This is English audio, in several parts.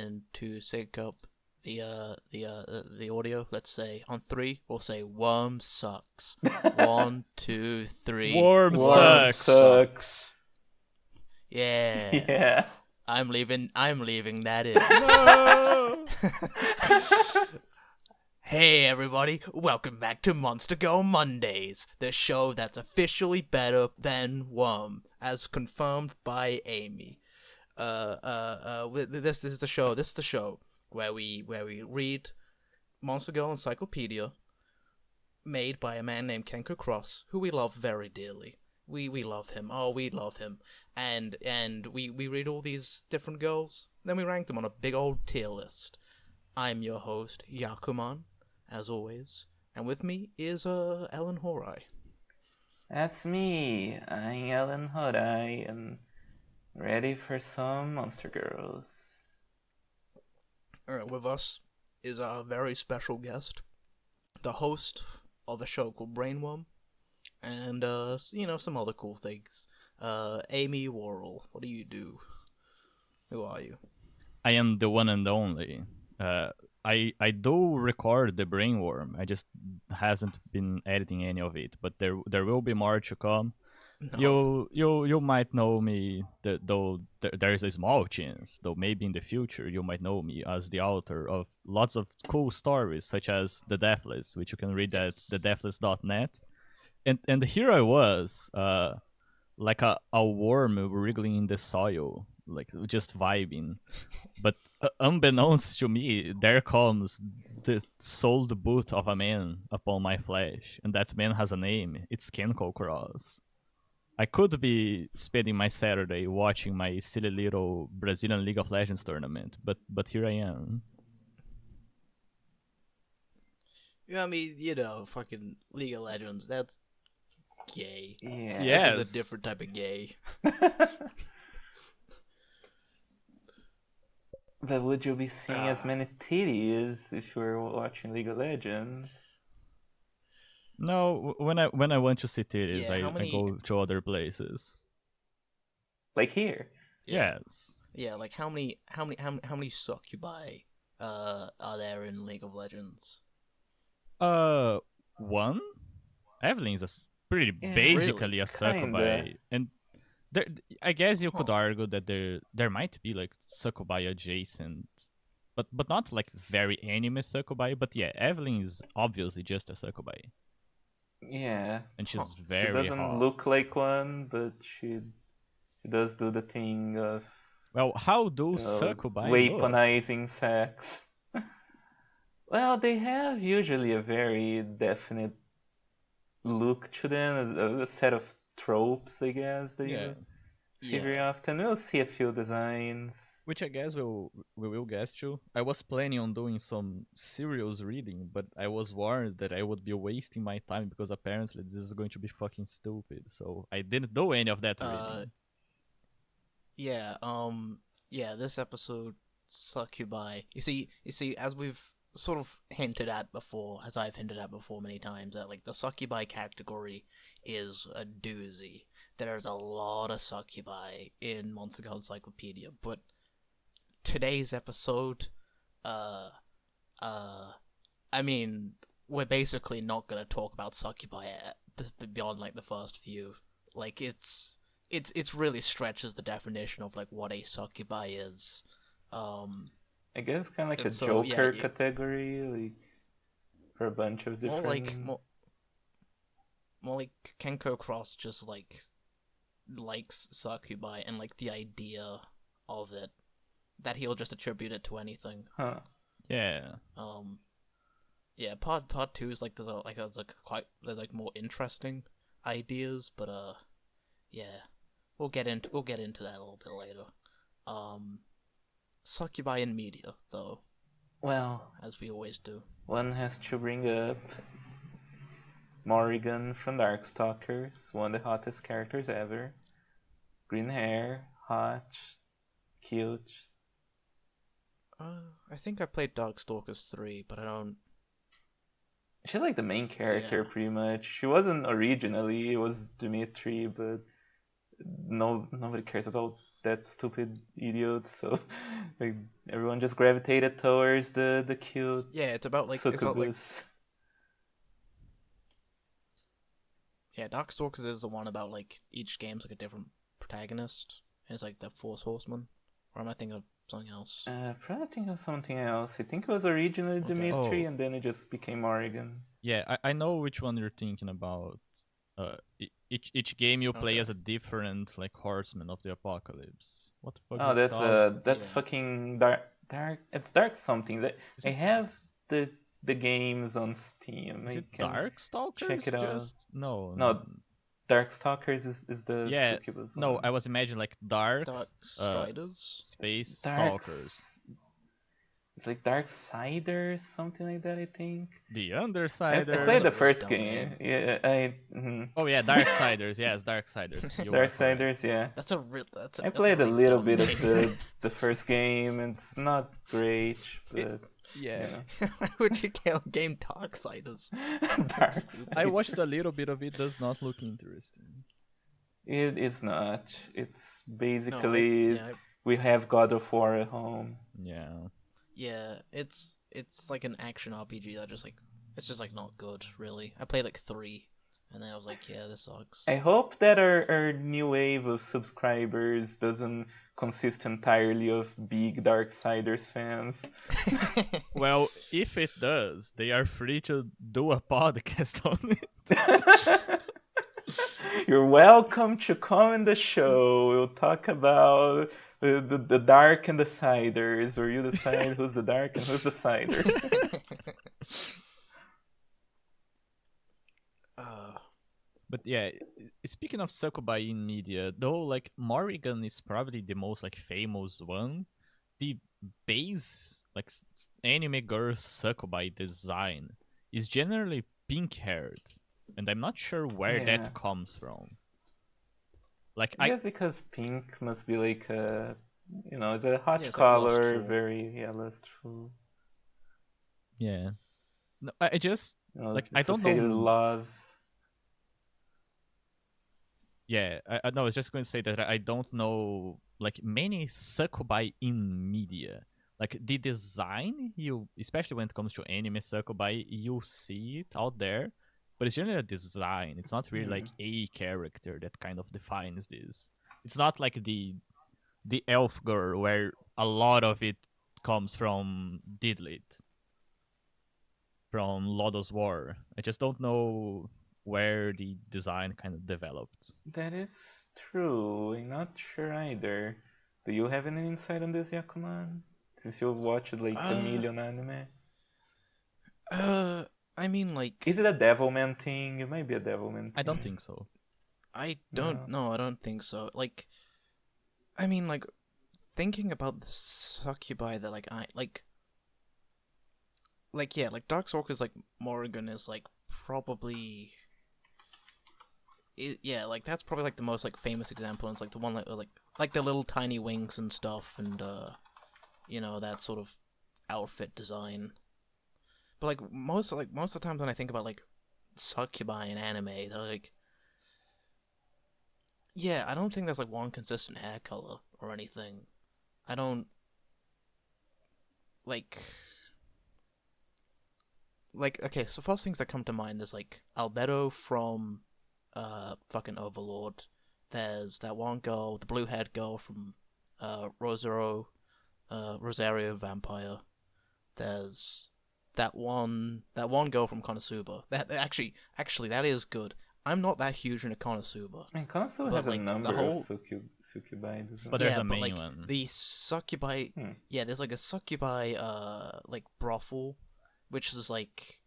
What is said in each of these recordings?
and to sync up the audio, let's say on three, we'll say worm sucks. 1, 2, 3. Worm Worm sucks. Yeah. Yeah. I'm leaving that in. No! Hey everybody, welcome back to Monster Girl Mondays, the show that's officially better than Worm, as confirmed by Amy. This is the show. This is the show where we read Monster Girl Encyclopedia, made by a man named Kenko Cross, who we love very dearly. We love him. Oh, we love him. And we read all these different girls, then we rank them on a big old tier list. I'm your host, Yakuman, as always, and with me is Ellen Horai. That's me. I'm Ellen Hodai and ready for some Monster Girls. Alright, with us is our very special guest, the host of a show called Brainworm, and some other cool things. Amy Worrell, what do you do? Who are you? I am the one and only. I do record the Brainworm. I just hasn't been editing any of it, but there will be more to come. No. You might know me, though there is a small chance, though maybe in the future you might know me as the author of lots of cool stories, such as The Deathless, which you can read at thedeathless.net. And here I was, like a worm wriggling in the soil, like just vibing. But unbeknownst to me, there comes the souled boot of a man upon my flesh, and that man has a name. It's Kenko Cross. I could be spending my Saturday watching my silly little Brazilian League of Legends tournament, but here I am. Yeah, I mean, fucking League of Legends, that's gay. Yeah. This is Yes. a different type of gay. But would you be seeing as many titties if you were watching League of Legends? No, when I want to see titties, Yeah, how I many- go to other places. Like here. Yeah. Yes. Yeah, like how many succubi are there in League of Legends? One? Evelyn's pretty Yeah, basically really? a succubi, and there, I guess you could Huh. argue that there might be like succubi adjacent, but not like very anime succubi. But yeah, Evelyn is obviously just a succubi, Yeah. and she's She very doesn't hot. look like one, but she does do the thing of Well, how do succubi look? weaponizing sex. Well, they have usually a very definite look to them, a set of tropes, I guess, that Yeah, you see very Yeah. often. We'll see a few designs. which I guess we will get to. I was planning on doing some serious reading, but I was warned that I would be wasting my time because apparently this is going to be fucking stupid. So I didn't do any of that reading. Yeah, this episode succubi. You see, as we've sort of hinted at before, as I've hinted at before many times, that like the succubi category is a doozy. There's a lot of succubi in Monster Girl Encyclopedia, but today's episode, uh, I mean, we're basically not gonna talk about succubi beyond like the first few. Like it's really stretches the definition of like what a succubi is. I guess kind of like And a so, Joker yeah, category, like for a bunch of more different. like more like Kenko Cross just like likes succubi and like the idea of it, that he'll just attribute it to anything. Huh. Yeah. Yeah, part two is like there's like more interesting ideas, but yeah, we'll get into that a little bit later. Succubi in media, though, Well, as we always do. one has to bring up Morrigan from Darkstalkers, one of the hottest characters ever. Green hair, hot, cute. I think I played Darkstalkers 3, but I don't. She's like the main character, Yeah. pretty much. She wasn't originally, it was Dimitri, but nobody cares about that stupid idiot. So like, everyone just gravitated towards the cute Yeah, it's about like succubus. yeah, Darkstalkers is the one about like each game's like a different protagonist. It's like the Force Horsemen. Or am I thinking of something else? Probably think of something else. I think it was originally Okay. Dimitri, Oh. and then it just became Oregon. Yeah, I know which one you're thinking about. Each game you play Okay. as a different like horseman of the apocalypse. What the fuck Oh, was it called? that's Yeah. fucking dark. It's dark something. That Is I it have the games on Steam. is I it can check Darkstalkers? it out. Just no. No, Darkstalkers is the Yeah, Succubus no. I one. was imagining like Dark, Dark uh, Striders? Space Stalkers. Darks. It's like Darksiders, something like that. I think. The I Oh, that's played a the Undersiders. really first dumb game. name. Yeah, Oh yeah, Darksiders. Yes, Darksiders. You are correct. Darksiders. Yeah. I That's a played a really little dumb bit of name. the first game, and it's not great, It, but yeah. you know. Why would you call a game Darksiders? Darksiders. I watched a little bit of it. Does not look interesting. It is not. It's No, basically we have God of War at home. Yeah. yeah, it's like an action RPG that just like it's just like not good really. I played like 3, and then I was like, yeah, this sucks. I hope that our new wave of subscribers doesn't consist entirely of big Darksiders fans. Well, if it does, they are free to do a podcast on it. You're welcome to come in the show. We'll talk about the dark and the siders, or you decide who's the dark and who's the cider. But yeah, speaking of Succubi in media, though, like Morrigan is probably the most like famous one. The base like anime girl Succubi design is generally pink haired, and I'm not sure where Yeah. that comes from. Like I guess because pink must be like a, it's a hot Yeah, it's like color, lustful. very lustful. yeah, no, I just like I don't associated with know. love. Yeah, I was just going to say that I don't know like many Succubi in media. Like the design, you especially when it comes to anime Succubi, you see it out there, but it's generally a design. It's not really like a character that kind of defines this. It's not like the elf girl where a lot of it comes from Didlit, from Lodoss War. I just don't know where the design kind of developed. That is true. I'm not sure either. Do you have any insight on this, Yakuman? Since you've watched like a million anime. I mean, like, Is it a Devilman thing? It might be a Devilman thing. I don't think so. I don't know. I don't think so. Like, I mean, like, thinking about the Succubi that yeah, like Darkstalkers, like Morrigan is like probably. Yeah, like that's probably like the most like famous example, and it's like the one like the little tiny wings and stuff, and that sort of outfit design. But like most of the times when I think about like Succubi in anime, they're like, yeah, I don't think there's like one consistent hair color or anything. I don't like okay. So first things that come to mind is like Albedo from fucking Overlord. There's that one girl, the blue-haired girl from Rosario Vampire. There's that one girl from Konosuba. That actually that is good. I'm not that huge into Konosuba. I mean, Konosuba But, has a like, number the whole- of succubi, doesn't But it? there's yeah, a but main like one. the Succubi, yeah, there's like a Succubi like brothel, which is like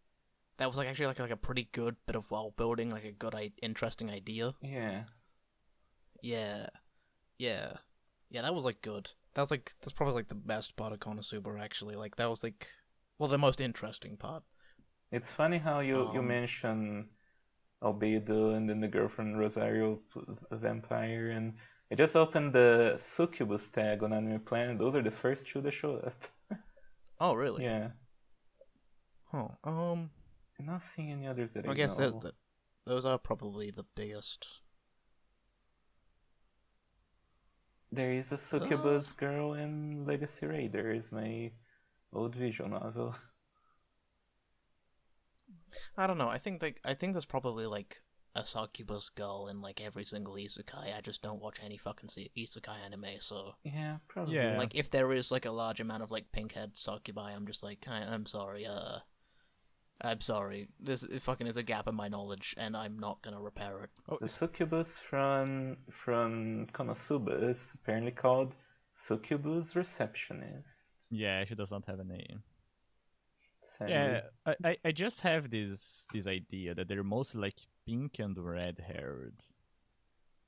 that was like actually like a pretty good bit of world building, like a good interesting idea. Yeah. Yeah, that was like good. That's probably like the best part of Konosuba actually. Like that was like, well, the most interesting part. It's funny how you mention Albedo and then the girl from Rosario Vampire, and I just opened the Succubus tag on Anime Planet. Those are the first two that show up. Oh really? Yeah. Huh. I'm not seeing any others that I guess know. those are probably the biggest. There is a succubus girl in Legacy Raiders, my old visual novel. I don't know. I think there's probably like a succubus girl in like every single isekai. I just don't watch any fucking isekai anime, so Yeah, probably. Yeah. like if there is like a large amount of like pink-head succubi, I'm just like I'm sorry. I'm sorry. This fucking is a gap in my knowledge, and I'm not gonna repair it. Oh, The succubus from Konosuba is apparently called Succubus Receptionist. yeah, she does not have a name. Sadly. Yeah, I just have this idea that they're mostly like pink and red haired.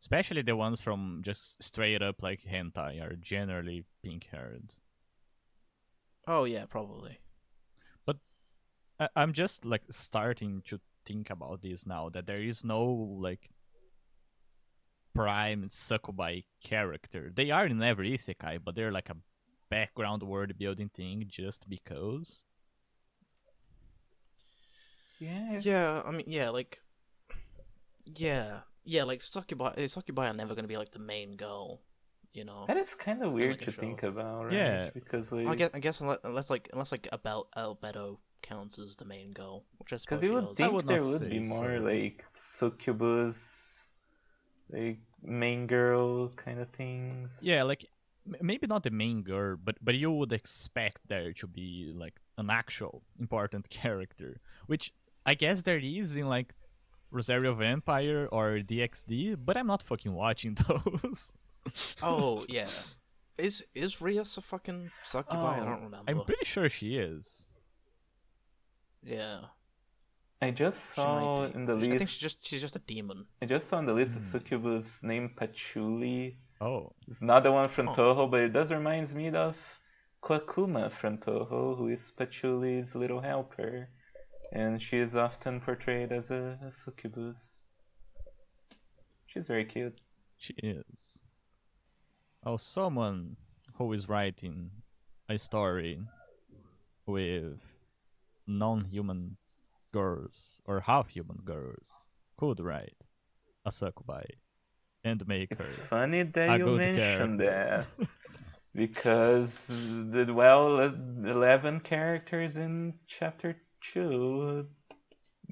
Especially the ones from just straight up like hentai are generally pink haired. Oh yeah, probably. But I'm just like starting to think about this now that there is no like prime Succubi character. They are in every isekai, but they're like a background world building thing just because. Yeah. Yeah, I mean, yeah, like, yeah, like succubi are never gonna be like the main goal, you know, That is kind of in weird like a to show. think about, right? Yeah. Because I guess unless like Albedo counts as the main goal, which I suppose you she would does. think would there not would be say more so. like succubus, like main girl kind of things. Yeah, like maybe not the main girl, but you would expect there to be like an actual important character, which I guess there is in like Rosario Vampire or DXD, but I'm not fucking watching those. Oh yeah, is Rias a fucking succubi? I Oh, don't remember. I'm pretty sure she is. Yeah, I just she might saw be. in the I think list. she's just a demon. I just saw in the list a Hmm. succubus named Patchouli. Oh, It's not the one from Huh. Toho, but it does remind me of Kwakuma from Toho, who is Patchouli's little helper, and she is often portrayed as a succubus. She's very cute. she is. Oh, someone who is writing a story with non-human girls or half-human girls could write a succubi and make It's her funny that a you good mentioned character. that, because the well, 11 characters in chapter 2,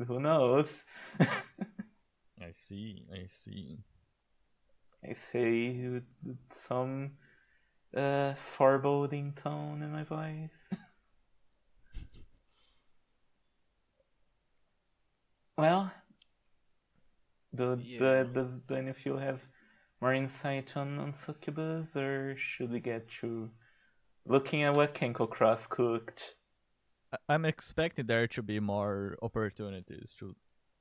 who knows? I see, I see. I say with some foreboding tone in my voice. Well, Yeah. do any of you have more insight on Succubus, or should we get to looking at what Kenko Cross cooked? I'm expecting there to be more opportunities to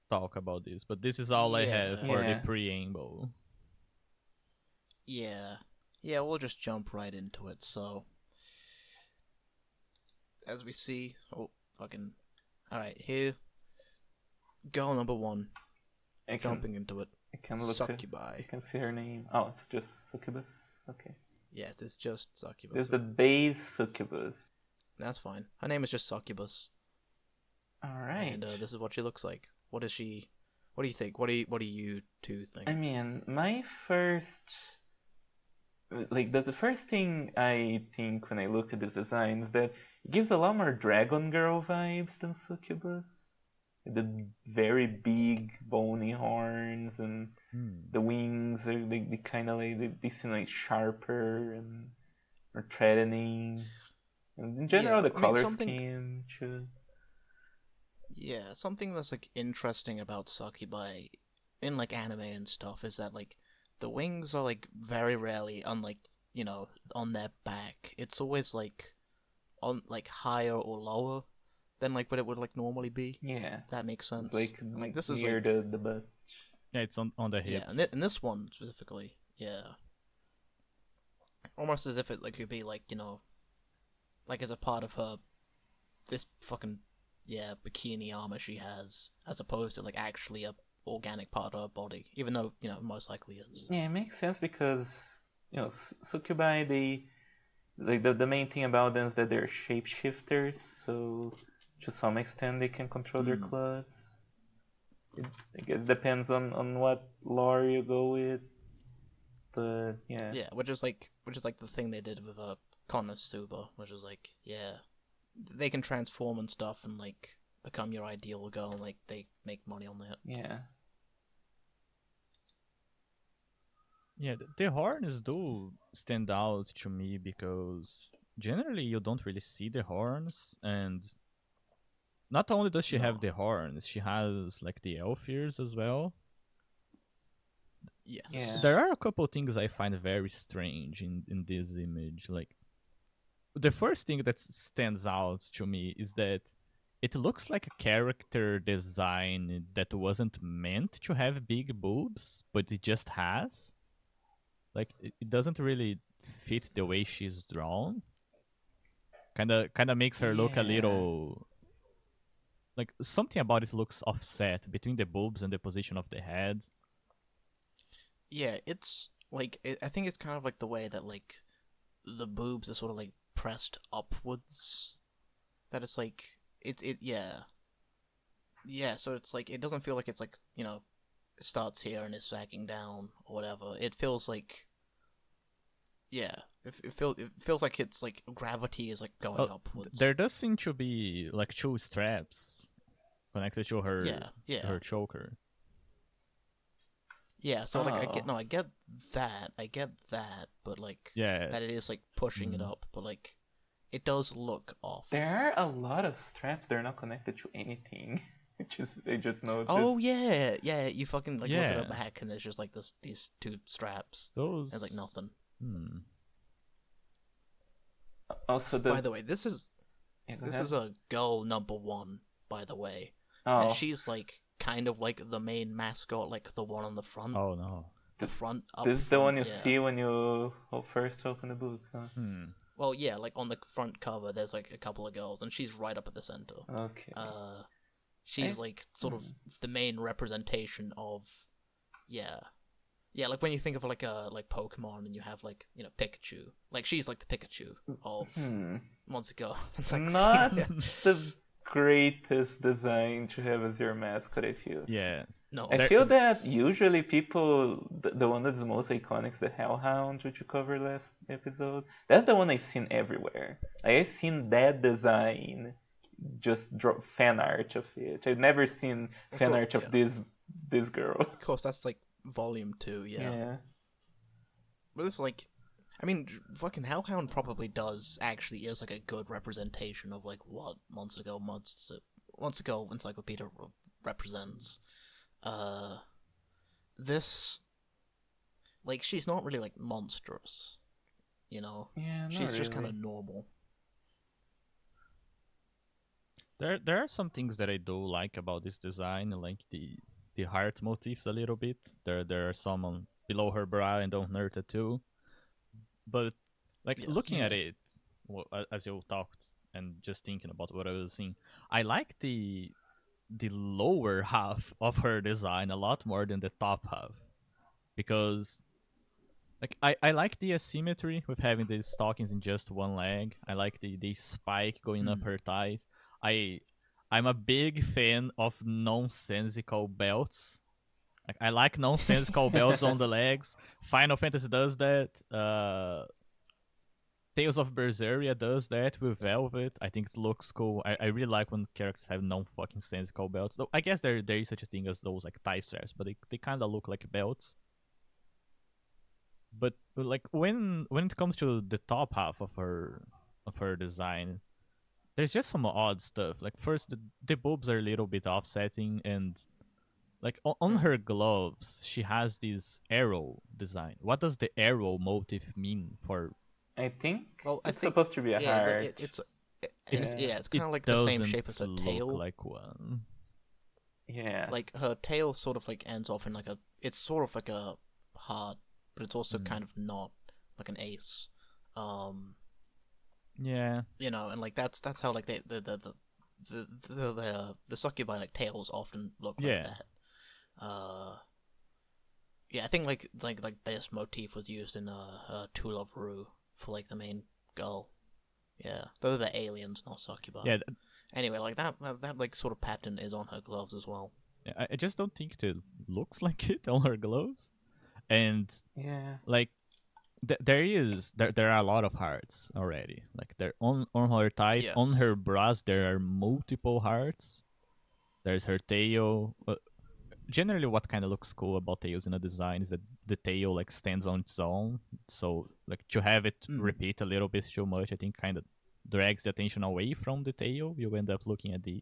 talk about this, but this is all I have Yeah. for the Yeah. preamble. Yeah. Yeah, we'll just jump right into it. So, as we see, fucking, all right, here, girl number one, I can jumping into it. I can look at, Succubi. I can see her name. Oh, it's just Succubus. Okay. Yes, it's just Succubus. There's the base Succubus. That's fine. Her name is just Succubus, Alright. and this is what she looks like. What is she? What do you think? What do you two think? I mean, my first like the first thing I think when I look at this design is that it gives a lot more Dragon Girl vibes than Succubus. The very big bony horns and the wings are they kind of like they seem like sharper and more threatening. And in general, Yeah, the I mean color something. scheme too. Yeah, something that's like interesting about Succubi in like anime and stuff is that like the wings are like very rarely on like on their back. It's always like on like higher or lower than like what it would like normally be. Yeah, If that makes it's sense. like And, like this is near like the butt. Yeah, it's on the yeah, hips. and this one specifically, yeah, almost as if it like could be like like as a part of her this fucking yeah bikini armor she has, as opposed to like actually a organic part of her body, even though most likely is. Yeah, it makes sense because succubi they like the main thing about them is that they're shapeshifters, so to some extent they can control their Mm. claws. I guess depends on what lore you go with. But yeah. Yeah, which is like the thing they did with Konosuba, which is like, yeah, they can transform and stuff and like become your ideal girl, and like they make money on that. Yeah. Yeah, the horns do stand out to me because generally you don't really see the horns, and not only does she have No. the horns, she has like the elf ears as well. Yes. Yeah. There are a couple things I find very strange in this image. Like the first thing that stands out to me is that it looks like a character design that wasn't meant to have big boobs, but it just has. Like it doesn't really fit the way she's drawn. Kinda makes her look a Yeah. little like something about it looks offset between the boobs and the position of the head. Yeah, it's like I think it's kind of like the way that like the boobs are sort of like pressed upwards. That it's like yeah. Yeah, so it's like it doesn't feel like it's like, it starts here and is sagging down or whatever. It feels like, yeah, it feels like it's like gravity is like going upwards. There does seem to be like two straps connected to her Yeah. choker. Yeah, so like Oh. I get that, but like Yeah. that it is like pushing it up, but like it does look off. There are a lot of straps that are not connected to anything. I just noticed. Oh yeah, you fucking like look at her Yeah. back and there's just like these two straps. Those. It's like nothing. Also By the way, this is Yeah, go this ahead. is a girl number one, by the way. And Oh, she's like kind of like the main mascot, like the one on the front. Oh no. The front up this is the front, one you yeah. see when you first open the book, huh? Well, yeah, like on the front cover, there's like a couple of girls, and she's right up at the center. Okay. She's like sort of the main representation of, yeah, like when you think of like Pokemon, and you have like Pikachu, like she's like the Pikachu of months ago. It's like Not the greatest design to have as your mascot, I feel. Yeah. no, I feel that usually people, the one that's the most iconic is the Hellhound, which you covered last episode. That's the one I've seen everywhere. I've seen that design, just drop fan art of it. I've never seen fan art of this girl. Of course, that's like volume 2, yeah. But it's like, I mean, fucking Hellhound probably is like a good representation of like what months ago Encyclopedia represents. This, like, she's not really like monstrous, Yeah, she's just really. kind of normal. There are some things that I do like about this design, like the heart motifs a little bit. There are some on below her brow and on her tattoo. But like looking at it, as you talked and just thinking about what I was seeing, I like the lower half of her design a lot more than the top half, because like I like the asymmetry with having the stockings in just one leg. I like the spike going up her thighs. I'm a big fan of nonsensical belts. Like I like nonsensical belts on the legs. Final Fantasy does that. Tales of Berseria does that with Velvet. I think it looks cool. I really like when characters have non-fucking sensical belts. Though I guess there is such a thing as those like tie straps, but they kind of look like belts. But like when it comes to the top half of her design, there's just some odd stuff. Like first, the boobs are a little bit offsetting, and like on her gloves, she has this arrow design. What does the arrow motif mean for? I think It's supposed to be a heart. It's kind of like the same shape as her tail. Look like one. Yeah. Like her tail sort of like ends off in like it's sort of like a heart, but it's also kind of not like an ace. Yeah. And like that's how like the succubi like tails often look like that. Yeah, I think like this motif was used in Tool of Rue for like the main girl. Yeah, those are the aliens, not succubi. Yeah. Anyway, like that like sort of pattern is on her gloves as well. I just don't think it looks like it on her gloves. And Yeah. like there are a lot of hearts already. Like there on her thighs, on Yes. her bras, there are multiple hearts. There's her tail. Generally, what kind of looks cool about tails in a design is that the tail like stands on its own. So like to have it Mm. repeat a little bit too much, I think kind of drags the attention away from the tail. You end up looking at the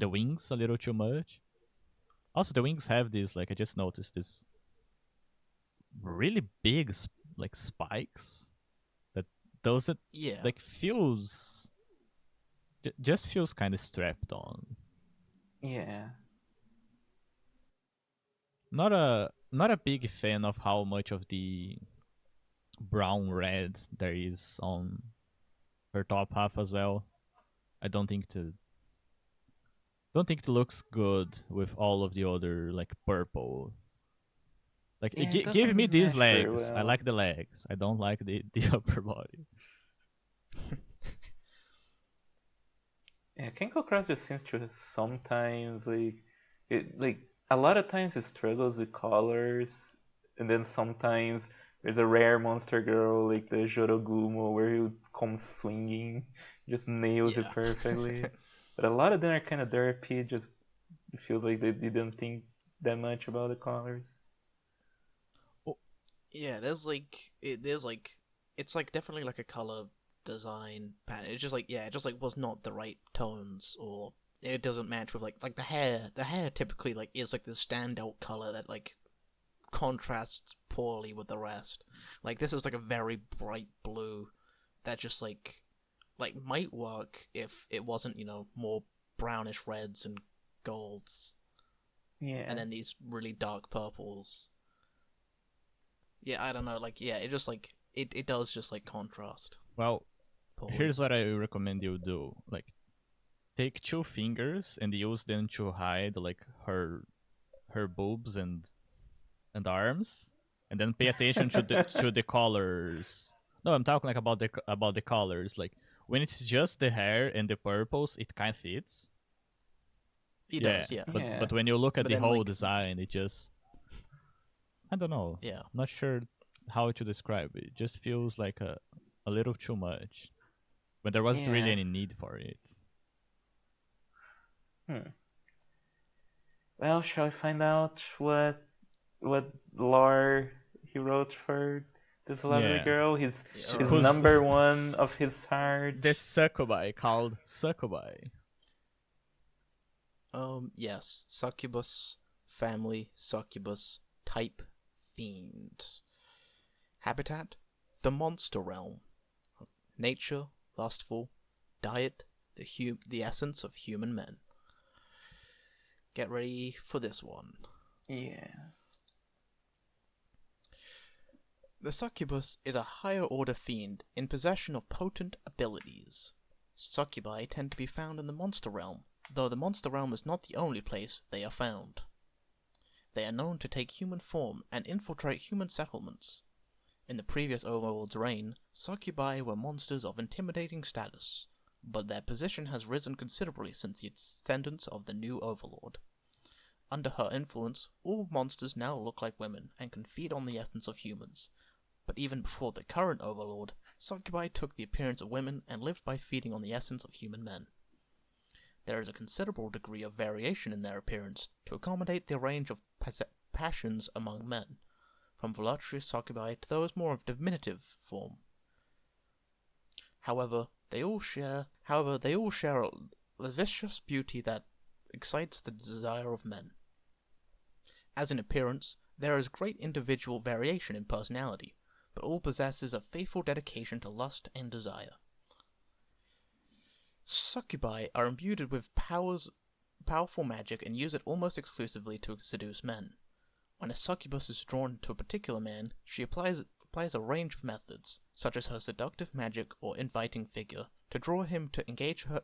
wings a little too much. Also, the wings have this, like I just noticed this really big like spikes that those that Yeah. like feels just feels kind of strapped on. Yeah. Not a big fan of how much of the brown red there is on her top half as well. I don't think it looks good with all of the other like purple. Like Yeah, it give me doesn't these mesh very legs. I well. like the legs. I don't like the upper body. Yeah, Kenko Cross just seems to sometimes like a lot of times it struggles with colors, and then sometimes there's a rare monster girl like the Jorogumo where he comes swinging, just nails it Yeah. perfectly. But a lot of them are kind of derpy. Just it feels like they didn't think that much about the colors. Yeah, there's like it's like definitely like a color design pattern. It's just like yeah, it just like was not the right tones or it doesn't match with like the hair. The hair typically like is like the standout color that like contrasts poorly with the rest. Like this is like a very bright blue that just like might work if it wasn't, you know, more brownish reds and golds and Yeah, then these really dark purples. Yeah, I don't know. Like, yeah, it just like it does just like contrast Well, poorly. here's what I recommend you do. Like take two fingers and use them to hide like her boobs and arms, and then pay attention to the colors. No, I'm talking like about the colors. Like when it's just the hair and the purples, it kind of fits. He Yeah, does, yeah. yeah, but when you look at But the then whole like design, it just I don't know. yeah, Not sure how to describe it. It just feels like a little too much. But there wasn't really yeah. any need for it. Hmm. Well, shall we find out what lore he wrote for this lovely Yeah. girl? His yeah his or, Who's number one of his the heart. Succubi called Succubi? yes, succubus family, succubus type fiend. Habitat: the monster realm. Nature: lustful. Diet: the essence of human men. Get ready for this one. Yeah. The succubus is a higher order fiend in possession of potent abilities. Succubi tend to be found in the monster realm, though the monster realm is not the only place they are found. They are known to take human form and infiltrate human settlements. In the previous overlord's reign, succubi were monsters of intimidating status, but their position has risen considerably since the ascendance of the new overlord. Under her influence, all monsters now look like women and can feed on the essence of humans. But even before the current overlord, succubi took the appearance of women and lived by feeding on the essence of human men. There is a considerable degree of variation in their appearance to accommodate the range of passions among men, from voluptuous succubi to those more of diminutive form. However, they all share a lascivious beauty that excites the desire of men. As in appearance, there is great individual variation in personality, but all possesses a faithful dedication to lust and desire. Succubi are imbued with powerful magic and use it almost exclusively to seduce men. When a succubus is drawn to a particular man, she applies a range of methods, such as her seductive magic or inviting figure, to draw him to engage her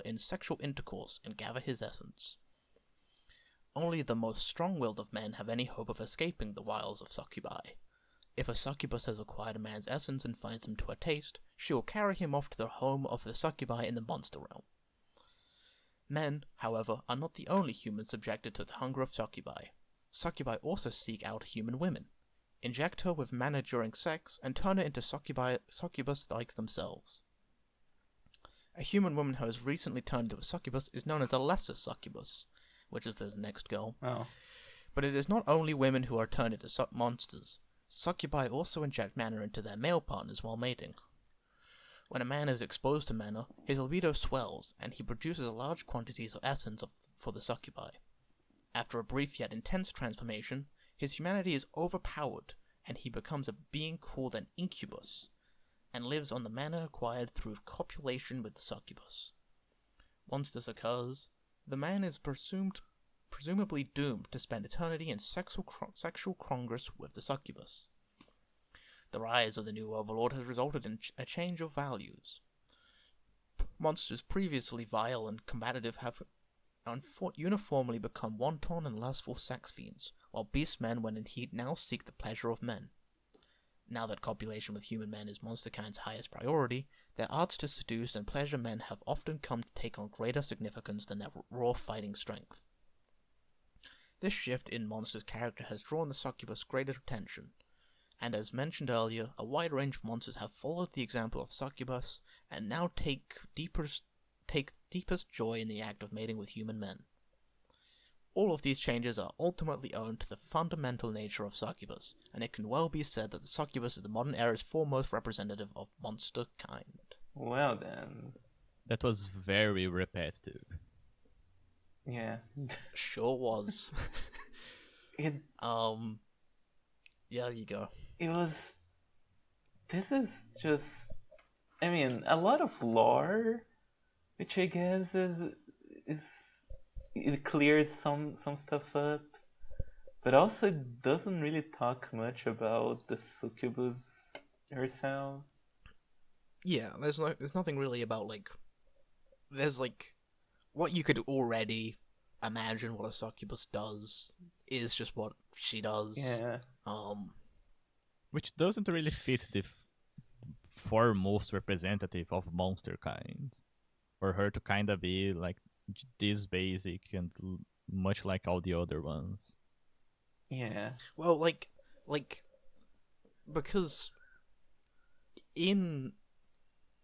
in sexual intercourse and gather his essence. Only the most strong-willed of men have any hope of escaping the wiles of succubi. If a succubus has acquired a man's essence and finds him to her taste, she will carry him off to the home of the succubi in the monster realm. Men, however, are not the only humans subjected to the hunger of succubi. Succubi also seek out human women. inject her with mana during sex, and turn her into succubus like themselves. A human woman who has recently turned into a succubus is known as a lesser succubus, which is the next girl. Oh. But it is not only women who are turned into monsters. Succubi also inject mana into their male partners while mating. When a man is exposed to mana, his libido swells, and he produces large quantities of essence for the succubi. After a brief yet intense transformation, his humanity is overpowered, and he becomes a being called an incubus, and lives on the mana acquired through copulation with the succubus. Once this occurs, the man is presumably doomed to spend eternity in sexual congress with the succubus. The rise of the new overlord has resulted in a change of values. Monsters previously vile and combative have uniformly become wanton and lustful sex fiends, while beast men when in heat now seek the pleasure of men. Now that copulation with human men is monsterkind's highest priority, their arts to seduce and pleasure men have often come to take on greater significance than their raw fighting strength. This shift in monsters' character has drawn the succubus greater attention, and as mentioned earlier, a wide range of monsters have followed the example of succubus and now take deepest joy in the act of mating with human men. All of these changes are ultimately owed to the fundamental nature of succubus, and it can well be said that the succubus is the modern era's foremost representative of monster kind. Well then. That was very repetitive. Yeah. Sure was. Yeah, there you go. This is just, I mean, a lot of lore, which I guess is it clears some stuff up, but also it doesn't really talk much about the succubus herself. Yeah, there's nothing really about there's what you could already imagine what a succubus does is just what she does. Yeah. Which doesn't really fit the foremost representative of monster kind. For her to kind of be like this basic and much like all the other ones. Yeah. Well, because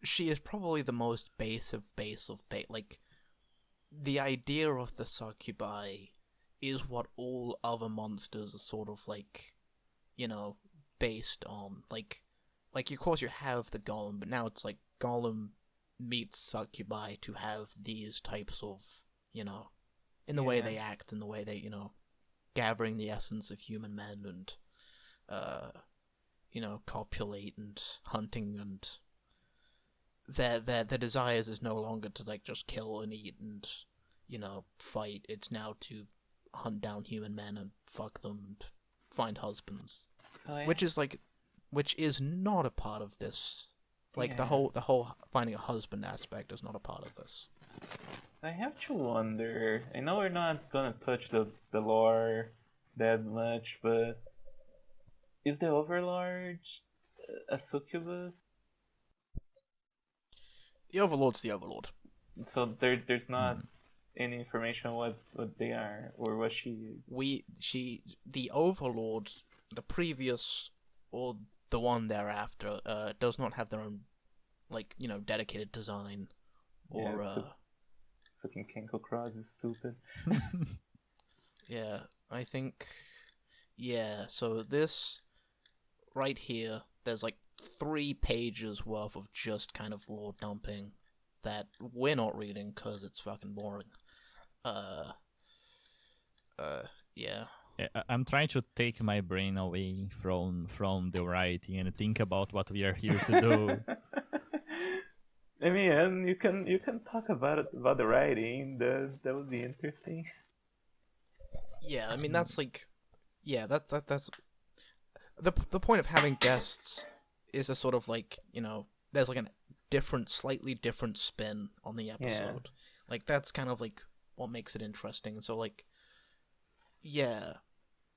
she is probably the most base of base. The idea of the succubi is what all other monsters are sort of based on. Of course you have the golem, but now it's like golem meets succubi to have these types of, in the way they act, in the way they, gathering the essence of human men and, copulate and hunting, and their desires is no longer to just kill and eat and, fight. It's now to hunt down human men and fuck them and find husbands. Which is not a part of this. The whole finding a husband aspect is not a part of this. I have to wonder. I know we're not gonna touch the lore that much, but is the Overlord a succubus? The Overlord's the Overlord. So there's not any information what they are or what she is. The Overlord, the previous or the one thereafter, does not have their own dedicated design or fucking Kenko Cross is stupid. Yeah, I think so this right here, there's 3 pages worth of just kind of lore dumping that we're not reading because it's fucking boring. Yeah. I'm trying to take my brain away from the writing and think about what we are here to do. I mean, you can talk about the writing. That would be interesting. Yeah, I mean that's that's the point of having guests is a sort of there's a slightly different spin on the episode. Yeah. That's kind of what makes it interesting. So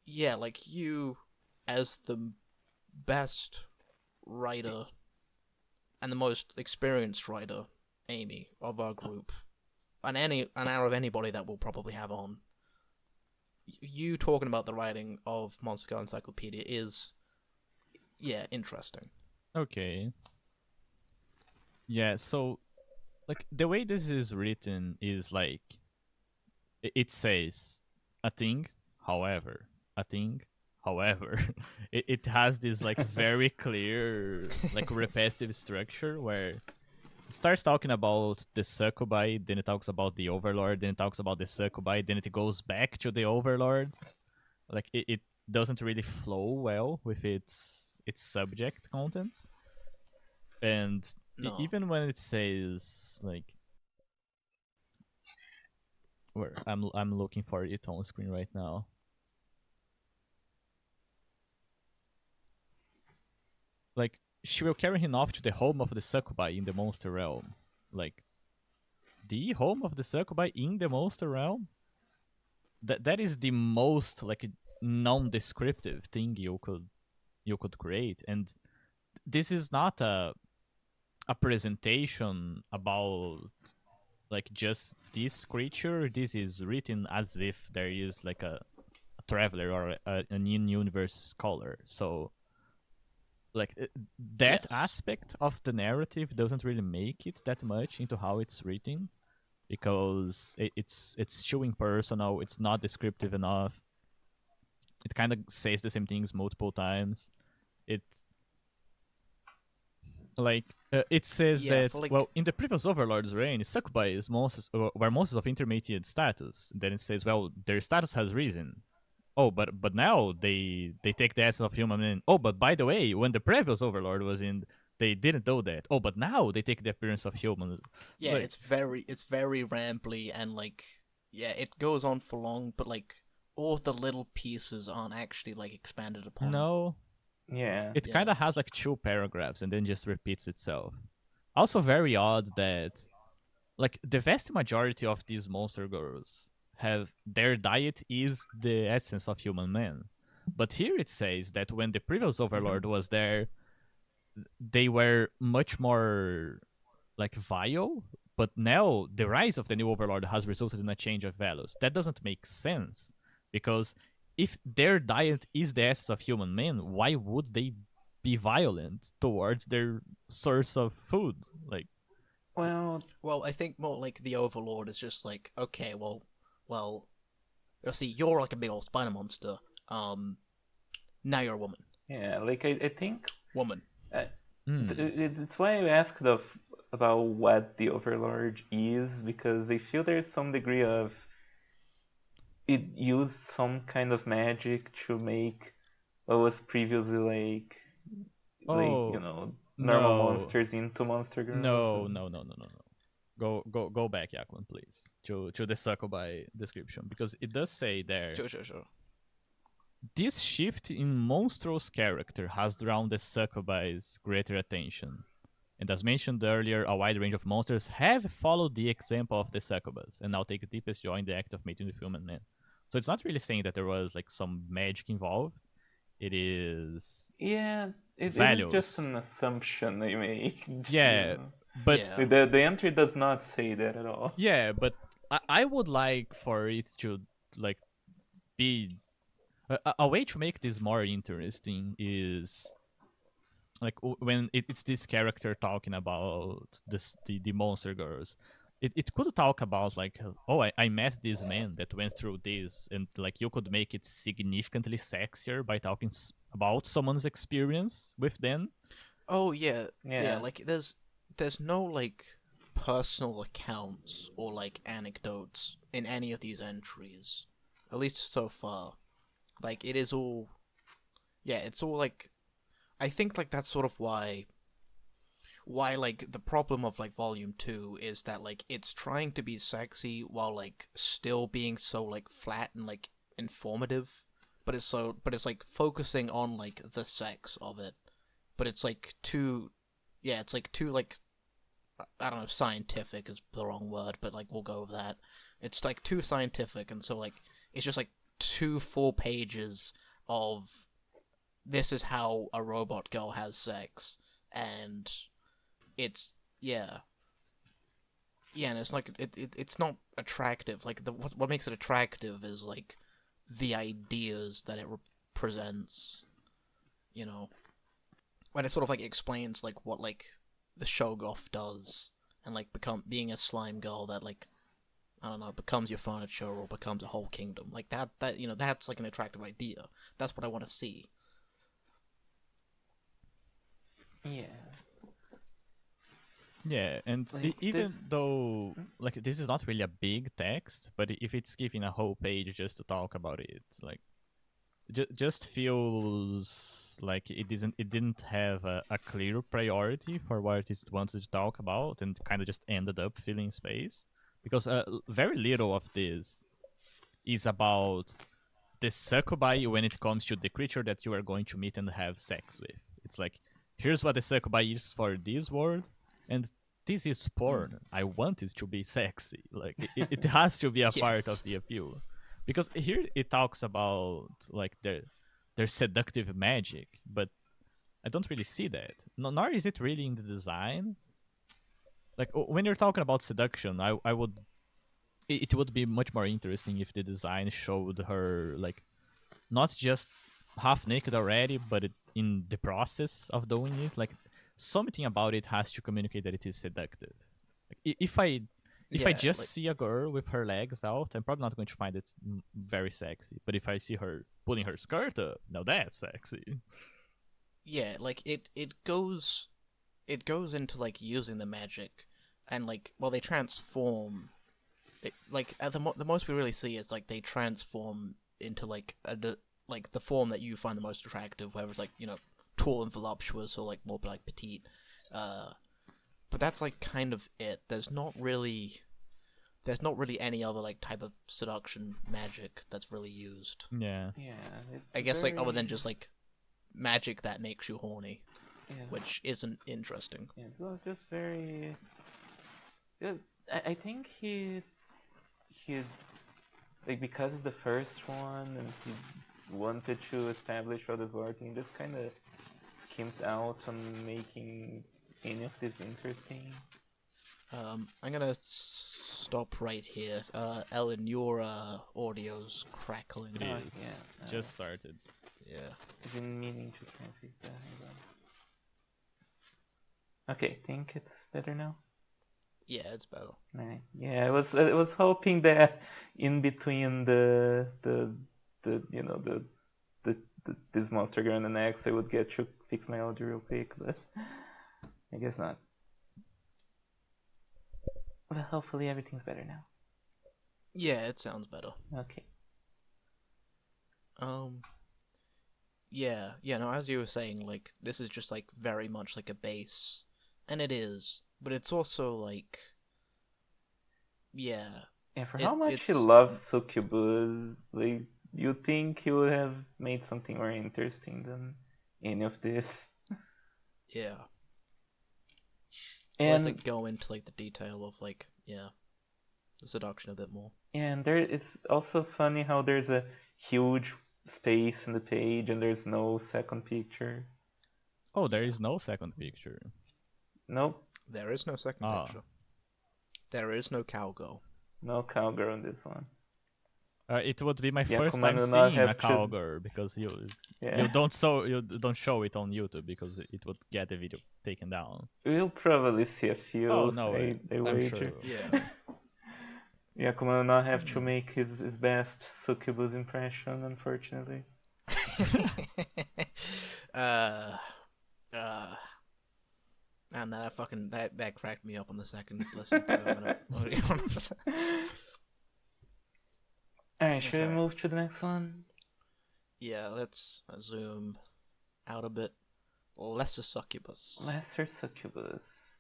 you as the best writer and the most experienced writer, Amy, of our group, and out of anybody that we'll probably have on, you talking about the writing of Monster Girl Encyclopedia is yeah, interesting. Okay. Yeah, so like the way this is written is like it says a thing, however, a thing, however. It has this like very clear like repetitive structure where it starts talking about the Succubi, then it talks about the Overlord, then it talks about the Succubi, then it goes back to the Overlord. Like it doesn't really flow well with its subject contents. And No. even when it says like where I'm looking for it on screen right now. Like she will carry him off to the home of the Succubi in the monster realm. Like the home of the Succubi in the monster realm? That is the most like non-descriptive thing you could create. And this is not a presentation about like just this creature. This is written as if there is like a traveler or an in-universe scholar. So like that Yes. aspect of the narrative doesn't really make it that much into how it's written because it's too impersonal. It's not descriptive enough. It kind of says the same things multiple times. It's like it says Yeah, that for like well in the previous overlord's reign succubi is monsters were monsters of intermediate status. Then it says well their status has risen. Oh, but now they take the essence of human in. Oh, but by the way, when the previous overlord was in, they didn't do that. Oh, but now they take the appearance of human. yeah, Like it's very rambly and like yeah, it goes on for long, but like all of the little pieces aren't actually like expanded upon. no, Yeah. it kind Yeah. of has like two paragraphs and then just repeats itself. Also, very odd that like the vast majority of these monster girls have their diet is the essence of human men. But here it says that when the previous Mhm. overlord was there, they were much more like vile. But now the rise of the new overlord has resulted in a change of values. That doesn't make sense because if their diet is the essence of human men, why would they be violent towards their source of food? Like, Well, Well, I think more like the Overlord is just like, okay, well, you see, you're like a big old spider monster. Um, now you're a woman. yeah, like I think Woman. uh, hmm, it's why I asked about what the Overlord is because I feel there's some degree of it used some kind of magic to make what was previously like oh normal no, monsters into monster girls no, and no, no, no, no, no. Go back, Yakun, please, to the Succubi description because it does say there. Sure, sure, sure. This shift in monstrous character has drawn the Succubi's greater attention, and as mentioned earlier, a wide range of monsters have followed the example of the Succubus and now take deepest joy in the act of mating with human men. So it's not really saying that there was like some magic involved. It is yeah, it is just values. an assumption I make. Yeah, but Yeah. The entry does not say that at all. yeah, but I would like for it to like be a way to make this more interesting is like when it's this character talking about the monster girls. It could talk about like oh I met this man that went through this and like you could make it significantly sexier by talking about someone's experience with them. Oh yeah, yeah. Yeah. Like there's no like personal accounts or like anecdotes in any of these entries, at least so far. Like it is all yeah, it's all like I think like that's sort of why like the problem of like volume 2 is that like it's trying to be sexy while like still being so like flat and like informative, but it's like focusing on like the sex of it, but it's like too yeah, it's like too like I don't know, scientific is the wrong word, but like we'll go with that. It's like too scientific, and so like it's just like two full pages of this is how a robot girl has sex, and it's yeah, yeah, and it's like it's not attractive. Like what makes it attractive is like the ideas that it represents, you know. when it sort of like explains like what like the Shoggoth does, and like being a slime girl that like I don't know becomes your furniture or becomes a whole kingdom. Like that that's like an attractive idea. That's what I want to see. Yeah. Yeah, and Like even this. though like this is not really a big text, but if it's given a whole page just to talk about it, like just feels like it didn't have a clear priority for what it wanted to talk about, and kind of just ended up filling space because very little of this is about the succubi when it comes to the creature that you are going to meet and have sex with. It's like, here's what the succubi is for this world, and this is porn. I want it to be sexy. Like it has to be a part Yes. of the appeal, because here it talks about like their seductive magic, but I don't really see that. Nor is it really in the design. Like when you're talking about seduction, I would it would be much more interesting if the design showed her like not just half naked already, but in the process of doing it. Like something about it has to communicate that it is seductive. Like, if I Yeah, just like see a girl with her legs out, I'm probably not going to find it very sexy. But if I see her pulling her skirt up, now that's sexy. yeah, like it goes into like using the magic, and like well they transform. Like at the most we really see is like they transform into like like the form that you find the most attractive, whether it's like tall and voluptuous or like more like petite. Uh, but that's like kind of it. There's not really any other like type of seduction magic that's really used. Yeah. Yeah. I It's guess like other very. than just like magic that makes you horny, Yeah. which isn't interesting. Yeah. It was just very. Yeah, I think he like because it's the first one and he wanted to establish how this working, just kind of skimped out on making any of this interesting. I'm gonna stop right here. Ellen, your audio's crackling. It Oh is. yeah, Just started. Yeah. I've been meaning to try and fix that. Hang on. Okay, think it's better now. Yeah, it's better. Alright. Yeah, I was hoping that in between the you know the this monster girl and the next I would get to fix my audio real quick, but I guess not. Well, hopefully everything's better now. Yeah, it sounds better. Okay. Um. Yeah. Yeah. No, as you were saying, like this is just like very much like a base, and it is, but it's also like, yeah, Yeah, for how much he it's loves Succubus, like you think he would have made something more interesting than any of this. yeah. I'd like to And go into like the detail of like the seduction a bit more. and there it's also funny how there's a huge space in the page and there's no second picture. Oh, there is no second picture. Nope, There is no second Ah. picture. There is no cowgirl. no cowgirl in this one. It would be my Yeah, first Kuman time will not seeing a have to. cowgirl because Yeah, you don't show it on YouTube because it would get the video taken down. we'll probably see a few. Oh no, I I'm wager. sure. Yeah. Yeah, Kuman will not have to make his best Succubus impression, unfortunately. uh, uh, and that cracked me up on the second listen to it. I'm gonna be honest. Alright, should we Okay. move to the next one? Yeah, let's zoom out a bit. Lesser succubus. Lesser Succubus.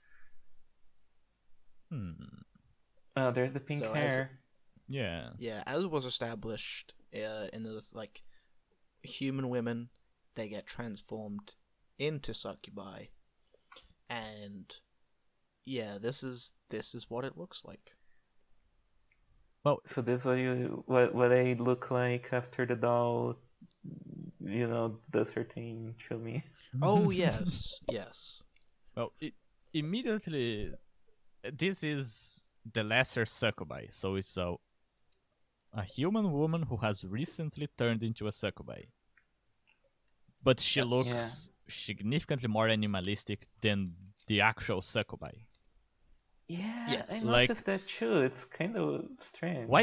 Hmm. Oh, there's the pink So hair. Yeah. Yeah, as was established in this like human women, they get transformed into succubi, and yeah, this is what it looks like. Well, So this what they look like after the doll, does her thing to me. Oh yes, yes. well, immediately this is the lesser succubi, so it's a human woman who has recently turned into a succubi. But she Yes. looks significantly more animalistic than the actual Succubi. Yeah, I Yes. Like, noticed that too. It's kind of strange. why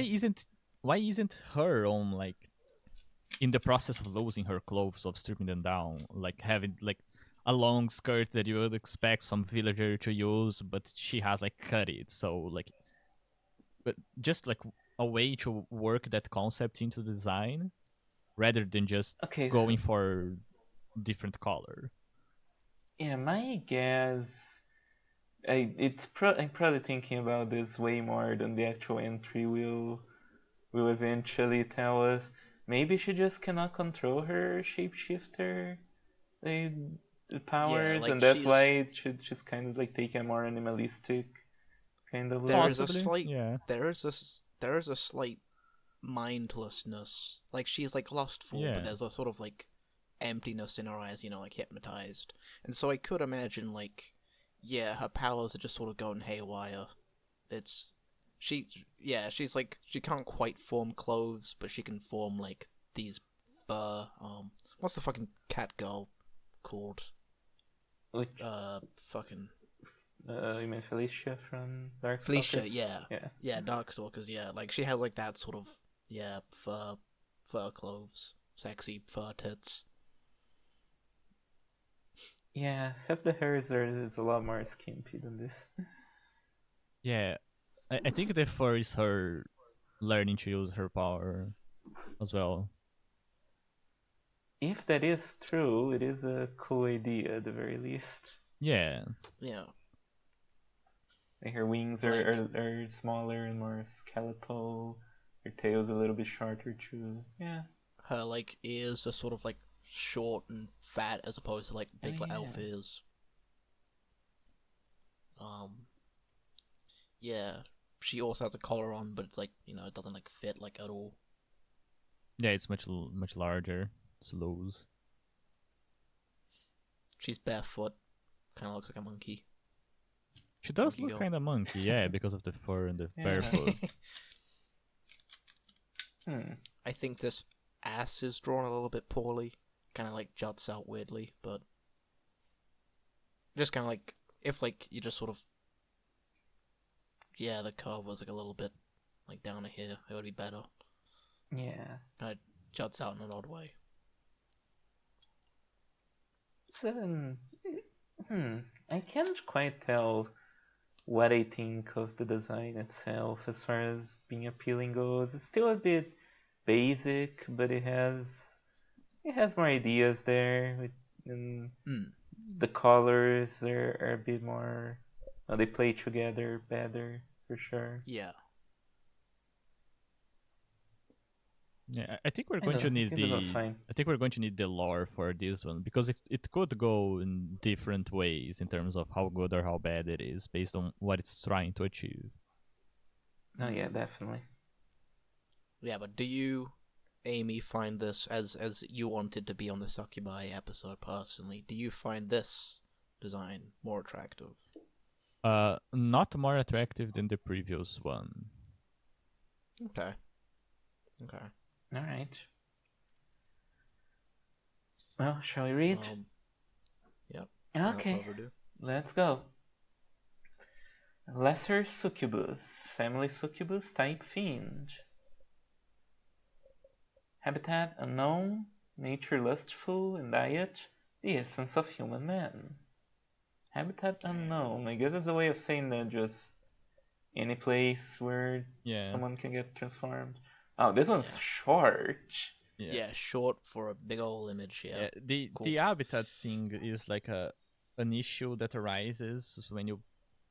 isn't her on like in the process of losing her clothes, of stripping them down, like having like a long skirt that you would expect some villager to use, but she has like cut it. So like, but just like a way to work that concept into design rather than just Okay, so going for different color. yeah, my guess. I'm probably thinking about this way more than the actual entry will eventually tell us. Maybe she just cannot control her shapeshifter uh, Yeah, powers, like and that's why she's kind of like taking a more animalistic kind of there look. is a Possibly, slight yeah. there is a slight mindlessness. Like she's like lustful, but Yeah. there's a sort of like emptiness in her eyes, like hypnotized. And so I could imagine like, yeah, her powers are just sort of going haywire. It's she, yeah, she's like she can't quite form clothes, but she can form like these fur. What's the fucking cat girl called? Which Fucking you mean Felicia from Felicia. Darkstalkers? Yeah, Yeah. yeah, Darkstalkers. Yeah, like she has like that sort of fur clothes, sexy fur tits. Yeah, except the hers is a lot more skimpy than this. Yeah. I think the fur is her learning to use her power as well. If that is true, it is a cool idea at the very least. Yeah. Yeah, Like her wings like are smaller and more skeletal. Her tail's a little bit shorter too. Yeah. her like ears are sort of like short and fat as opposed to like Oh big like elf yeah. ears. Yeah, she also has a collar on, but it's like it doesn't like fit like at all. Yeah, it's much larger. It's loose. She's barefoot, kind of looks like a monkey. She does Monkey look girl. kind of monkey, yeah, because of the fur and the Yeah. barefoot. I think this ass is drawn a little bit poorly. Kind of like juts out weirdly, but just kind of like if like you just sort of the curve was like a little bit like down to here, it would be better. Yeah. Kind of juts out in an odd way. So, I can't quite tell what I think of the design itself as far as being appealing goes. It's still a bit basic, but it has more ideas there. And Mm. the colors are a bit more. They play together better for sure. Yeah. Yeah, I think we're I going don't to know. I need think this was fine. I think we're going to need the lore for this one because it could go in different ways in terms of how good or how bad it is based on what it's trying to achieve. Oh yeah, definitely. Yeah, but do you, Amy, find this as you wanted to be on the Succubi episode personally? Do you find this design more attractive? Not more attractive than the previous one. Okay. Okay. All right. Well, shall we read? Yep. Without Okay, further ado. let's go. Lesser Succubus, family Succubus type fiend. Habitat unknown, nature lustful, and diet the essence of human man. Habitat unknown. I guess it's a way of saying that just any place where Yeah. someone can get transformed. Oh, this one's Yeah. short. Yeah. Yeah, short for a big old image. Yeah. The Cool. the habitat thing is like an issue that arises when you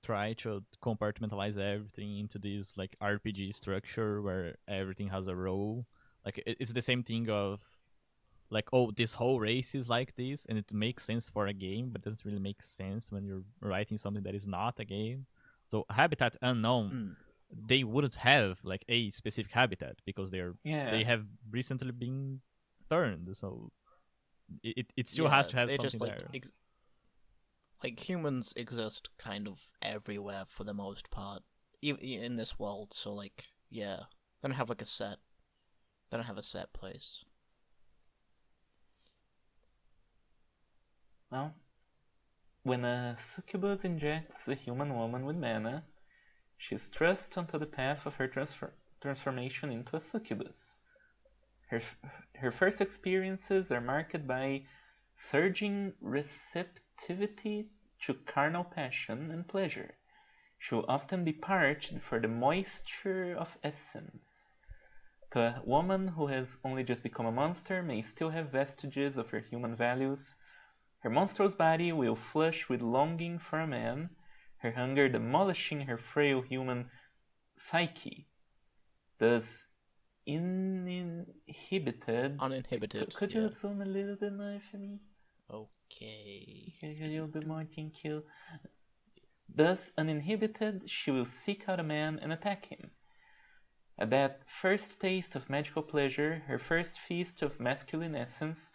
try to compartmentalize everything into this like RPG structure where everything has a role. Like it's the same thing of like, oh, this whole race is like this and it makes sense for a game, but doesn't really make sense when you're writing something that is not a game. So habitat unknown, Mm. they wouldn't have like a specific habitat because Yeah. they have recently been turned. So it still Yeah, has to have they something just like there. like humans exist kind of everywhere for the most part, even in this world. So like, yeah, they don't have like a set. They don't have a set place. Well, when a succubus injects a human woman with mana, she is thrust onto the path of her transformation into a succubus. Her first experiences are marked by surging receptivity to carnal passion and pleasure. She will often be parched for the moisture of essence. The woman who has only just become a monster may still have vestiges of her human values. Her monstrous body will flush with longing for a man, her hunger demolishing her frail human psyche. Thus, Uninhibited, Could yeah. you zoom a little bit more for me? Okay. A little bit more, thank you. Thus, uninhibited, she will seek out a man and attack him. At that first taste of magical pleasure, her first feast of masculine essence,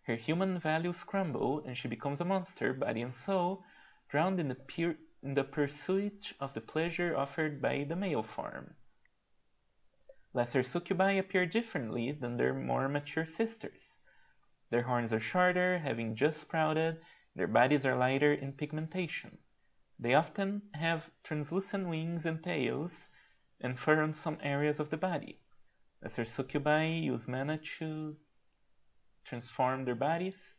her human values crumble and she becomes a monster, body and soul, drowned in the pursuit of the pleasure offered by the male form. Lesser succubi appear differently than their more mature sisters. Their horns are shorter, having just sprouted, their bodies are lighter in pigmentation. They often have translucent wings and tails, and fur on some areas of the body. Lesser succubi use mana to transform their bodies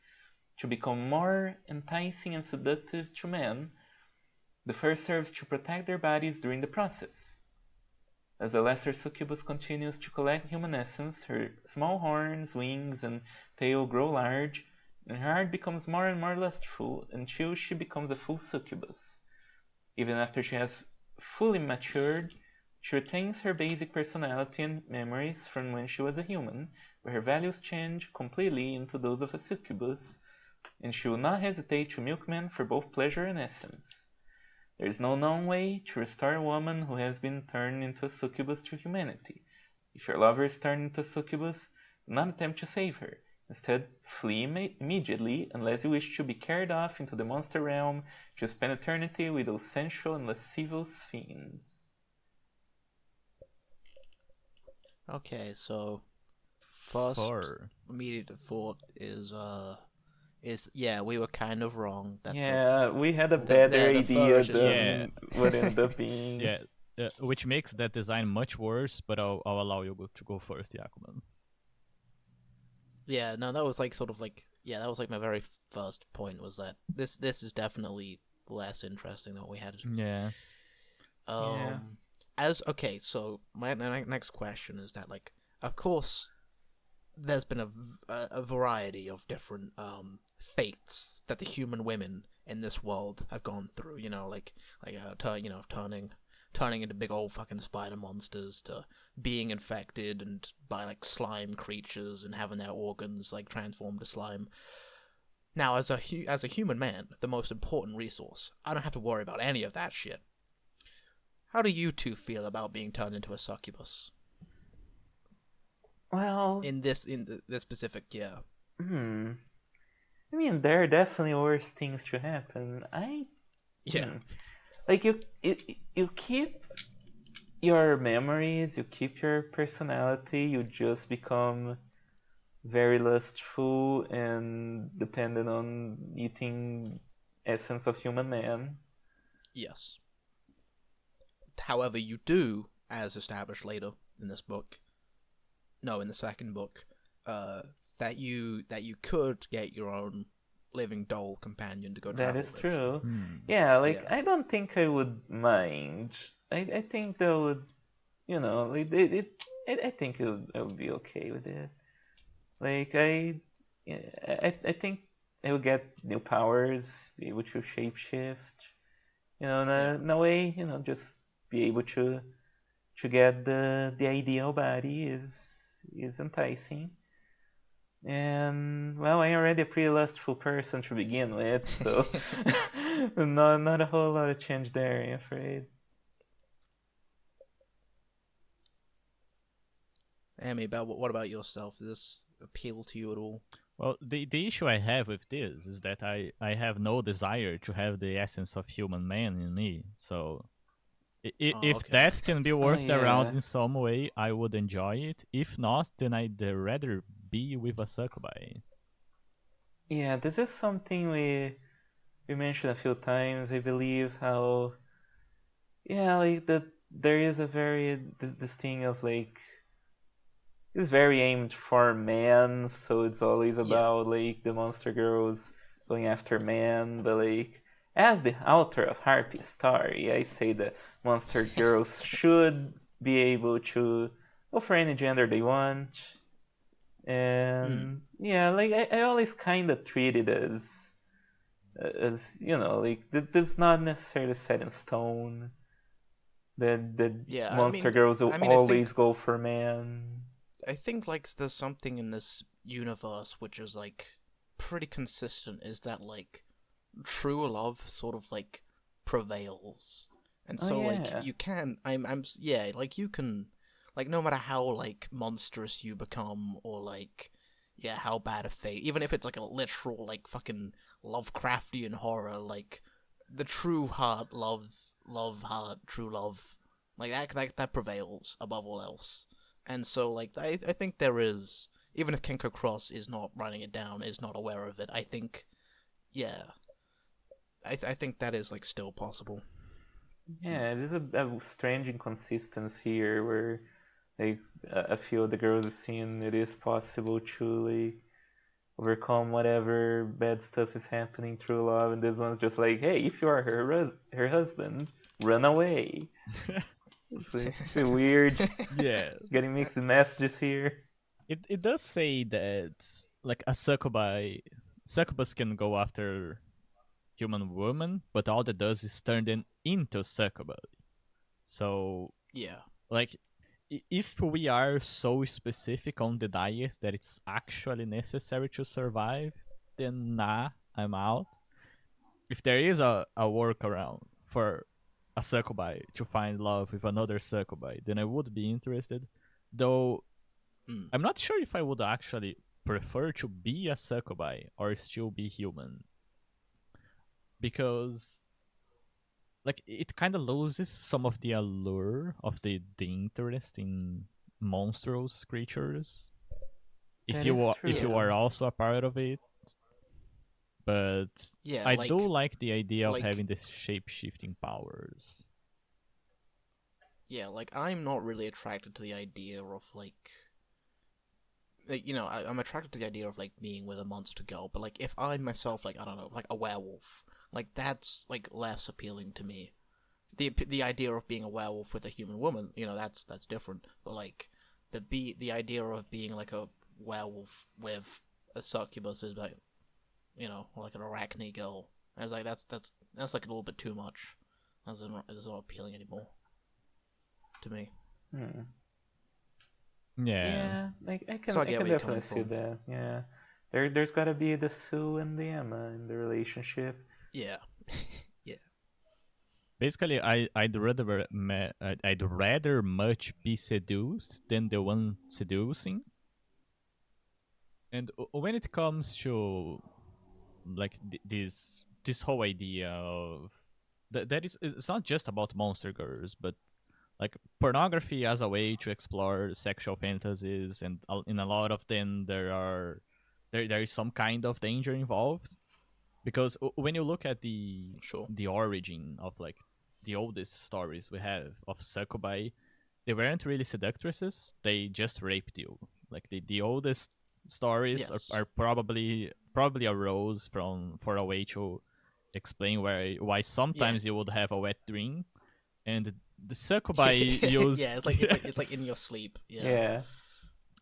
to become more enticing and seductive to men. The fur serves to protect their bodies during the process. As the lesser succubus continues to collect human essence, her small horns, wings, and tail grow large, and her heart becomes more and more lustful until she becomes a full succubus. Even after she has fully matured, she retains her basic personality and memories from when she was a human, but her values change completely into those of a succubus, and she will not hesitate to milk men for both pleasure and essence. There is no known way to restore a woman who has been turned into a succubus to humanity. If your lover is turned into a succubus, do not attempt to save her. Instead, flee immediately unless you wish to be carried off into the monster realm to spend eternity with those sensual and lascivious fiends. Okay, so first For immediate thought is yeah, we were kind of wrong that Yeah, we had a better the fur idea is just yeah, than what ended up being. yeah, which makes that design much worse. But I'll allow you to go first, Yakuman. Yeah, no, that was like sort of like yeah, that was like my very first point was that this is definitely less interesting than what we had. Yeah, Yeah. As okay, so my next question is that like of course there's been a variety of different fates that the human women in this world have gone through. You know, turning into big old fucking spider monsters to being infected and by like slime creatures and having their organs like transformed to slime. Now, as a human man, the most important resource, I don't have to worry about any of that shit. How do you two feel about being turned into a succubus Well, in this specific year? I mean, there are definitely worse things to happen. Yeah. Like you keep your memories, you keep your personality, you just become very lustful and dependent on eating essence of human man. Yes. However, you do, as established later in this book, no, in the second book, that you could get your own living doll companion to go That travel is with. true. hmm. Yeah, like Yeah. I don't think I would mind. I think that would, like I think I would be okay with it. Like yeah, I think I would get new powers, be able to shapeshift. Yeah. In a way, just be able to get the ideal body is enticing. And well, I'm already a pretty lustful person to begin with, so not a whole lot of change there, I'm afraid. Amy, what about yourself? Does this appeal to you at all? Well, the issue I have with this is that I have no desire to have the essence of human man in me. So Oh, if okay. that can be Oh worked around yeah. in some way, I would enjoy it. If not, then I'd rather be with a succubi. Yeah, this is something we mentioned a few times, I believe, how yeah, like that there is a very this thing of like it's very aimed for men, so it's always Yeah. about like the monster girls going after men, but like as the author of Harpy story, I say that monster girls should be able to go for any gender they want. Mm. And yeah, like I always kind of treat it as you know, like that's not necessarily set in stone. That Yeah. monster girls will I always think go for man. like there's something in this universe which is like pretty consistent. Is that like true love sort of like prevails, and Oh so like yeah, you can yeah, like you can, like no matter how like monstrous you become, or like yeah, how bad a fate, even if it's like a literal like fucking Lovecraftian horror, like the true heart love heart true love, like that prevails above all else. And so like I think there is, even if Kenko Cross is not writing it down, is not aware of it, I think yeah, I think that is like still possible. yeah. There's a strange inconsistency here where like a few of the girls have seen it is possible to like overcome whatever bad stuff is happening through love, and this one's just like, hey, if you are her husband, run away. It's like a weird, Yeah, getting mixed messages here. it does say that like a succubus can go after human woman, but all that does is turn them into succubus. So Yeah. like if we are so specific on the diet that it's actually necessary to survive, then nah, I'm out. If there is a workaround for a succubi to find love with another succubi, then I would be interested. Though Mm. I'm not sure if I would actually prefer to be a succubi or still be human. Because like it kind of loses some of the allure of the interest in monstrous creatures if That is if you Yeah. are true. also a part of it. But Yeah. I do like the idea of Like having this shape shifting powers. yeah, like I'm not really attracted to the idea of like you know, I'm attracted to the idea of like being with a monster girl, but like if I myself, like I don't know, like a werewolf, like that's like less appealing to me. The idea of being a werewolf with a human woman, you know, that's different. But like the idea of being like a werewolf with a succubus is like, you know, or like an arachne girl. I was like that's like a little bit too much. That's not appealing anymore to me. Hmm. Yeah. Yeah, like So I I get can where you're definitely coming see from. that. Yeah, there's gotta be the Sue and the Emma in the relationship. Yeah, yeah, Basically, I'd rather much be seduced than the one seducing. And when it comes to like this whole idea of that is it's not just about monster girls, but like pornography as a way to explore sexual fantasies, and in a lot of them there is some kind of danger involved. Because when you look at sure. the origin of like the oldest stories we have of succubi, they weren't really seductresses, they just raped you. Like the oldest stories Yes. are probably arose from for a way to explain why Yeah. sometimes you would have a wet dream, and the succubi Yeah, used it's like in your sleep. Yeah. Yeah,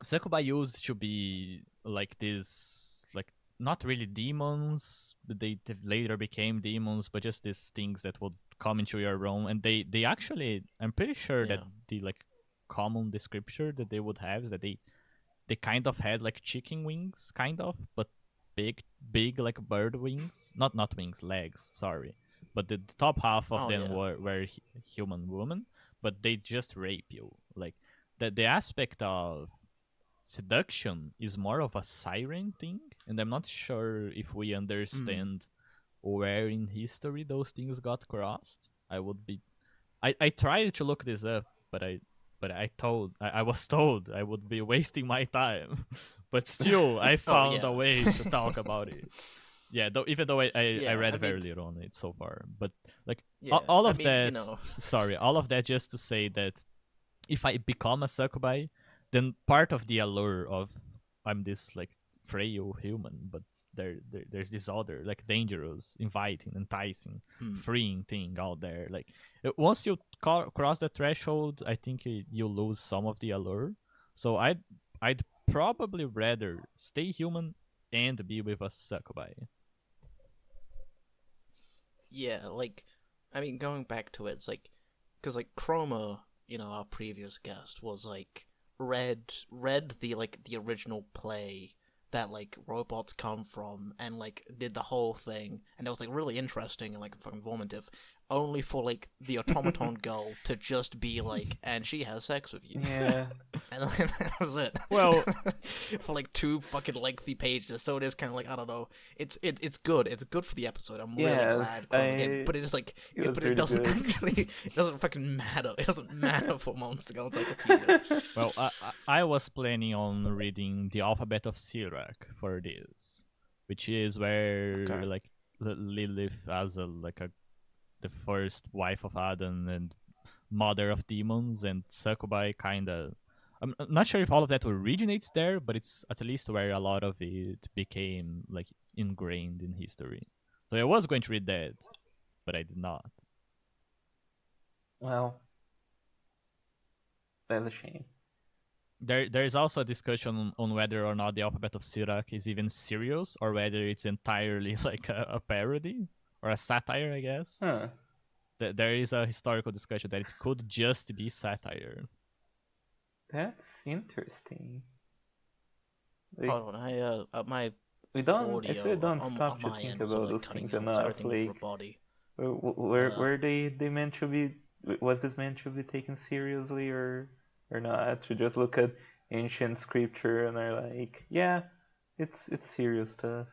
succubi used to be like this, like not really demons, but they later became demons, but just these things that would come into your room. And they actually, I'm pretty sure that Yeah. the like common description that they would have is that they kind of had like chicken wings, kind of, but big like bird wings, not wings, legs, sorry. But the top half of Oh them yeah. were human women, but they just rape you. Like the aspect of seduction is more of a siren thing, and I'm not sure if we Mm. understand where in history those things got crossed. I would be I tried to look this up, but I was told I would be wasting my time. but still, I Oh found yeah. a way to talk about it. Yeah, even though I Yeah, read I very mean, little on it so far, but like yeah, all I of mean, that. Sorry, all of that just to say that if I become a succubi, then part of the allure of I'm this like frail human, but there's this other like dangerous, inviting, enticing, hmm, freeing thing out there. Like once you cross the threshold, I think you lose some of the allure. So I'd probably rather stay human and be with a succubi. yeah, like, I mean, going back to it, it's like, because like Chroma, our previous guest was like read the original play that like robots come from and like did the whole thing and it was like really interesting and like fucking informative only for like the automaton girl to just be like and she has sex with you Yeah. and that was it. Well, For like two fucking lengthy pages, so it is kind of like I don't know. It's good. It's good for the episode. I'm really Yes, glad Chroma came, but it's like, it was but it really doesn't good. actually. It doesn't fucking matter. It doesn't matter for Monster Girl Encyclopedia. well, I was planning on reading the Alphabet of Sirach for this, which is where Okay. like Lilith as the first wife of Adam and mother of demons, and Succubi kind of. I'm not sure if all of that originates there, but it's at least where a lot of it became like ingrained in history. So I was going to read that, but I did not. Well, that's a shame. There is also a discussion on whether or not the Alphabet of Sirach is even serious or whether it's entirely like a parody or a satire, I guess. Huh. There is a historical discussion that it could just be satire. That's interesting. Like, Hold on, my we don't actually audio don't on stop to my think end was about like those cutting things out because enough. everything was Like, roboty. Uh, were they meant to be? Was this meant to be taken seriously or not? To just look at ancient scripture and are like, yeah, it's serious stuff.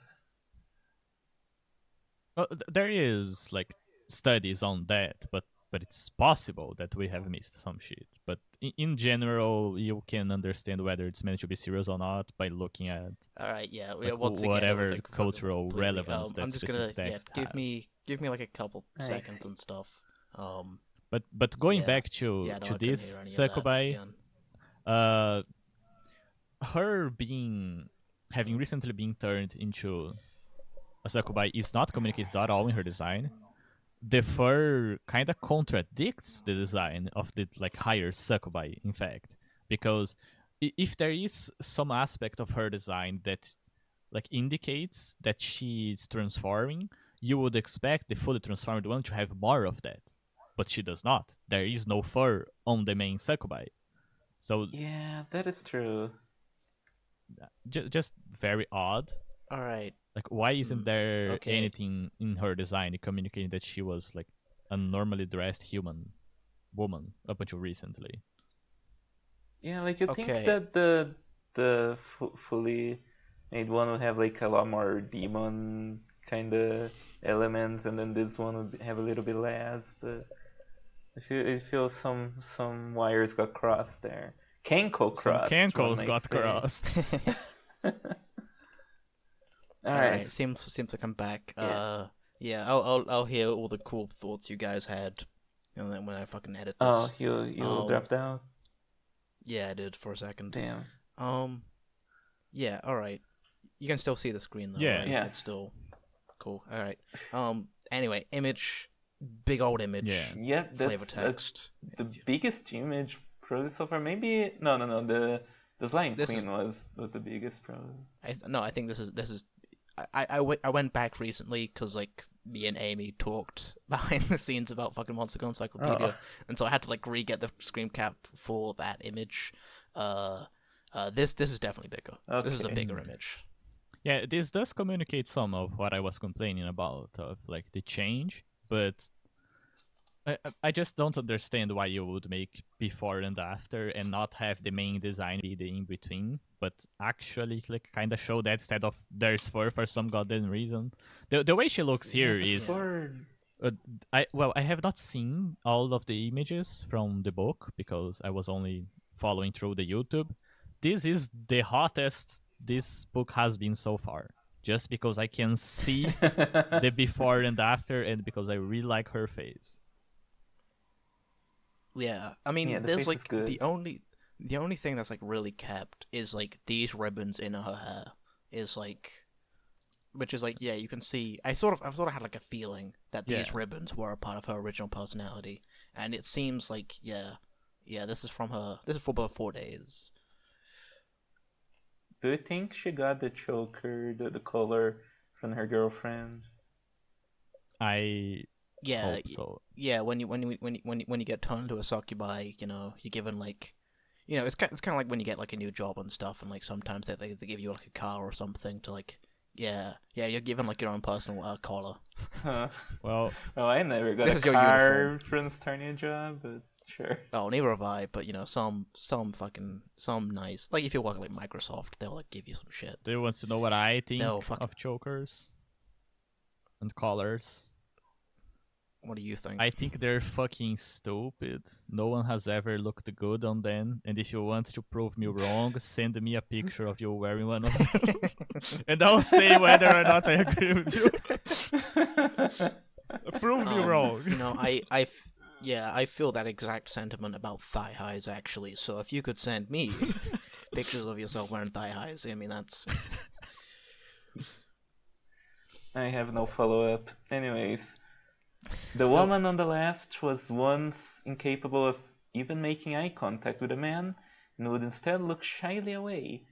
Well, there is like studies on that, but it's possible that we have missed some shit. But in general, you can understand whether it's meant to be serious or not by looking at all right, yeah. like Once again, it was whatever like fucking cultural completely. relevance I'm that just gonna specific text give has. me like a couple I seconds see. and stuff. Um, But going yeah, back to yeah. No, I couldn't this hear any of that Succubi, again. uh, her being having recently been turned into a Succubi is not communicated at all in her design. The fur kind of contradicts the design of the like higher Succubi, in fact, because if there is some aspect of her design that like indicates that she's transforming, you would expect the fully transformed one to have more of that, but she does not. There is no fur on the main Succubi, so Yeah, that is true. just very odd. All right. Like, why Hmm. isn't there Okay. anything in her design communicating that she was like a normally dressed human woman up until recently? Yeah, like you think Okay. that the fully made one would have like a lot more demon kind of elements, and then this one would have a little bit less. But I feel some wires got crossed there. Kenko Some crossed, one cankles might got say. crossed. All All right. right. Seems to come back. Yeah. Yeah. I'll hear all the cool thoughts you guys had, and then when I fucking edit Oh, this. you dropped out. Yeah, I did for a second. Damn. Um. Yeah. All right. You can still see the screen though, Yeah. right? It's Yes. still cool. All right. Anyway, image, big old image, Yeah. Yep. flavor That's text. the biggest image probably so far. Maybe no. The Slime This Queen is was the biggest probably. no. I think this is. I went back recently because like me and Amy talked behind the scenes about fucking Monster Girl Oh. Encyclopedia, and so I had to like re-get the screen cap for that image. This is definitely bigger. This is a Okay. bigger image. Yeah, this does communicate some of what I was complaining about of like the change, but I just don't understand why you would make before and after and not have the main design be the in between, but actually like kind of show that instead of there's fur for some goddamn reason. The way she looks Yeah, here the is fur. I have not seen all of the images from the book because I was only following through the YouTube. This is the hottest this book has been so far. Just because I can see the before and after, and because I really like her face. Yeah, I mean, Yeah, the there's face is like good. the only thing that's like really kept is like these ribbons in her hair is like, which is like, yeah, you can see. I've sort of had like a feeling that these Yeah. ribbons were a part of her original personality, and it seems like, yeah, this is from her. This is for about 4 days. Do you think she got the choker, the color from her girlfriend? I Yeah, hope so. yeah. When you get turned into a succubi, you're given like, it's kind of like when you get like a new job and stuff, and like sometimes they give you like a car or something to like, yeah, you're given like your own personal collar. Huh. Well, Well, I never got This a is your uniform. car from starting a job, but sure. Oh, neither have I, but some nice, like if you work at like Microsoft, they'll like give you some shit. do you want to know what I They'll think fuck. of chokers and collars? What do you think? I think they're fucking stupid. No one has ever looked good on them, and if you want to prove me wrong, send me a picture of you wearing one of them, and I'll say whether or not I agree with you. Prove me wrong. Yeah, I feel that exact sentiment about thigh highs actually. So if you could send me pictures of yourself wearing thigh highs, I mean that's. I have no follow up. Anyways, the woman on the left was once incapable of even making eye contact with a man and would instead look shyly away.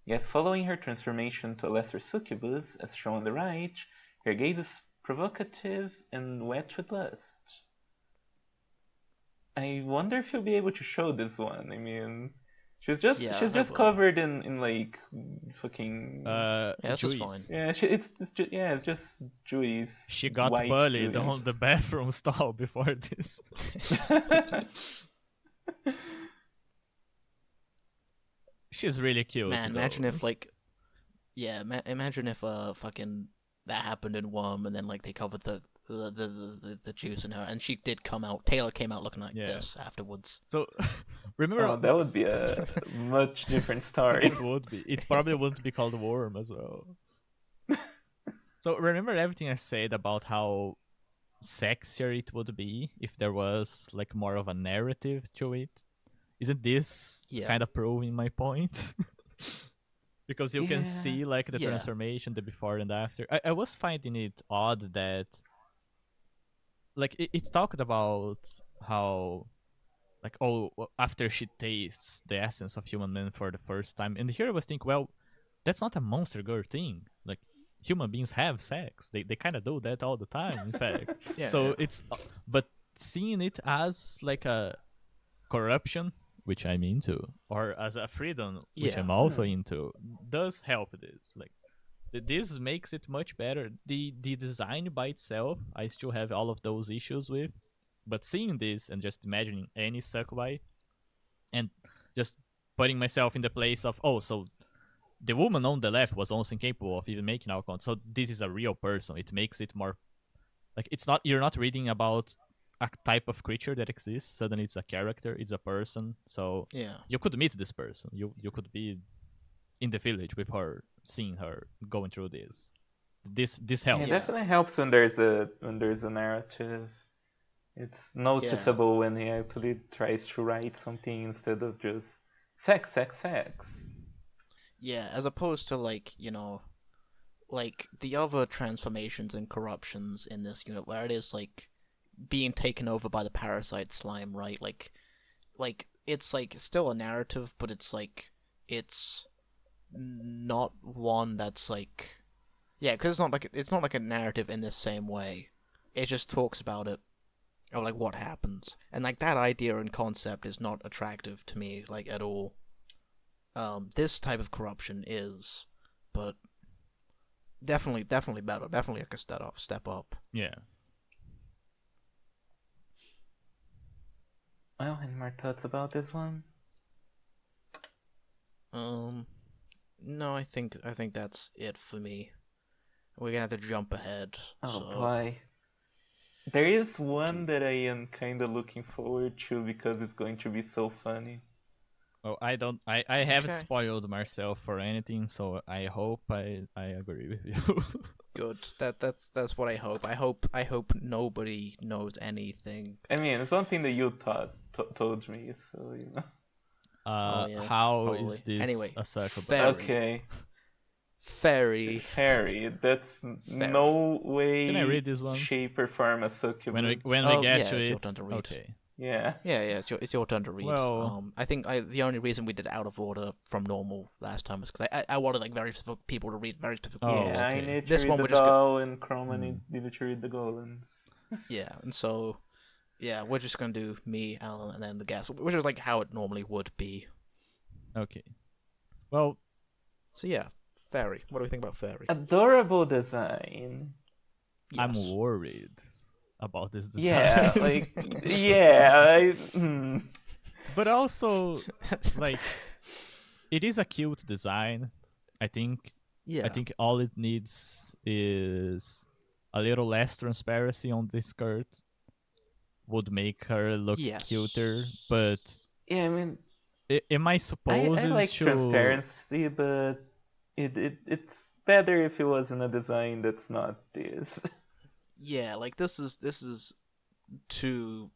Yet, following her transformation to a lesser succubus, as shown on the right, her gaze is provocative and wet with lust. I wonder if you'll be able to show this one. I mean, she's just Yeah, she's I just will. covered in like fucking Yeah, this is fine. Juice. yeah. It's just Jewish She got white bullied Jewish. on the bathroom stall before this. She's really cute. Man, though. imagine if like, yeah, imagine if fucking that happened in Worm, and then like they covered the juice in her, and she did come out. Taylor came out looking like this afterwards. So remember, Oh, that would be a much different story. it would be. It probably wouldn't be called Worm as well. So remember everything I said about how sexier it would be if there was like more of a narrative to it. Isn't this kind of proving my point? Because you can see like the transformation, the before and after. I was finding it odd that like it talked about how like after she tastes the essence of human man for the first time, and here I was thinking, well, that's not a monster girl thing. Like human beings have sex. They kind of do that all the time, in fact. It's but seeing it as like a corruption, which I'm into, or as a freedom, which I'm also into, does help this. Like this makes it much better. The design by itself, I still have all of those issues with, but seeing this and just imagining any succubi, and just putting myself in the place of, oh, so the woman on the left was almost incapable of even making eye contact. So this is a real person. It makes it more like you're not reading about a type of creature that exists. Suddenly it's a character, it's a person. So you could meet this person. You could be in the village with her, seeing her going through this. This helps. It definitely helps when there's a narrative. It's noticeable when he actually tries to write something instead of just sex. Yeah, as opposed to like, like the other transformations and corruptions in this unit where it is like being taken over by the parasite slime, right? Like it's like still a narrative, but it's like it's not one that's like, yeah, because it's not like a narrative in the same way. It just talks about it, or like what happens, and like that idea and concept is not attractive to me like at all. This type of corruption is, but definitely better. Definitely like a step up. Yeah. Well, any more thoughts about this one? No, I think that's it for me. We're gonna have to jump ahead. Oh so. boy. There is one that I am kind of looking forward to because it's going to be so funny. Oh, I don't. I haven't Okay. spoiled myself for anything, so I hope I agree with you. Good. That's what I hope. I hope nobody knows anything. I mean, it's one thing that you told me, so you know. Oh yeah, How probably. is this Anyway, a succubus? fairy, Okay, fairy, fairy. That's fairy. no Can I way, read this one? shape, or form a succubus. When we Oh get yeah, to it's your it, turn to read. okay. Yeah. Yeah, it's your turn to read. Well, I think the only reason we did it out of order from normal last time was because I wanted like very specific people to read very specific Oh, rules. Yeah, I okay. need to This read one the we're just gonna doll, and Chroma Hmm. needed to read the golems. yeah, and so yeah, we're just gonna do me, Alan, and then the guest, which is like how it normally would be. Okay. Well, So yeah, fairy. What do we think about fairy? Adorable design. I'm Yes. worried about this design. Yeah, like yeah. But also, like, it is a cute design. I think Yeah. all it needs is a little less transparency on the skirt. Would make her look Yes. cuter, but Yeah, I mean, am I I supposed like to? transparency, but it's better if it was in a design that's not this. Yeah, like this is too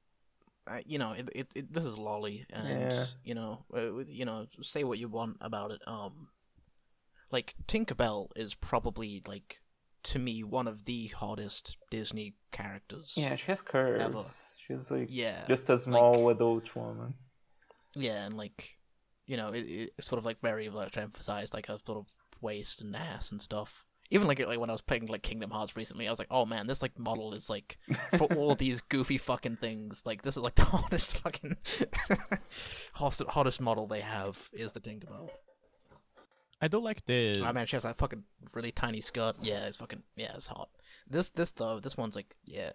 this is lolly, and Yeah. say what you want about it. Like Tinkerbell is probably like to me one of the hottest Disney characters Yeah, she has ever. curves. She's like Yeah, just a small like adult woman. yeah, and like it's sort of like very much emphasized like her sort of waist and ass and stuff. Even like when I was playing like Kingdom Hearts recently, I was like, oh man, this like model is like for all these goofy fucking things. Like this is like the hottest fucking hottest model they have is the Tinkerbell. I don't like the. Oh man, she has that fucking really tiny skirt. Yeah, it's fucking it's hot. This though, this one's like this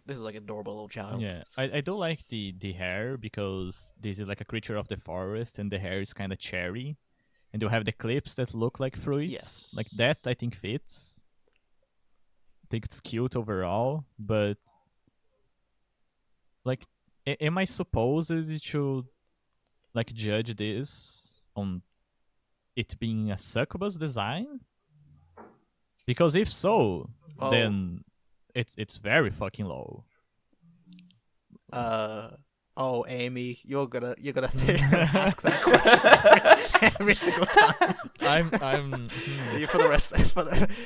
is like adorable little child. Yeah, I don't like the hair because this is like a creature of the forest and the hair is kind of cherry, and you have the clips that look like fruits. Like that, Yes. I think fits. I think it's cute overall, but like, am I supposed to like judge this on it being a succubus design? Because if so, Oh. then it's very fucking low. Oh, Amy, you're gonna ask that question every single time. I'm For the rest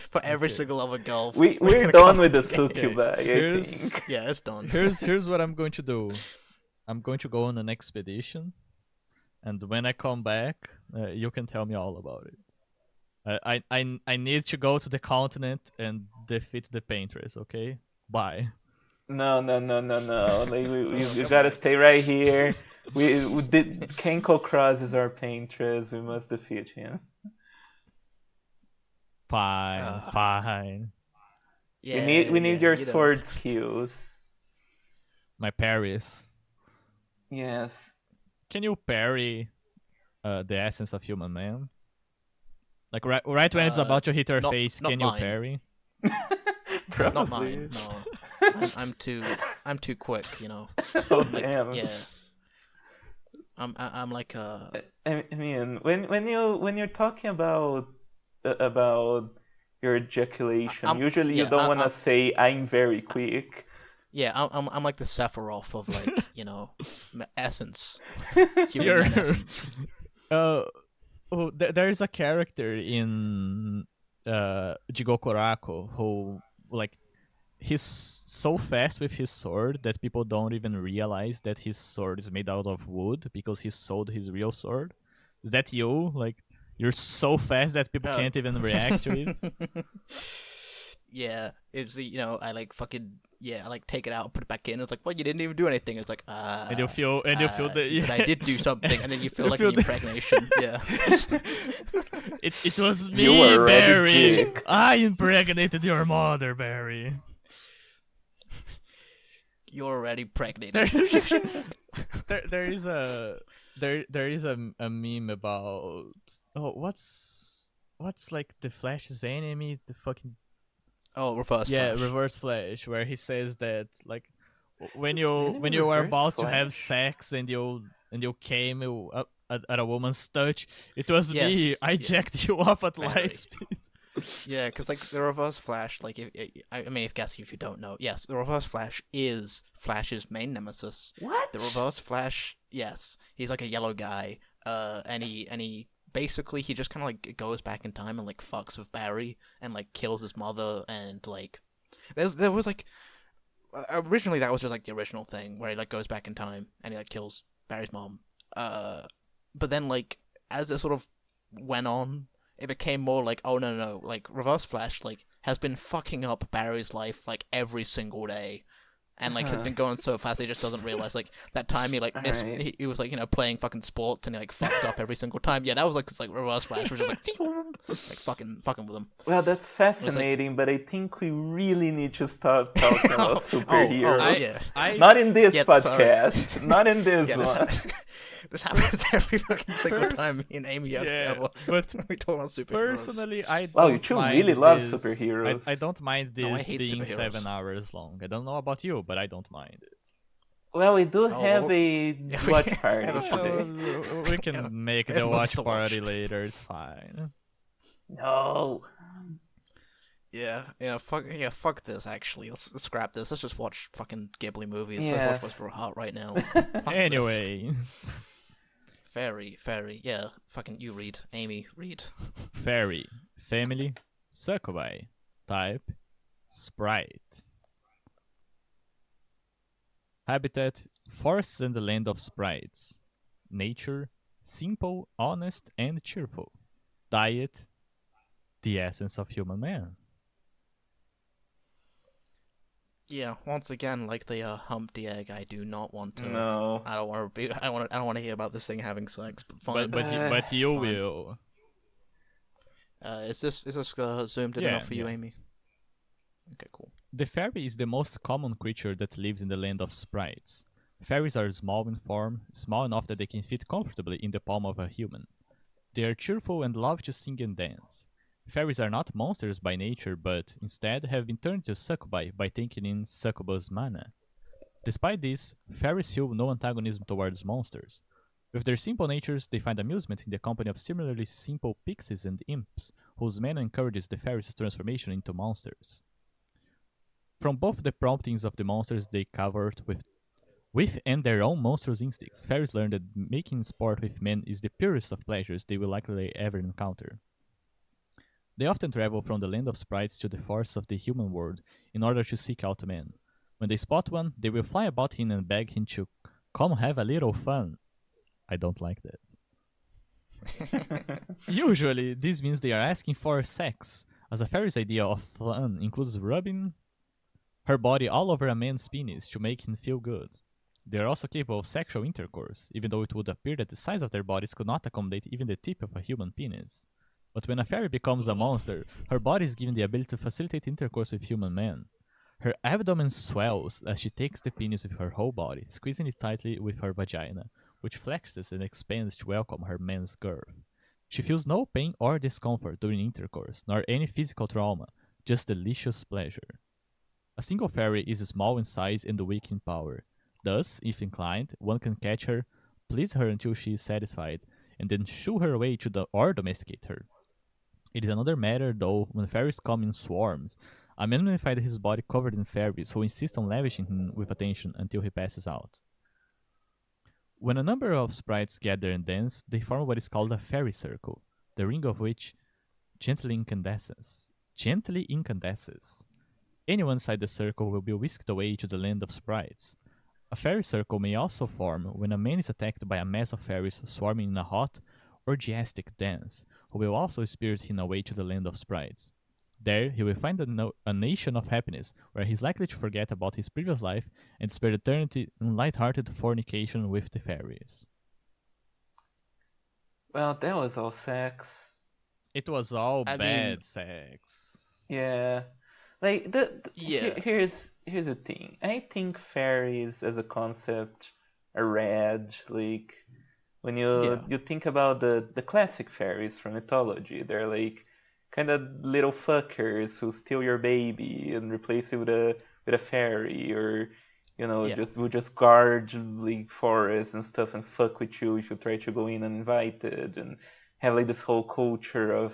for every single other girl. We're done with the Succubi, I here's think. Yeah, it's done. here's what I'm going to do. I'm going to go on an expedition, and when I come back, you can tell me all about it. I need to go to the continent and defeat the paintress. Okay, bye. No. Like you come gotta back. stay right here. We did. Kenko Cross is our paintress. We must defeat him. Fine, fine. Yeah, We need your you know. sword skills. My parries. Yes. Can you parry the essence of human man? Like right when it's about to hit her face, not can you mine. parry? Probably. Not mine. No, I'm too quick. You know. Oh Like, damn. yeah. I'm like I mean, when you're talking about your ejaculation, usually you don't want to say I'm very quick. Yeah, I'm like the Sephiroth of like essence, You're- human essence. There is a character in Jigokorako who like he's so fast with his sword that people don't even realize that his sword is made out of wood because he sold his real sword. Is that you? Like you're so fast that people can't even react to it? Yeah, it's I like fucking I like take it out and put it back in. It's like, well, you didn't even do anything. It's like and you feel the but I did do something, and then you feel like feel an the- impregnation. Yeah. it was You me, were already Barry. kicked. I impregnated your mother, Barry. You're already pregnant. There is a meme about what's like the Flash's enemy, the fucking Reverse yeah, Flash. Reverse Flash, where he says that like when Enemy you are Reverse about to have Flash? sex and you came, at a woman's touch. It was me. Yes, I yeah. jacked you off at Very. light speed. Yeah, because like the Reverse Flash, like I mean, if you don't know, yes, the Reverse Flash is Flash's main nemesis. What? The Reverse Flash, yes, he's like a yellow guy. And he basically he just kind of like goes back in time and like fucks with Barry and like kills his mother and like there was like originally that was just like the original thing where he like goes back in time and he like kills Barry's mom. But then like as it sort of went on, it became more like, oh no, like Reverse Flash like has been fucking up Barry's life like every single day, and like has been going so fast he just doesn't realize like that time he like missed Alright. he was like playing fucking sports and he like fucked up every single time. Yeah, that was like just like Reverse Flash was just like fucking with him. Well, that's fascinating, but I think we really need to stop talking about superheroes. yeah. Not in this Yeah, podcast. Not in this Yeah, one. this happens every fucking single Pers- time me and Amy are Yeah, together. but We talk about superheroes. personally, I don't Wow, you two mind really love this. superheroes. I don't mind No, I this hate being superheroes. 7 hours long. I don't know about you, but I don't mind it. Well, we do Oh, have well, a we watch have party a Yeah, fucking- today. we can make we have the movies watch to watch. party later. It's fine. No. Fuck this. Actually, let's scrap this. Let's just watch fucking Ghibli movies. Yeah. Let's watch what's hot right now. Fuck this. Anyway, Fairy, yeah. Fucking you read, Amy, read. fairy, family, Succubi, type, sprite. Habitat, forests and the land of sprites. Nature, simple, honest, and cheerful. Diet, the essence of human man. Yeah, once again, like the Humpty Egg, I do not want to. No. I don't want to be. I don't want to hear about this thing having sex. But fine. But you Fine. will. Is this zoomed in Yeah, enough for you, yeah. Amy? Okay, cool. The fairy is the most common creature that lives in the land of sprites. Fairies are small in form, small enough that they can fit comfortably in the palm of a human. They are cheerful and love to sing and dance. Fairies are not monsters by nature, but instead have been turned to succubi by taking in succubus mana. Despite this, fairies feel no antagonism towards monsters. With their simple natures, they find amusement in the company of similarly simple pixies and imps, whose mana encourages the fairies' transformation into monsters. From both the promptings of the monsters they covered with and their own monstrous instincts, fairies learn that making sport with men is the purest of pleasures they will likely ever encounter. They often travel from the land of sprites to the forests of the human world in order to seek out men. When they spot one, they will fly about him and beg him to come have a little fun. I don't like that. Usually, this means they are asking for sex, as a fairy's idea of fun includes rubbing her body all over a man's penis to make him feel good. They are also capable of sexual intercourse, even though it would appear that the size of their bodies could not accommodate even the tip of a human penis. But when a fairy becomes a monster, her body is given the ability to facilitate intercourse with human men. Her abdomen swells as she takes the penis with her whole body, squeezing it tightly with her vagina, which flexes and expands to welcome her man's girth. She feels no pain or discomfort during intercourse, nor any physical trauma, just delicious pleasure. A single fairy is small in size and weak in power. Thus, if inclined, one can catch her, please her until she is satisfied, and then shoo her away or domesticate her. It is another matter, though, when fairies come in swarms. A man may find his body covered in fairies who insist on lavishing him with attention until he passes out. When a number of sprites gather and dance, they form what is called a fairy circle, the ring of which gently incandesces. Anyone inside the circle will be whisked away to the land of sprites. A fairy circle may also form when a man is attacked by a mass of fairies swarming in a hot, orgiastic dance, who will also spirit him away to the land of sprites. There, he will find a nation of happiness, where he is likely to forget about his previous life and spend eternity in light-hearted fornication with the fairies. Well, that was all sex. It was all I bad mean- sex. Yeah. Like Yeah. here's the thing. I think fairies as a concept are rad. Like when you think about the classic fairies from mythology, they're like kind of little fuckers who steal your baby and replace it with a fairy, or Yeah. just guard like forests and stuff and fuck with you if you try to go in uninvited, and have like this whole culture of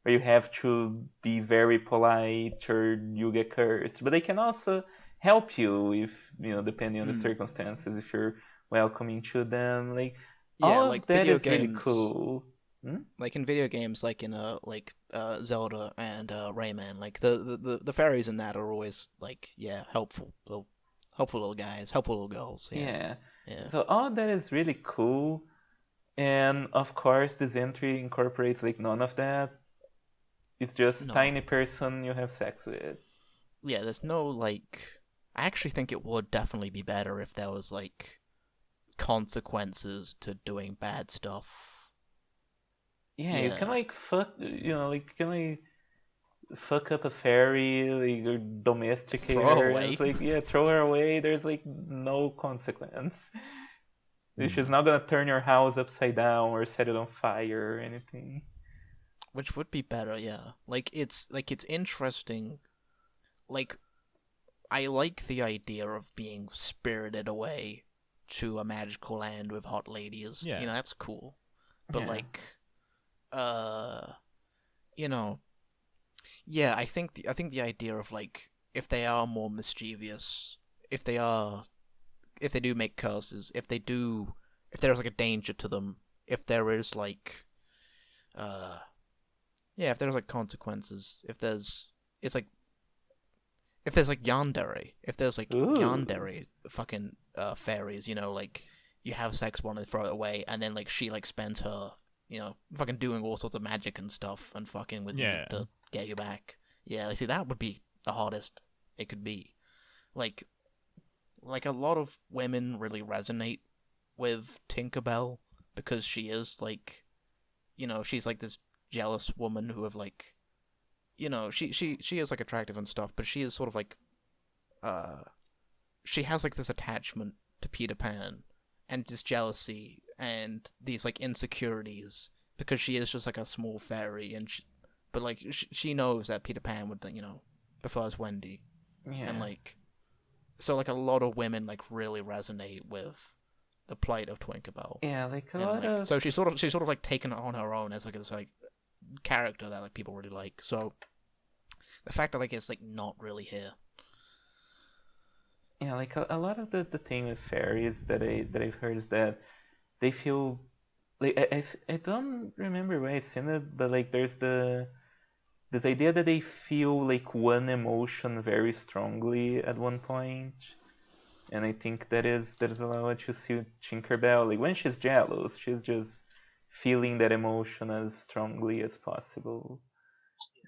where you have to be very polite or you get cursed. But they can also help you if depending on the Mm. circumstances, if you're welcoming to them. Like Yeah, all of like that video is really games, cool. Hmm? like in video games, like in Zelda and Rayman, like the fairies in that are always like helpful little guys, helpful little girls. Yeah, Yeah. yeah. So all of that is really cool. And of course, this entry incorporates like none of that. It's just No, tiny person you have sex with. yeah. There's no like. I actually think it would definitely be better if there was like consequences to doing bad stuff. Yeah, you can Yeah. like fuck, like you can like fuck up a fairy, like or domesticate Throw her, and it's away. like yeah, throw her away. There's like no consequence. She's Mm. not gonna turn your house upside down or set it on fire or anything. Which would be better, yeah. Like it's interesting. Like I like the idea of being spirited away to a magical land with hot ladies. Yeah. That's cool. But Yeah. like uh you know, yeah, I think the idea of like if they are more mischievous, if they are if they do make curses, if there's like a danger to them, if there is like uh yeah, if there's like consequences, it's like if there's like yandere, if there's like Ooh. yandere fucking fairies, like you have sex one and throw it away, and then like she like spends her, fucking doing all sorts of magic and stuff and fucking with you Yeah. to get you back. Yeah, like, see that would be the hardest it could be. Like like a lot of women really resonate with Tinkerbell because she is like, she's like this jealous woman who have like, she is like attractive and stuff, but she is sort of like uh she has like this attachment to Peter Pan and this jealousy and these like insecurities because she is just like a small fairy but like she knows that Peter Pan would prefers Wendy and Yeah. like so like a lot of women like really resonate with the plight of Tinkerbell Yeah, like a and lot like of so she's sort of like taken it on her own as like this like character that like people really like. So the fact that like it's like not really here. yeah, like a lot of the thing with fairies that I've heard is that they feel like I don't remember where I've seen it, but like there's this idea that they feel like one emotion very strongly at one point, and I think that is a lot what you see with Tinkerbell. Like when she's jealous, she's just feeling that emotion as strongly as possible,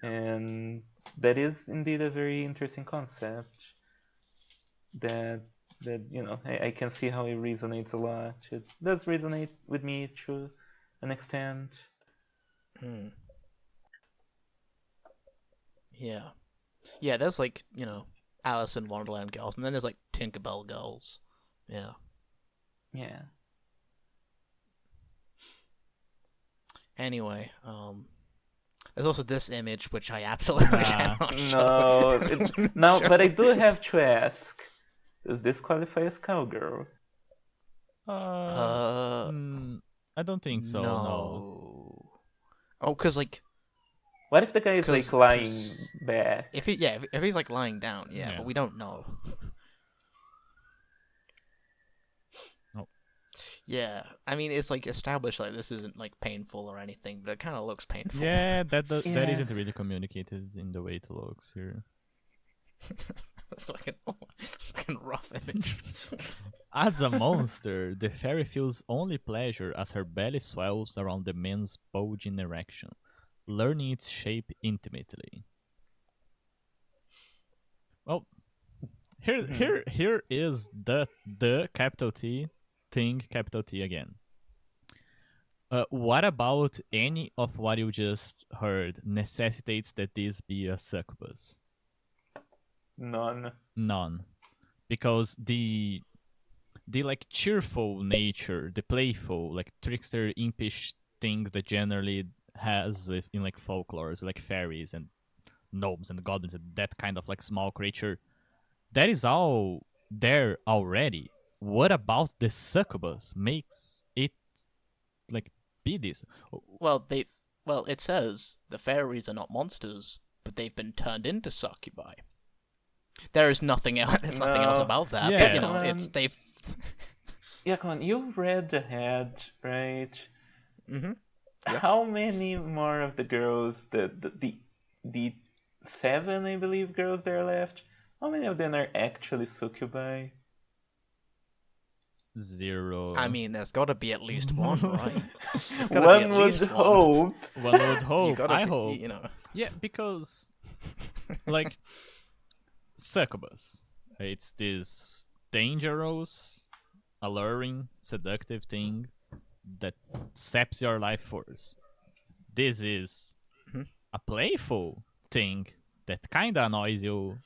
and that is indeed a very interesting concept. That I can see how it resonates a lot. It does resonate with me to an extent. Hmm. Yeah. Yeah, there's like, Alice in Wonderland girls, and then there's like Tinkerbell girls. Yeah. Yeah. Anyway, there's also this image which I absolutely Nah. cannot show. No, now, show. but I do have to ask: does this qualify as cowgirl? Uh, Uh, mm, I don't think so. No. no. Oh, cause like, What if the guy is like lying cause back? if he's like lying down, yeah, Yeah. but we don't know. No. Yeah, I mean it's like established like this isn't like painful or anything, but it kind of looks painful. Yeah, that Yeah. isn't really communicated in the way it looks here. It's like fucking rough image. As a monster, the fairy feels only pleasure as her belly swells around the man's bulging erection, learning its shape intimately. Well, Mhm. here is the capital T thing, capital T again. What about any of what you just heard necessitates that this be a succubus? None. None, because the like cheerful nature, the playful, like trickster, impish things that generally has with in like folklores, like fairies and gnomes and goblins and that kind of like small creature. That is all there already. What about the succubus makes it like be this? Well, it says the fairies are not monsters, but they've been turned into succubi. There is nothing else. There's nothing else No. about that. But Yeah. Come it's on. they've. Yeah, come on. You read ahead, right? Mm-hmm. Yeah. How many more of the girls, the 7, I believe, girls that are left, how many of them are actually succubi? 0. I mean, there's got to be at least one, right? There's got to be at One would least one. hope. One would You hope. gotta I be, hope. Yeah, because like succubus, it's this dangerous, alluring, seductive thing that saps your life force. This is Mhm. a playful thing that kinda annoys you,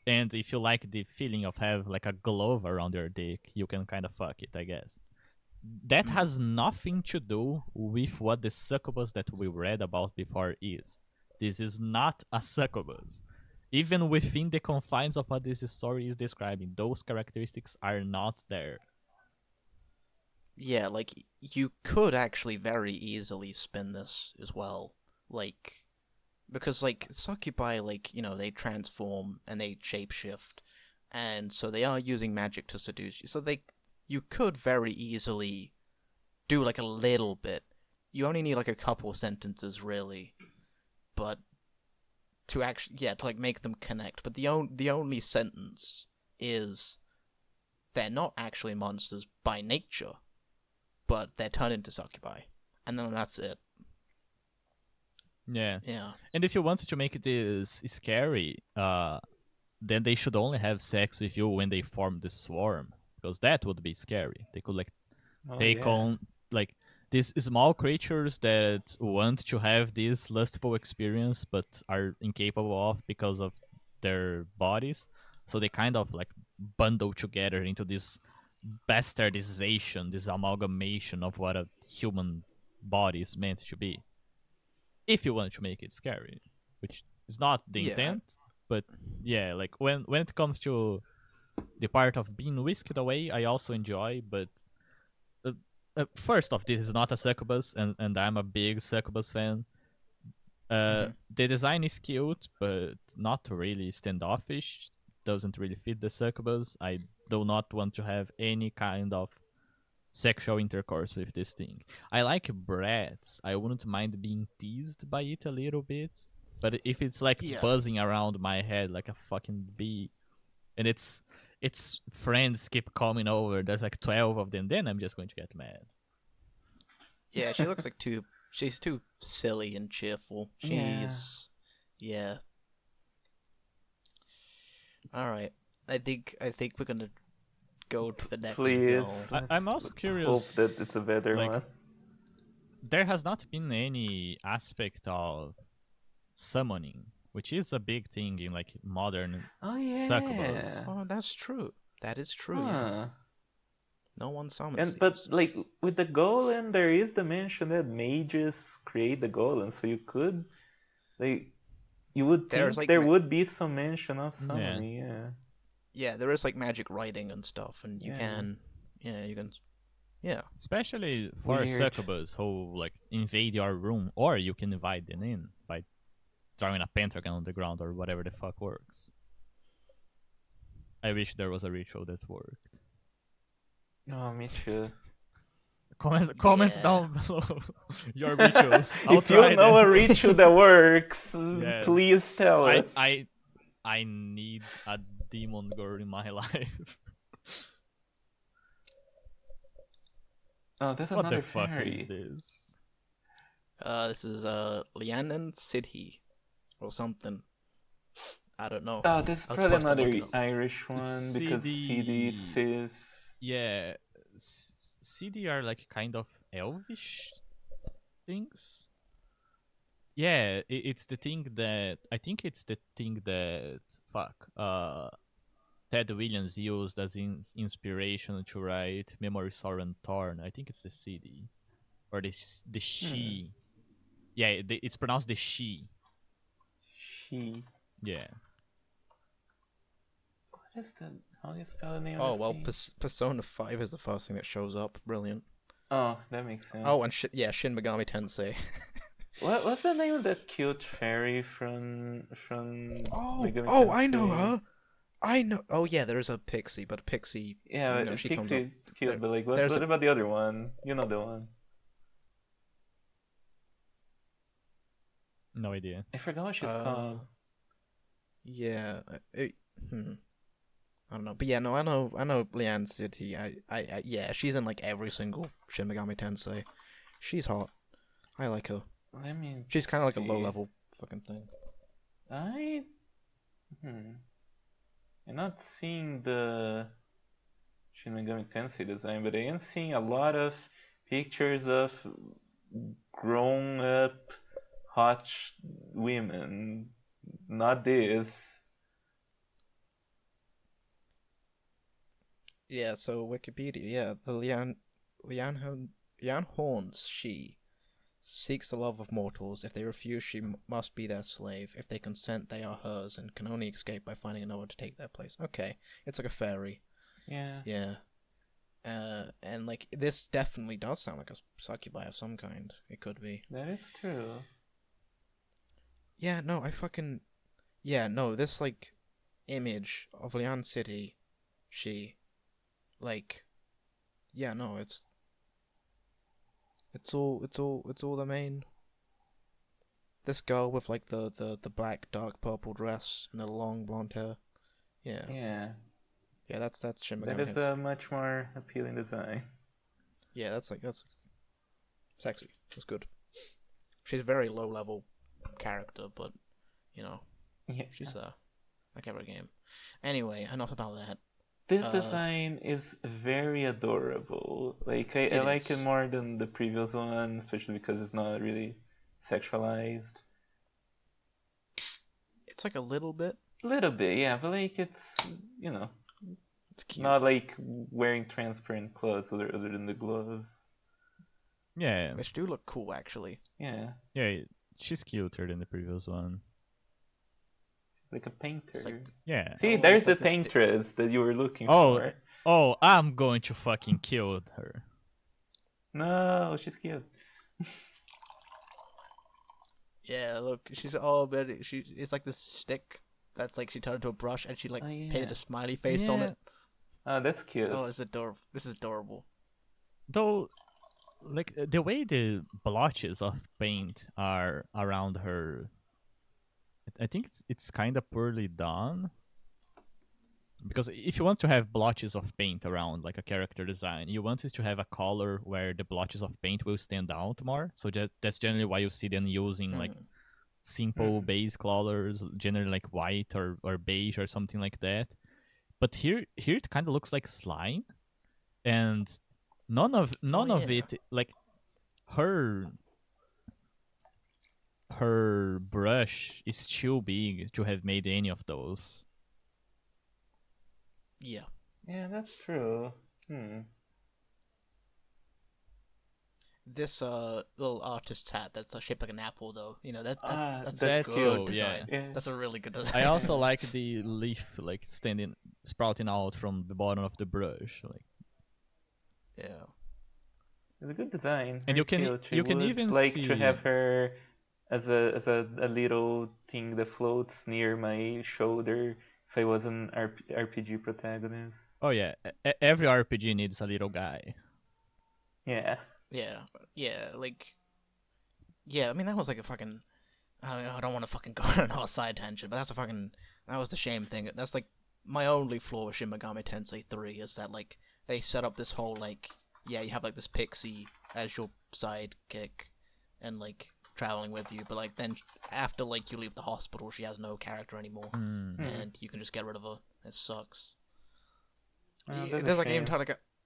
and if you like the feeling of have like a glove around your dick, you can kind of fuck it, I guess. That has nothing to do with what the succubus that we read about before is. This is not a succubus. Even within the confines of what this story is describing, those characteristics are not there. Yeah, like you could actually very easily spin this as well, like because like succubi, like they transform and they shapeshift, and so they are using magic to seduce you. So you could very easily do like a little bit. You only need like a couple sentences really, but to actually to like make them connect. But the only sentence is they're not actually monsters by nature, but they're turned into succubi, and then that's it. Yeah. Yeah. And if you wanted to make this scary, then they should only have sex with you when they form the swarm, because that would be scary. They could like Oh, take yeah. on like these small creatures that want to have this lustful experience but are incapable of because of their bodies. So they kind of like bundle together into this bastardization, this amalgamation of what a human body is meant to be. If you want to make it scary, which is not the Yeah. intent, but yeah, like when it comes to the part of being whisked away, I also enjoy, but first off, this is not a succubus, and I'm a big succubus fan. Mm-hmm. The design is cute, but not really standoffish. Doesn't really fit the succubus. I do not want to have any kind of sexual intercourse with this thing. I like brats. I wouldn't mind being teased by it a little bit, but if it's like Yeah. buzzing around my head like a fucking bee, and its friends keep coming over, there's like 12 of them, then I'm just going to get mad. Yeah, she looks like she's too silly and cheerful. Yeah. Yeah. All right. I think we're gonna go to the next Please, girl. I'm let's also hope curious, that it's a better like, one. there has not been any aspect of summoning, which is a big thing in like modern Oh, succubus. yeah. Oh, that's true. That is true. Yeah. Huh. No one summons But these. like with the golem, there is the mention that mages create the golem, so you could like you would There's think like there would be some mention of Yeah. summoning, yeah. yeah, there is like magic writing and stuff, and Yeah. you can, yeah. Especially for Weird. succubus who like invade your room, or you can invite them in by drawing a pentagon on the ground or whatever the fuck works. I wish there was a ritual that worked. Oh, me too. Comments Yeah. down below your rituals. I'll If you try know them. a ritual that works, please Yes. tell I us. I I need a demon girl in my life. Oh, there's What the another fuck is fairy. this? This is Lianan Sidhi or something. I don't know. Oh, this is I was probably supposed to another look it up. Irish one because CD, CD. Sith. Yeah, CD are like kind of elvish things. Yeah, it's the thing that I think it's the thing that Ted Williams used as inspiration to write Memory, Sorrow, and Torn. I think it's the CD or the Hmm. she. Yeah, it's pronounced the she. She. Yeah. How do you spell the name Oh of this well, game? Persona 5 is the first thing that shows up. Brilliant. Oh, that makes sense. Oh, and Shin Megami Tensei. What's the name of that cute fairy from Megami Oh, I know Tensei? her. I know. Oh yeah, there is a Pixie, but Pixie, Yeah, she comes up. Pixie's cute, but like, There's what a about the other one? You know the one. No idea. I forgot what she's called. yeah. I don't know, but yeah, no, I know Leanne City. Yeah, she's in like every single Shin Megami Tensei. She's hot. I like her. Let me She's kind of like a low see. level fucking thing. I I'm not seeing the Shin Megami Tensei design, but I am seeing a lot of pictures of grown up hot women. Not this. Yeah, so Wikipedia, yeah, the Leanne Horns, she seeks the love of mortals. If they refuse, she must be their slave. If they consent, they are hers, and can only escape by finding another to take their place. Okay, it's like a fairy. Yeah. Yeah. And like this definitely does sound like a succubi of some kind. It could be. That is true. Yeah, no, yeah, no, this like image of Leon City, she, like, yeah, no, it's all the main. This girl with like the black dark purple dress and the long blonde hair. Yeah. Yeah. Yeah, that's Shin That Megami is Tensei. a much more appealing design. Yeah, that's sexy. That's good. She's a very low level character, but you know, Yeah. she's like every game. Anyway, enough about that. This design is very adorable. Like I like it is. more than the previous one, especially because it's not really sexualized. It's like a little bit. A little bit, yeah, but like it's It's cute. not like wearing transparent clothes other than the gloves. Yeah. Which do look cool, actually. Yeah. Yeah, she's cuter than the previous one. Like a painter. Like, yeah. See, oh, there's the like paintress that you were looking Oh, for. oh, I'm going to fucking kill her. No, she's cute. Yeah, look, she's all but it's like this stick that's like she turned into a brush and she like painted a smiley face on Yeah. it. Oh, that's cute. Oh, it's adorable. This is adorable. Though, like the way the blotches of paint are around her, I think it's kind of poorly done. Because if you want to have blotches of paint around like a character design, you want it to have a color where the blotches of paint will stand out more. So that's generally why you see them using like simple base colors, generally like white or beige or something like that. But here it kind of looks like slime, and none of it, like her brush is too big to have made any of those. Yeah. Yeah, that's true. This little artist's hat that's shaped like an apple, though. You know that's that's a good cool, design. yeah. That's a really good design. I also like the leaf like sprouting out from the bottom of the brush, like. Yeah. It's a good design. And Very cute. you can would even like see to have her as a little thing that floats near my shoulder if I was an RPG protagonist. Oh yeah, every RPG needs a little guy. Yeah. Yeah. Yeah. Like. Yeah. I mean, that was like a fucking. I don't want to fucking go on another side tangent, but that was the shame thing. That's like my only flaw with Shin Megami Tensei 3 is that like they set up this whole like you have like this pixie as your sidekick and like traveling with you, but like then after like you leave the hospital, she has no character anymore, and you can just get rid of her. It sucks. There's like even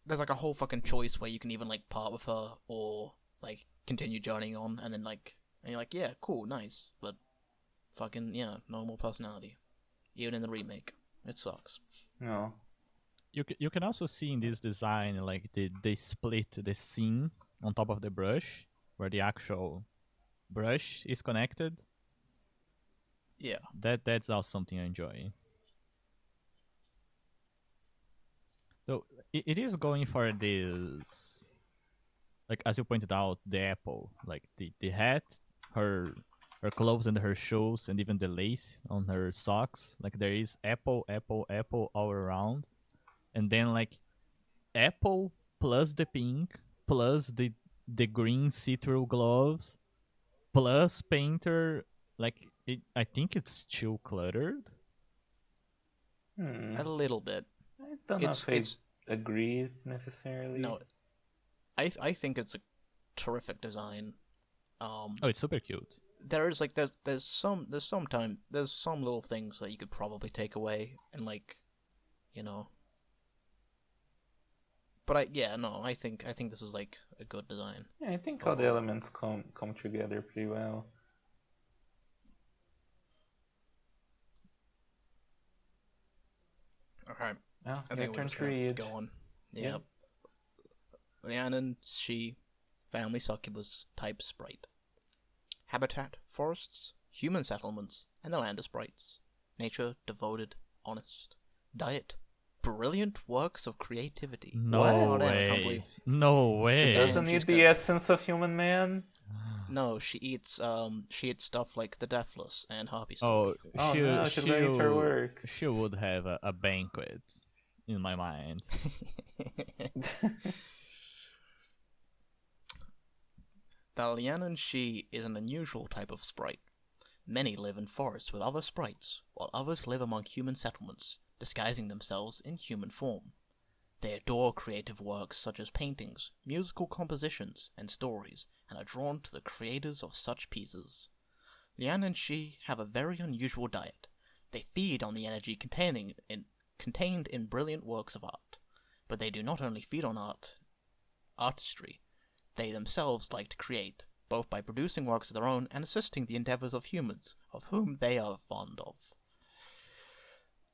there's like a whole fucking choice where you can even like part with her or like continue journeying on, and then like and you're like, yeah, cool, nice, but fucking no more personality, even in the remake. It sucks. No. You can also see in this design like they split the scene on top of the brush where the actual brush is connected. Yeah. That's also something I enjoy. So it is going for this, like as you pointed out, the apple, like the hat, her her clothes and her shoes, and even the lace on her socks. Like there is apple, apple, apple all around, and then like apple plus the pink plus the green see-through gloves plus painter. Like I think it's too cluttered. Hmm. A little bit. I don't know It's if I it's agree necessarily. no. I think it's a terrific design. Oh, it's super cute. There's like there's some little things that you could probably take away and like, you know. But I think this is like a good design Yeah, I think all the overall. elements come together pretty well. Okay, Oh, I your think we're turn just to gonna read. go on. Yeah, Yep. Rhiannon, she, family succubus type sprite. Habitat, forests, human settlements, and the land of sprites. Nature, devoted, honest. Diet, brilliant works of creativity. No Oh What? damn, I can't believe. way. No She way. doesn't Damn, she's need got. the essence of human man? No, she eats stuff like the Deathless and HARPY Oh, story. Oh no, she's gonna eat her work. she would have a banquet in my mind. The Lianan Shi is an unusual type of sprite. Many live in forests with other sprites, while others live among human settlements, disguising themselves in human form. They adore creative works such as paintings, musical compositions, and stories, and are drawn to the creators of such pieces. Lian and Shi have a very unusual diet. They feed on the energy contained in brilliant works of art. But they do not only feed on artistry, they themselves like to create, both by producing works of their own and assisting the endeavors of humans, of whom they are fond of.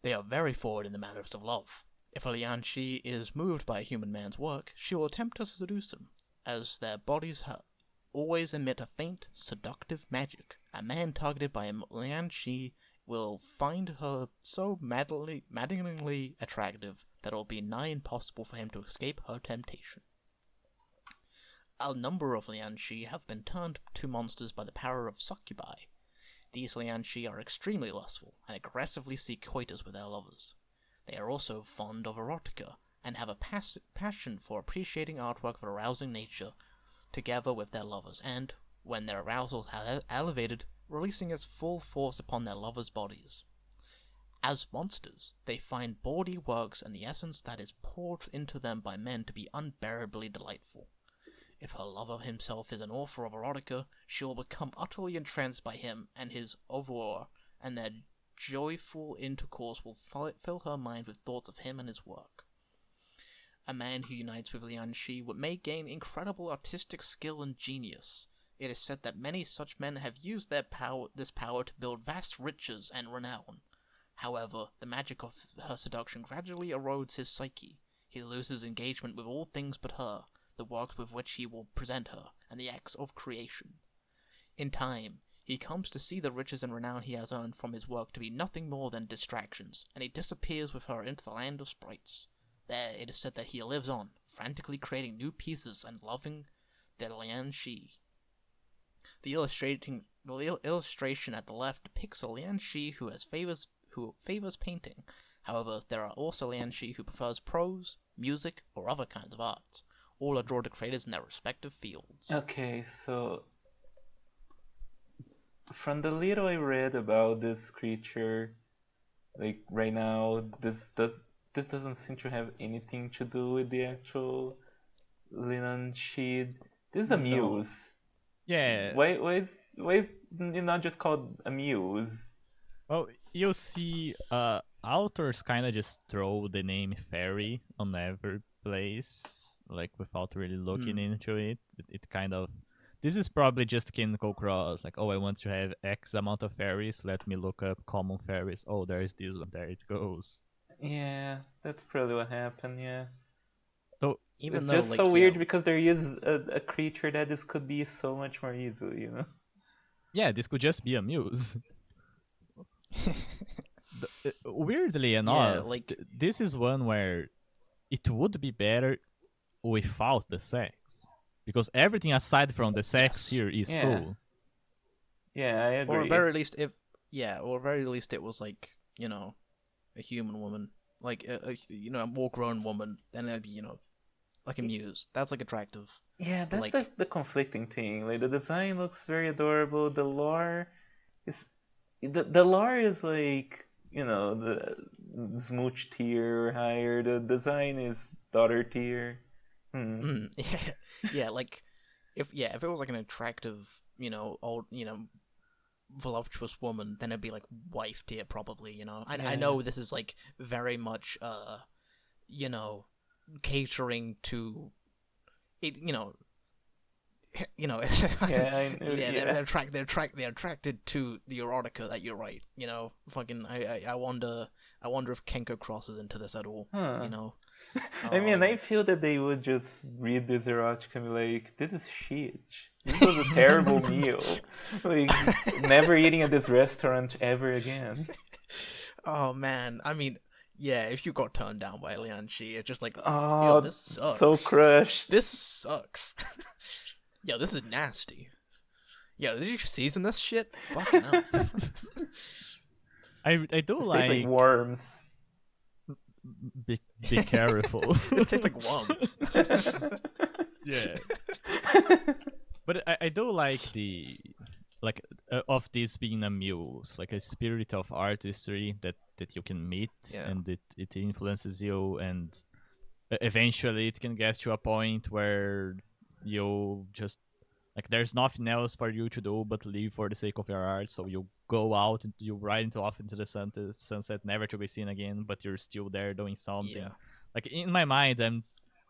They are very forward in the matters of love. If a Lian Shi is moved by a human man's work, she will attempt to seduce him, as their bodies always emit a faint, seductive magic. A man targeted by a Lian Shi will find her so maddeningly attractive that it will be nigh impossible for him to escape her temptation. A number of Lianxi have been turned to monsters by the power of Succubi. These Lianxi are extremely lustful and aggressively seek coitus with their lovers. They are also fond of erotica and have a passion for appreciating artwork of arousing nature together with their lovers, and, when their arousal has elevated, releasing its full force upon their lovers' bodies. As monsters, they find bawdy works and the essence that is poured into them by men to be unbearably delightful. If her lover himself is an author of erotica, she will become utterly entranced by him and his oeuvre, and their joyful intercourse will fill her mind with thoughts of him and his work. A man who unites with Lian Shi may gain incredible artistic skill and genius. It is said that many such men have used this power to build vast riches and renown. However, the magic of her seduction gradually erodes his psyche. He loses engagement with all things but her, the works with which he will present her, and the acts of creation. In time, he comes to see the riches and renown he has earned from his work to be nothing more than distractions, and he disappears with her into the land of sprites. There it is said that he lives on, frantically creating new pieces and loving the Lian Shi. The illustration at the left depicts a Lian Shi who favors painting. However, there are also Lian Shi who prefers prose, music, or other kinds of arts. All are drawn to creators in their respective fields. Okay, so from the little I read about this creature, like right now, this doesn't seem to have anything to do with the actual linen sheet. This is a No. muse. Yeah. Why is it not just called a muse? Well, you see, authors kind of just throw the name fairy on every place, like without really looking into it. It kind of. This is probably just Chemical Cross. Like, oh, I want to have X amount of fairies. Let me look up common fairies. Oh, there's this one. There it goes. Yeah, that's probably what happened, yeah. So Even It's though, just so like, weird because there is a creature that this could be so much more easily, you know? yeah, this could just be a muse. Weirdly yeah, enough, like, this is one where it would be better without the sex, because everything aside from the sex Yes. here is Yeah. cool. Yeah, I Or at agree. very least, or at very least it was like, a human woman, like a more grown woman, then it'd be, like a muse. That's like attractive. Yeah, But that's like, the conflicting thing. Like the design looks very adorable. The lore is the lore is like the smooch tier or higher. The design is daughter tier. yeah, yeah, like if it was like an attractive, old, voluptuous woman, then it'd be like wife tier probably. I Yeah. know this is like very much you know catering to it. Yeah, I know. Yeah, Yeah. they're attracted to the erotica that you write. Fucking I wonder if Kenko crosses into this at all. Huh. You know, I mean, I um, feel that they would just read this erotica and be like, this is shit. This was a terrible meal. Like, never eating at this restaurant ever again. oh man, I mean, yeah, if you got turned down by Lian Shi, it's just like, yo, Oh, this so sucks. crushed. This sucks. Yo, this is nasty. Yo, did you season this shit? Fucking hell. I do It tastes like like worms. be careful. It tastes like worm. Yeah, but I do like the of this being a muse, like a spirit of artistry that you can meet, Yeah. and it influences you, and eventually it can get to a point where you just like there's nothing else for you to do but live for the sake of your art, so you go out and you ride into off into the sunset, never to be seen again, but you're still there doing something. Yeah. Like in my mind,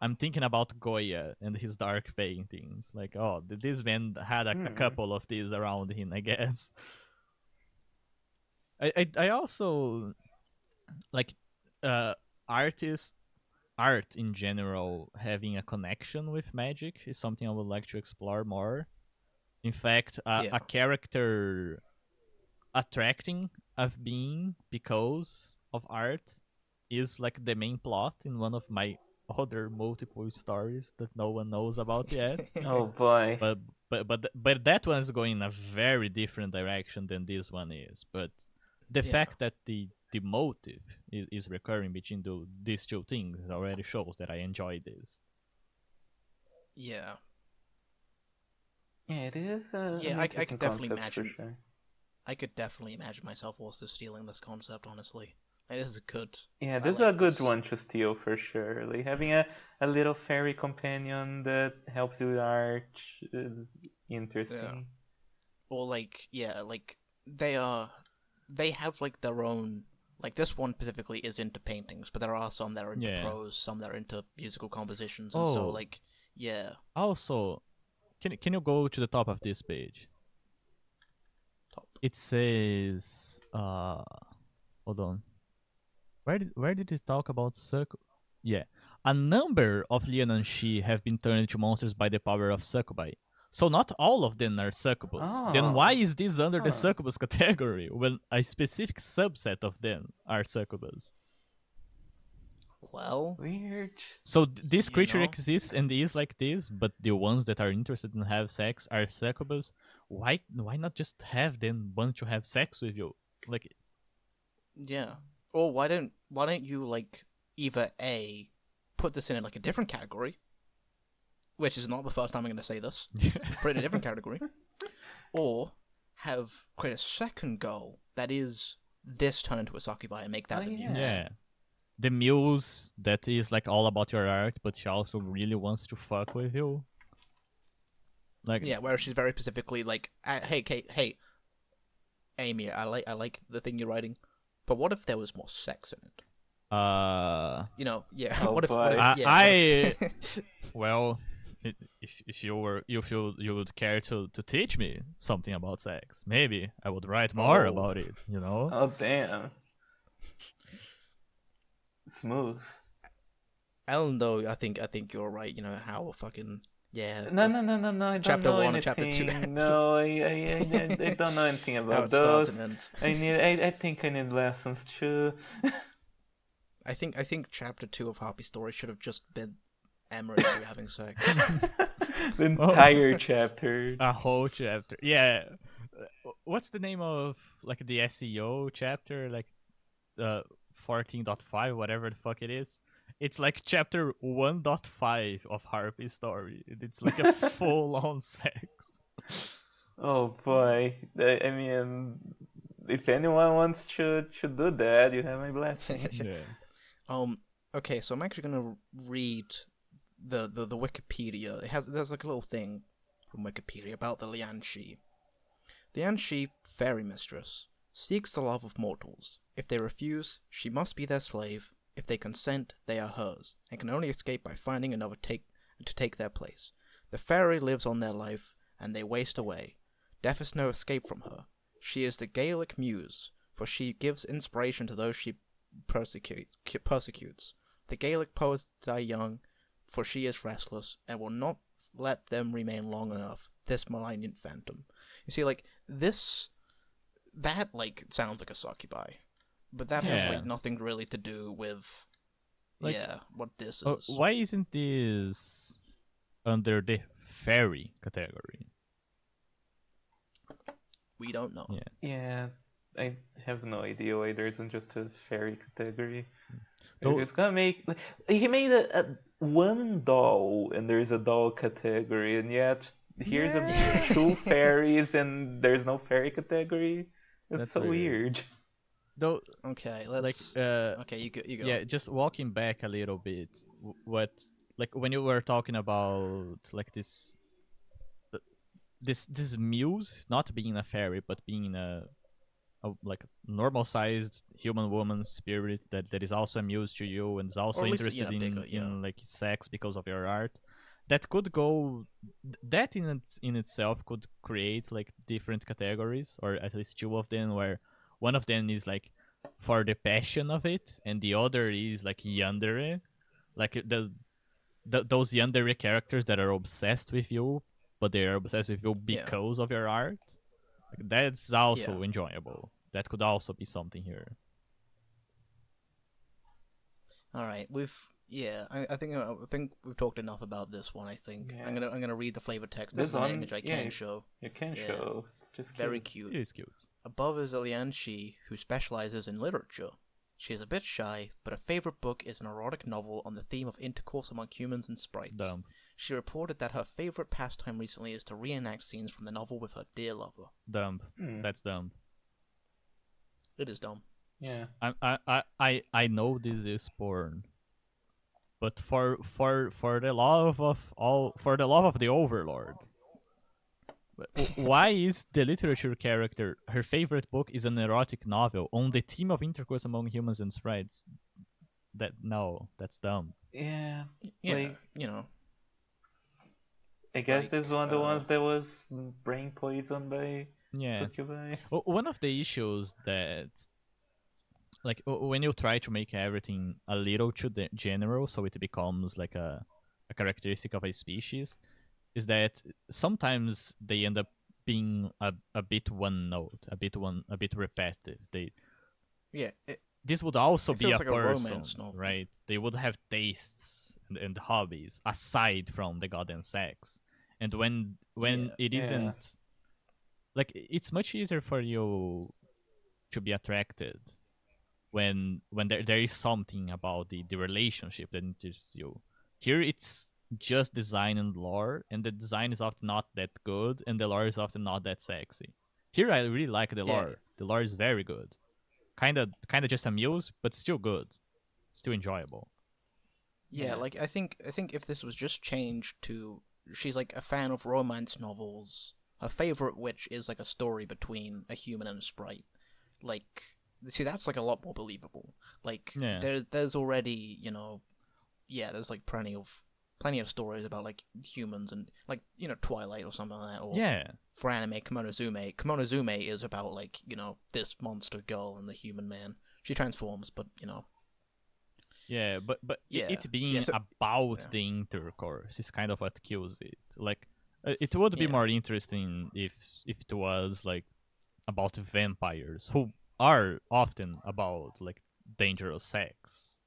I'm thinking about Goya and his dark paintings. Like, oh, this man had a couple of these around him, I guess. I also like artists art in general having a connection with magic is something I would like to explore more. In fact, Yeah. a character attracting of being because of art is like the main plot in one of my other multiple stories that no one knows about yet. Oh boy. But that one is going in a very different direction than this one is. But the Yeah. fact that the motive is recurring between these two things already shows that I enjoy this. Yeah. Yeah, it is Yeah, an I interesting could definitely concept for imagine. sure. I could definitely imagine myself also stealing this concept. Honestly, like, this is good. Yeah, I this is like a good this. one to steal for sure. Like having a little fairy companion that helps you with art is interesting. Or like, yeah, like they have like their own. Like this one specifically is into paintings, but there are some that are into Yeah. prose, some that are into musical compositions, and so Oh. like, yeah. Also, can you go to the top of this page? Top. It says hold on. Where did it talk about Succubi? Yeah. A number of Liananshi have been turned into monsters by the power of Succubi. So not all of them are succubus. Then why is this under the succubus category when a specific subset of them are succubus? Well, Weird. So this creature know? exists and is like this, but the ones that are interested in have sex are succubus. Why not just have them want to have sex with you? Like, yeah. Or why don't you like either A, put this in like a different category, which is not the first time I'm going to say this. Put it in a different category, or create a second goal that is this turn into a succubi and make that the muse. Yeah. The muse that is like all about your art, but she also really wants to fuck with you. Like, Yeah, where she's very specifically like, hey, Kate, hey, Amy, I like the thing you're writing, but what if there was more sex in it? Yeah. Oh, what if? boy. Well, if you would care to teach me something about sex, maybe I would write more about it. Oh damn. Smooth. Ellen, though, I think you're right. How fucking No. I don't Chapter know 1 anything. and Chapter 2. No, I don't know anything how about it starts those. and ends. I think I need lessons too. I think chapter 2 of Harpy Story should have just been Emma and Sue having sex. The Oh. entire chapter. A whole chapter. Yeah. What's the name of like the SEO chapter? Like 14.5, whatever the fuck it is. It's like chapter 1.5 of Harpy Story. It's like a full on sex. Oh boy. I mean, if anyone wants to do that, you have my blessing. Yeah. Okay, so I'm actually gonna read the Wikipedia. There's like a little thing from Wikipedia about the Lianxi. The Lianxi, fairy mistress, seeks the love of mortals. If they refuse, she must be their slave. If they consent, they are hers, and can only escape by finding another to take their place. The fairy lives on their life, and they waste away. Death is no escape from her. She is the Gaelic muse, for she gives inspiration to those she persecutes. The Gaelic poets die young, for she is restless, and will not let them remain long enough, this malignant phantom. You see, like, that, like, sounds like a succubi. But that has, Yeah. like, nothing really to do with, Like, what this is. Why isn't this under the fairy category? We don't know. Yeah. Yeah, I have no idea why there isn't just a fairy category. Though- They're just gonna make. He made a one doll, and there's a doll category, and yet here's Yeah. two fairies, and there's no fairy category. That's so weird. Though, Okay, like, let's... okay, you go. yeah, just walking back a little bit, what, like, when you were talking about, like, this muse not being a fairy, but being a like normal sized human woman spirit that is also amused to you and is also Or at least, interested bigger, in like sex because of your art, that could go, that in itself could create like different categories, or at least two of them, where one of them is like for the passion of it and the other is like yandere, like those yandere characters that are obsessed with you, but they are obsessed with you because of your art. Like, that's also enjoyable. That could also be something here. All right, I think we've talked enough about this one. I think Yeah. I'm gonna read the flavor text. This is an image I can show. You can Yeah. show. It's just Very cute. cute. It is cute. Above is Lianxi, who specializes in literature. She is a bit shy, but her favorite book is an erotic novel on the theme of intercourse among humans and sprites. Dumb. She reported that her favorite pastime recently is to reenact scenes from the novel with her dear lover. Dumb. That's dumb. It is dumb. Yeah. I know this is porn, but for the love of the Overlord, why is the literature character, her favorite book is an erotic novel on the theme of intercourse among humans and sprites? That's dumb. Yeah. Yeah, Like, I guess like, this is one of the ones that was brain poisoned by Yeah. Succubi. One of the issues that, like, when you try to make everything a little too general, so it becomes like a characteristic of a species, is that sometimes they end up being a bit one note, a bit repetitive. This would also be a feels like a person, romance novel. right? They would have tastes and hobbies aside from the goddamn sex. And when it isn't, like, it's much easier for you to be attracted when there is something about the relationship that interests you. Here it's just design and lore, and the design is often not that good, and the lore is often not that sexy. Here I really like the lore. The lore is very good. Kinda just amused, but still good. Still enjoyable. Yeah, like I think if this was just changed to she's like a fan of romance novels, her favorite which is like a story between a human and a sprite. Like, see, that's like a lot more believable. Like, there's already, there's like plenty of stories about like humans and like, Twilight or something like that, or for anime, Kimonozume. Kimonozume is about like, this monster girl and the human man. She transforms, but Yeah, but it being about the intercourse is kind of what kills it. Like, it would be more interesting if it was like about vampires, who are often about like dangerous sex.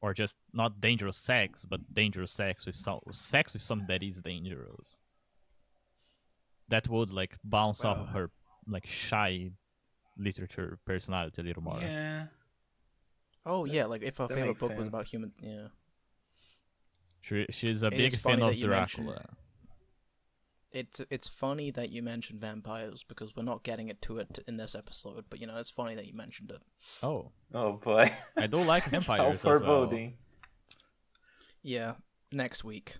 or just not dangerous sex, but dangerous sex with something that is dangerous. That would like bounce off of her like shy literature personality a little more. Yeah. Oh yeah, like if her That favorite makes book was sense. about human, yeah. She's a It big is fan funny of that you mentioned- Dracula. It's funny that you mentioned vampires because we're not getting it to it in this episode, but it's funny that you mentioned it. Oh, Oh boy. I do like How vampires as well. foreboding. Yeah, next week.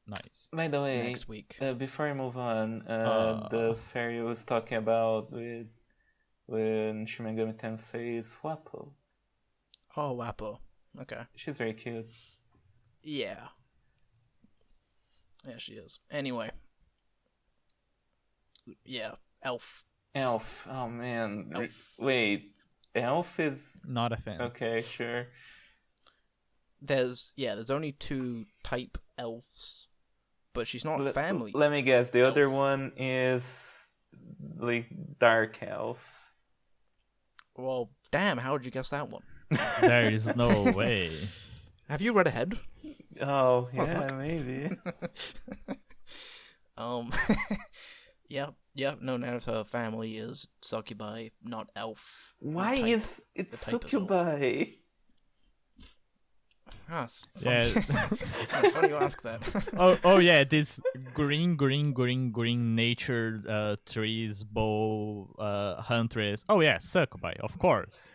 Nice. By the way, Next week. before I move on, the fairy I was talking about when Shin Megami Tensei is Wapo. Oh, Wapo. Okay. She's very cute. Yeah. Yeah, she is. Anyway. Yeah, Elf. Elf. Oh man. Elf. Wait. Elf is Not a fan. okay. Sure. There's only 2 type elves, but she's not family. Let me guess. The other Elf. one is like dark elf. Well, damn, how would you guess that one? There is no way. Have you read ahead? Oh yeah, fuck. maybe. Yeah, no, now her family is Succubi, not elf. Why Type. is it The type is Succubi? Ah, it's funny. Yeah. Funny you ask that. Oh yeah, this green nature trees, bow, huntress. Oh yeah, Succubi, of course.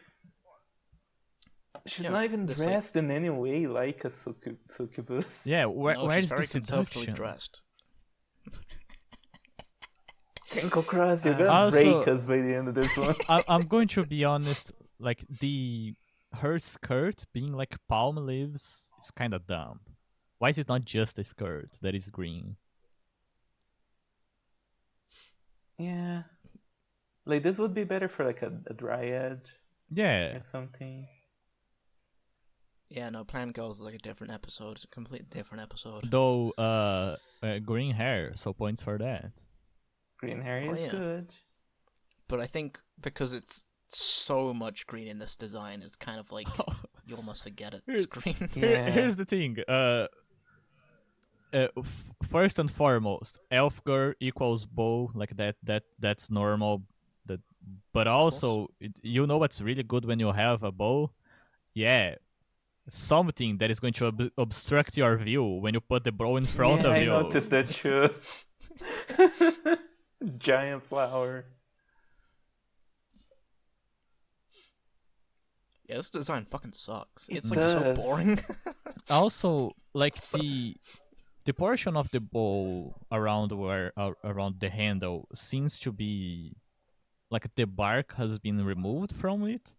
She's Yeah, not even this, dressed in any way like a succubus. Yeah, No, where's she's the very conservatively seduction? dressed. Kenko Cross, you're gonna Also- break us by the end of this one. I'm going to be honest. Like her skirt being like palm leaves is kind of dumb. Why is it not just a skirt that is green? Yeah. Like this would be better for like a dryad Yeah, or something. Yeah, no, Plan Girls is like a different episode. It's a completely different episode. though green hair, so points for that. Green hair Oh, is yeah. good. But I think because it's so much green in this design, it's kind of like you almost forget it's Here's- green. Yeah. Here's the thing. First and foremost, elf girl equals bow, like that's normal. But also, you know what's really good when you have a bow? Yeah, something that is going to obstruct your view when you put the bow in front Yeah, of I you. noticed that too. Giant flower. Yeah, this design fucking sucks. It It's like so does. boring. Also, like the portion of the bow around around the handle seems to be like the bark has been removed from it,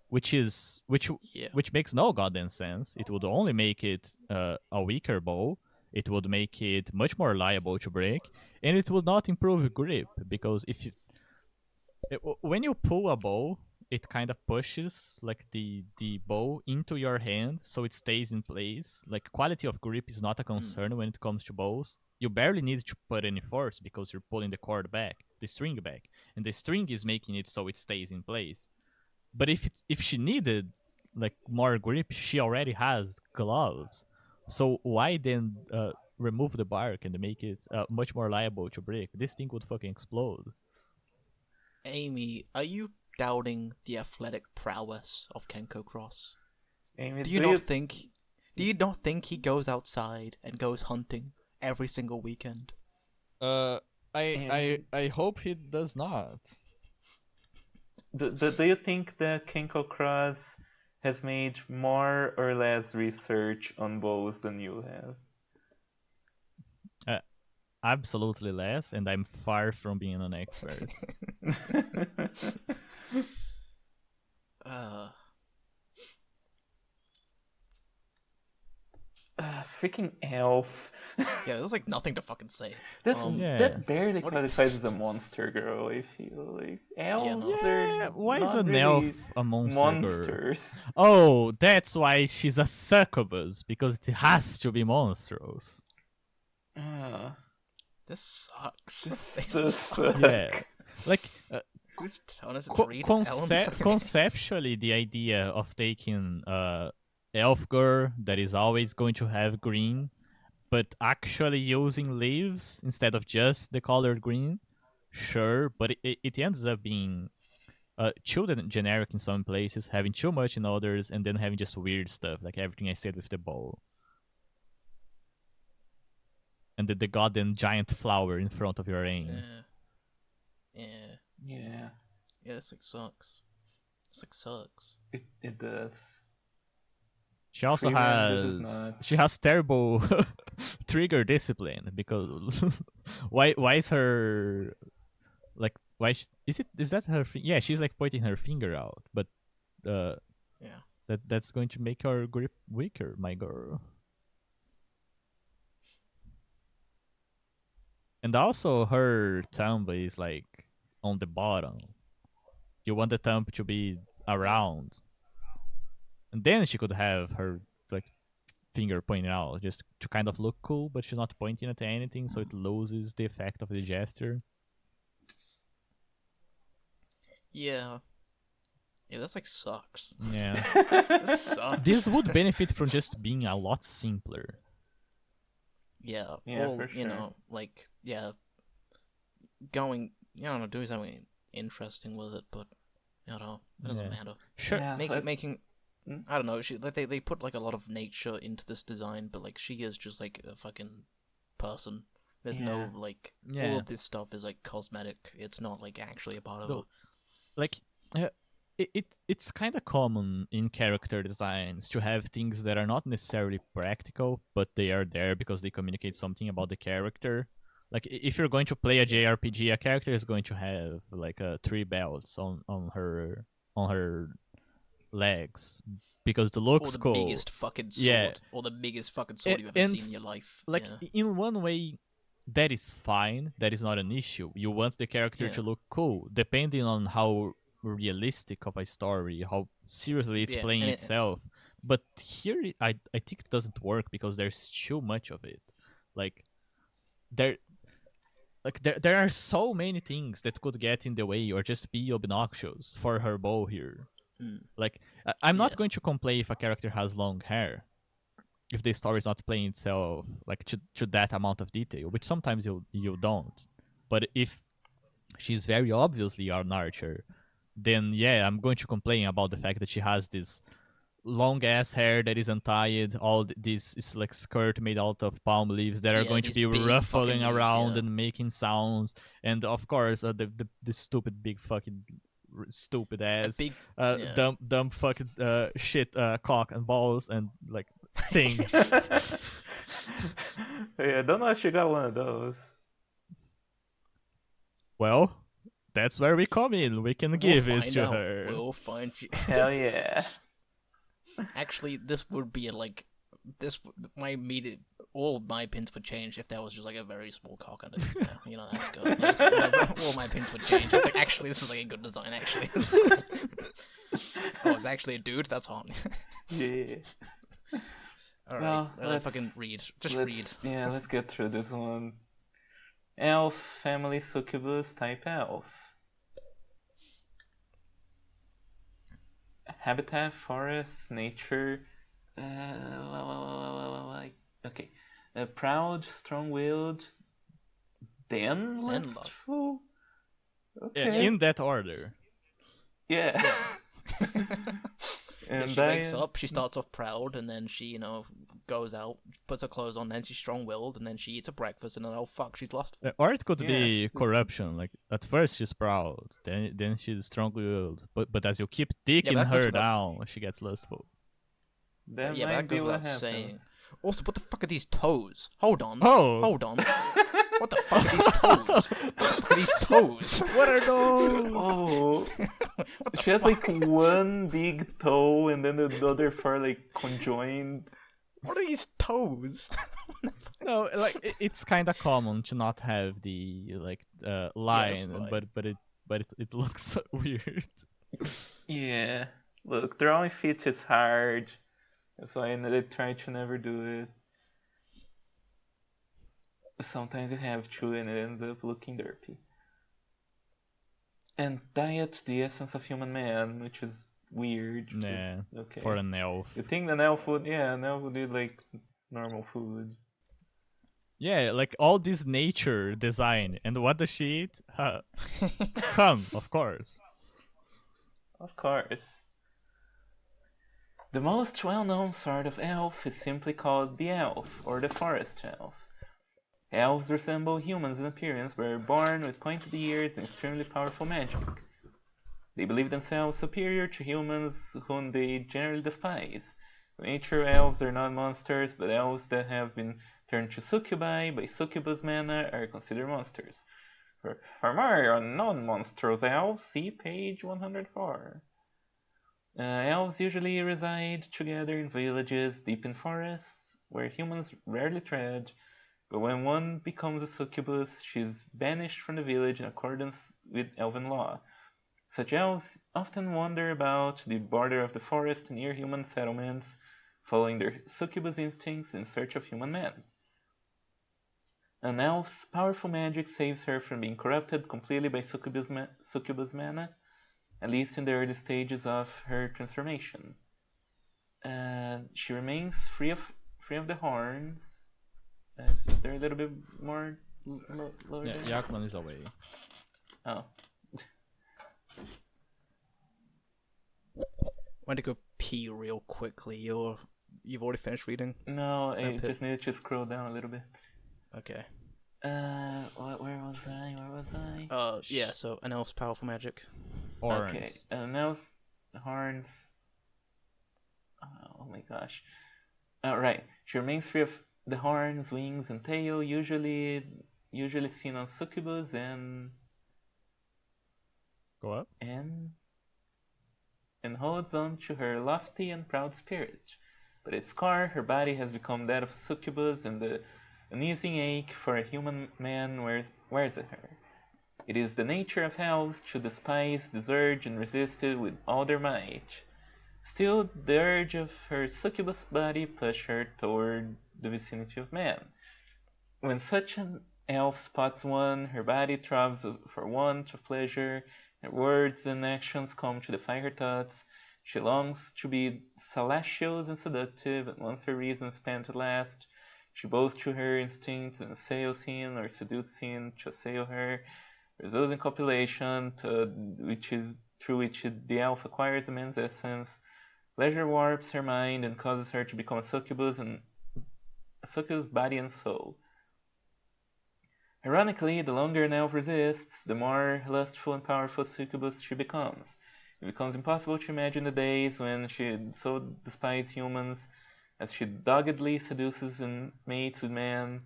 which Yeah. makes no goddamn sense. It would only make it a weaker bow. It would make it much more liable to break, and it would not improve grip because when you pull a bow, it kind of pushes like the bow into your hand so it stays in place. Like quality of grip is not a concern when it comes to bows. You barely need to put any force because you're pulling the cord back, the string back, and the string is making it so it stays in place. But if she needed like more grip, she already has gloves. So why then remove the bark and make it much more liable to break? This thing would fucking explode. Amy, are you doubting the athletic prowess of Kenko Cross? Amy, Do you not think he goes outside and goes hunting every single weekend? I hope he does not. do you think that Kenko Cross has made more or less research on bows than you have? Absolutely less, and I'm far from being an expert. Freaking elf. Yeah, there's like nothing to fucking say. Yeah. That barely what- qualifies as a monster girl, I feel like. Elves no. are Why is not an really elf a monster girl? monsters. Oh, that's why she's a succubus, because it has to be monstrous. Ah, This sucks. this This sucks. Yeah. Like, Who's telling us to read Ellen's? conceptually, the idea of taking elf girl that is always going to have green, but actually using leaves instead of just the color green, sure, but it ends up being too generic in some places, having too much in others, and then having just weird stuff like everything I said with the bowl. And the goddamn giant flower in front of your aim. Yeah. Yeah, Yeah, this like sucks. This like sucks. it does. She also Free roam, this is has not. she has terrible trigger discipline because why is her like is that her yeah, she's like pointing her finger out, but uh Yeah. that's going to make her grip weaker, my girl. And also her thumb is like on the bottom. You want the thumb to be Yeah. around. And then she could have her like finger pointing out just to kind of look cool, but she's not pointing at anything, so it loses the effect of the gesture. Yeah. Yeah, that's like sucks. Yeah. This sucks. This would benefit from just being a lot simpler. Yeah. Yeah, Well, for you sure. know, like going, I don't know, doing something interesting with it, but I don't know, it doesn't Yeah. matter. Sure. Yeah, Making Hmm? I don't know. They put like a lot of nature into this design, but like she is just like a fucking person. There's Yeah. no like all Yeah. of this stuff is like cosmetic. It's not like actually a part of her. Though, like uh, it's kind of common in character designs to have things that are not necessarily practical, but they are there because they communicate something about the character. Like if you're going to play a Yeah. JRPG, a character is going to have like 3 belts on her legs because it Or looks the cool. biggest fucking Yeah, sword, or the biggest fucking sword you've ever and seen in your life. like Yeah. in one way that is fine, that is not an issue. You want the character to Yeah. look cool depending on how realistic of a story, how seriously it's Yeah. playing And itself. But here I think it doesn't work because there's too much of it. Like there there are so many things that could get in the way or just be obnoxious for her bow here. Like I'm not yeah. going to complain if a character has long hair, if the story is not playing itself like to that amount of detail, which sometimes you don't. But if she's very obviously an archer, then yeah, I'm going to complain about the fact that she has this long ass hair that is untied, all this is like skirt made out of palm leaves that are Yeah. going to These be big fucking ruffling leaves. around Yeah. and making sounds, and of course the stupid big fucking stupid A ass big. Yeah. dumb fucking shit cock and balls and like thing. Yeah, I don't know if she got one of those. Well, that's where we come in. We can We'll give it find to out. her. We'll find you. Hell yeah. Actually, this would be like this. My immediate all my pins would change if there was just like a very small cock under. You know, that's good. Like, all my pins would change. It's like, actually, this is like a good design. Actually, oh, it's actually a dude. That's hot. Yeah. All right, Well, let's fucking read. Just read. Yeah, let's get through this one. Elf family succubus type elf. Habitat, forests, nature. Okay. Proud, strong-willed, then Then lustful. Yeah, Okay. in that order. Yeah. Yeah, And she wakes up, she starts off proud, and then she, goes out, puts her clothes on, then she's strong-willed, and then she eats a breakfast, and then, oh fuck, she's lustful. Or it could Yeah. be corruption. Like at first she's proud, then she's strong-willed, but as you keep digging that goes her without- down, she gets lustful. That Yeah, but might that be goes what without happens. saying. Also, what the fuck are these toes? Hold on. Oh, Hold on. What the fuck are these toes? What the fuck are these toes? what are those? Oh, What the she has fuck? like one big toe and then the other four like conjoined. What are these toes? No, like it's kind of common to not have the like line, fine. but it looks weird. Yeah. Look, drawing feet is hard. That's why they try to never do it. Sometimes you have to and it ends up looking derpy. And diet, the essence of human man, which is weird. Yeah, Okay. for an elf. You think an elf would? Yeah, an elf would eat like normal food. Yeah, like all this nature design, and what does she eat? Come, of course. Of course. The most well-known sort of elf is simply called the elf, or the forest elf. Elves resemble humans in appearance, but are born with pointed ears and extremely powerful magic. They believe themselves superior to humans whom they generally despise. Nature elves are not monsters, but elves that have been turned to succubi by succubus mana are considered monsters. For more on non-monstrous elves, see page 104. Elves usually reside together in villages deep in forests, where humans rarely tread, but when one becomes a succubus, she is banished from the village in accordance with elven law. Such elves often wander about the border of the forest near human settlements, following their succubus instincts in search of human men. An elf's powerful magic saves her from being corrupted completely by succubus mana, at least in the early stages of her transformation. She remains free of the horns. Is there a little bit more lower Yeah, there? Yakman is away. Oh. Want to go pee real quickly. You've already finished reading? No, I That just needed to scroll down a little bit. Okay. Where was I? Yeah. So an elf's powerful magic. Horns. Okay, now horns. Oh my gosh. Right. She remains free of the horns, wings, and tail, usually seen on succubus and Go up. holds on to her lofty and proud spirit. But its core, her body has become that of a succubus, and the uneasy ache for a human man wears at her. It is the nature of elves to despise this urge and resist it with all their might. Still, the urge of her succubus body pushed her toward the vicinity of man. When such an elf spots one, her body throbs for want of pleasure, her words and actions come to defy her thoughts. She longs to be salacious and seductive, and once her reason is spent at last, she bows to her instincts and assails him or seduces him to assail her, results in copulation, through which the elf acquires a man's essence. Pleasure warps her mind and causes her to become a succubus body and soul. Ironically, the longer an elf resists, the more lustful and powerful succubus she becomes. It becomes impossible to imagine the days when she so despised humans, as she doggedly seduces and mates with men.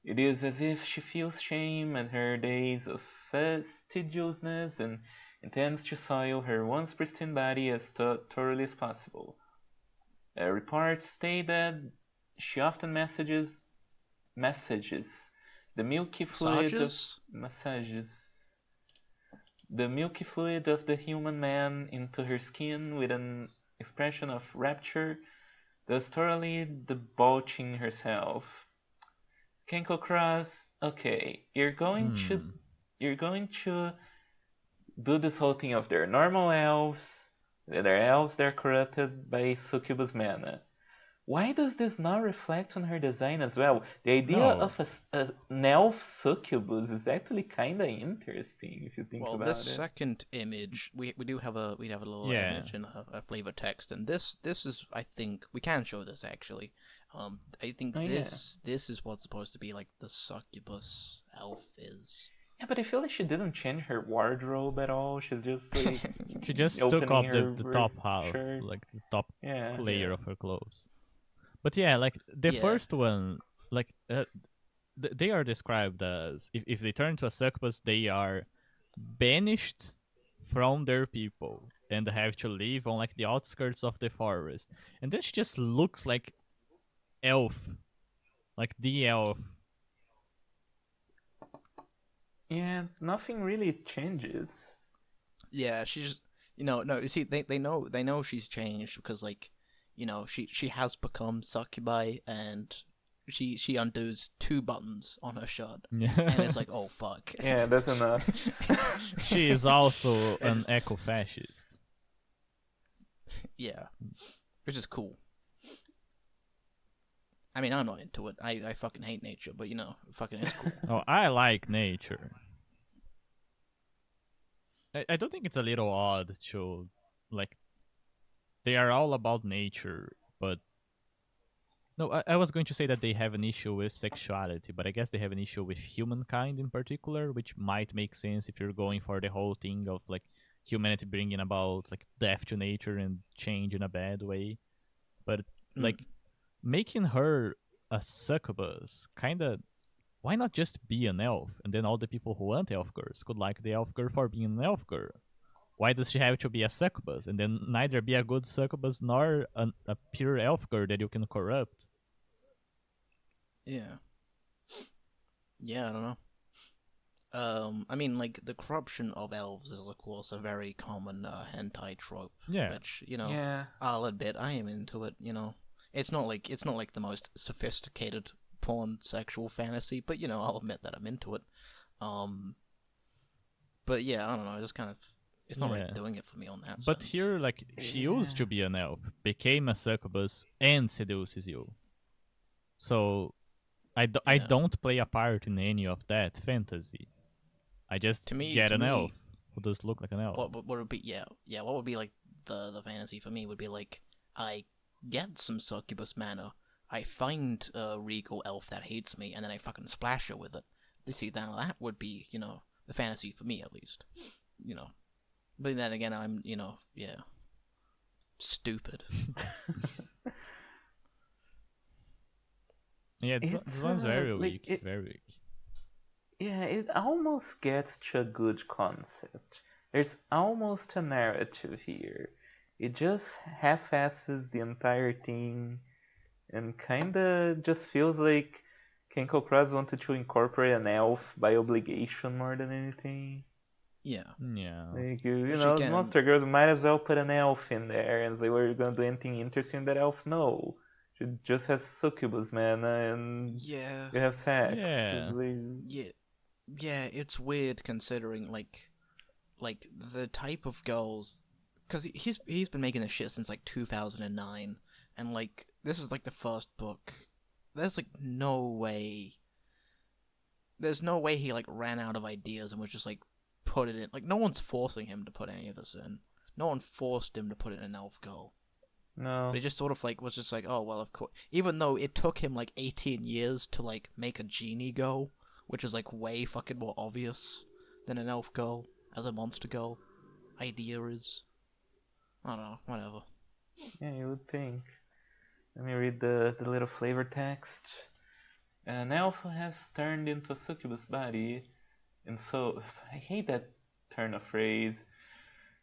It is as if she feels shame at her days of fastidiousness and intends to soil her once pristine body as thoroughly as possible. Reports state that she often massages the milky fluid of the human man into her skin with an expression of rapture, thus thoroughly debauching herself. Kenko Cross, okay, you're going to do this whole thing of their normal elves, they're elves they're corrupted by succubus mana. Why does this not reflect on her design as well? The idea of an elf succubus is actually kind of interesting if you think about it. Well, this second image, we have a little image in a flavor text, and this is, I think we can show this actually. I think this is what's supposed to be like the succubus elf is. Yeah, but I feel like she didn't change her wardrobe at all. She's just like she just took off the top half, shirt. like the top layer of her clothes. But yeah, like the first one, like they are described as if they turn to a succubus, they are banished from their people and have to live on like the outskirts of the forest. And then she just looks like elf, like the elf. Yeah, nothing really changes. Yeah, she just no. You see, they know she's changed because like, she has become succubi, and she undoes 2 buttons on her shirt, and it's like, oh fuck. Yeah, that's enough. She is also an eco-fascist. Yeah, which is cool. I mean, I'm not into it. I fucking hate nature, but fucking is cool. Oh, I like nature. I don't think it's a little odd to, like, they are all about nature, but no, I was going to say that they have an issue with sexuality, but I guess they have an issue with humankind in particular, which might make sense if you're going for the whole thing of like humanity bringing about like death to nature and change in a bad way. But like making her a succubus, kind of, why not just be an elf? And then all the people who want elf girls could like the elf girl for being an elf girl. Why does she have to be a succubus? And then neither be a good succubus nor a pure elf girl that you can corrupt. Yeah. Yeah, I don't know. I mean, like, the corruption of elves is, of course, a very common hentai trope. Yeah. Which, Yeah. I'll admit, I am into it. It's not like the most sophisticated porn sexual fantasy, but I'll admit that I'm into it. But yeah, I don't know. I just kind of, it's not really doing it for me on that. But sense. here, like, she used to be an elf, became a succubus, and seduces you. So I don't play a part in any of that fantasy. I just get an elf who does look like an elf. What would be what would be like the fantasy for me would be like, I get some succubus mana, I find a regal elf that hates me, and then I fucking splash her with it. You see, now that would be, the fantasy for me at least. But then again, I'm, stupid. Yeah, this one's very weak, very weak. Yeah, it almost gets to a good concept. There's almost a narrative here. It just half-asses the entire thing, and kinda just feels like Kenko Cross wanted to incorporate an elf by obligation more than anything. Yeah. Like, the Monster Girls might as well put an elf in there and say, we're gonna do anything interesting that elf? No. She just has succubus mana and you have sex. Yeah. Yeah, it's weird considering like the type of girls, because he's been making this shit since like 2009, and like this is like the first book. There's no way he like ran out of ideas and was just like put it in. Like, no one's forcing him to put any of this in. No one forced him to put it in Elf Girl. No. But he just sort of like was just like, oh well, of course. Even though it took him like 18 years to like make a genie girl, which is like way fucking more obvious than an elf girl as a monster girl idea is. I don't know, whatever. Yeah, you would think. Let me read the little flavor text. An elf has turned into a succubus body, and so I hate that turn of phrase.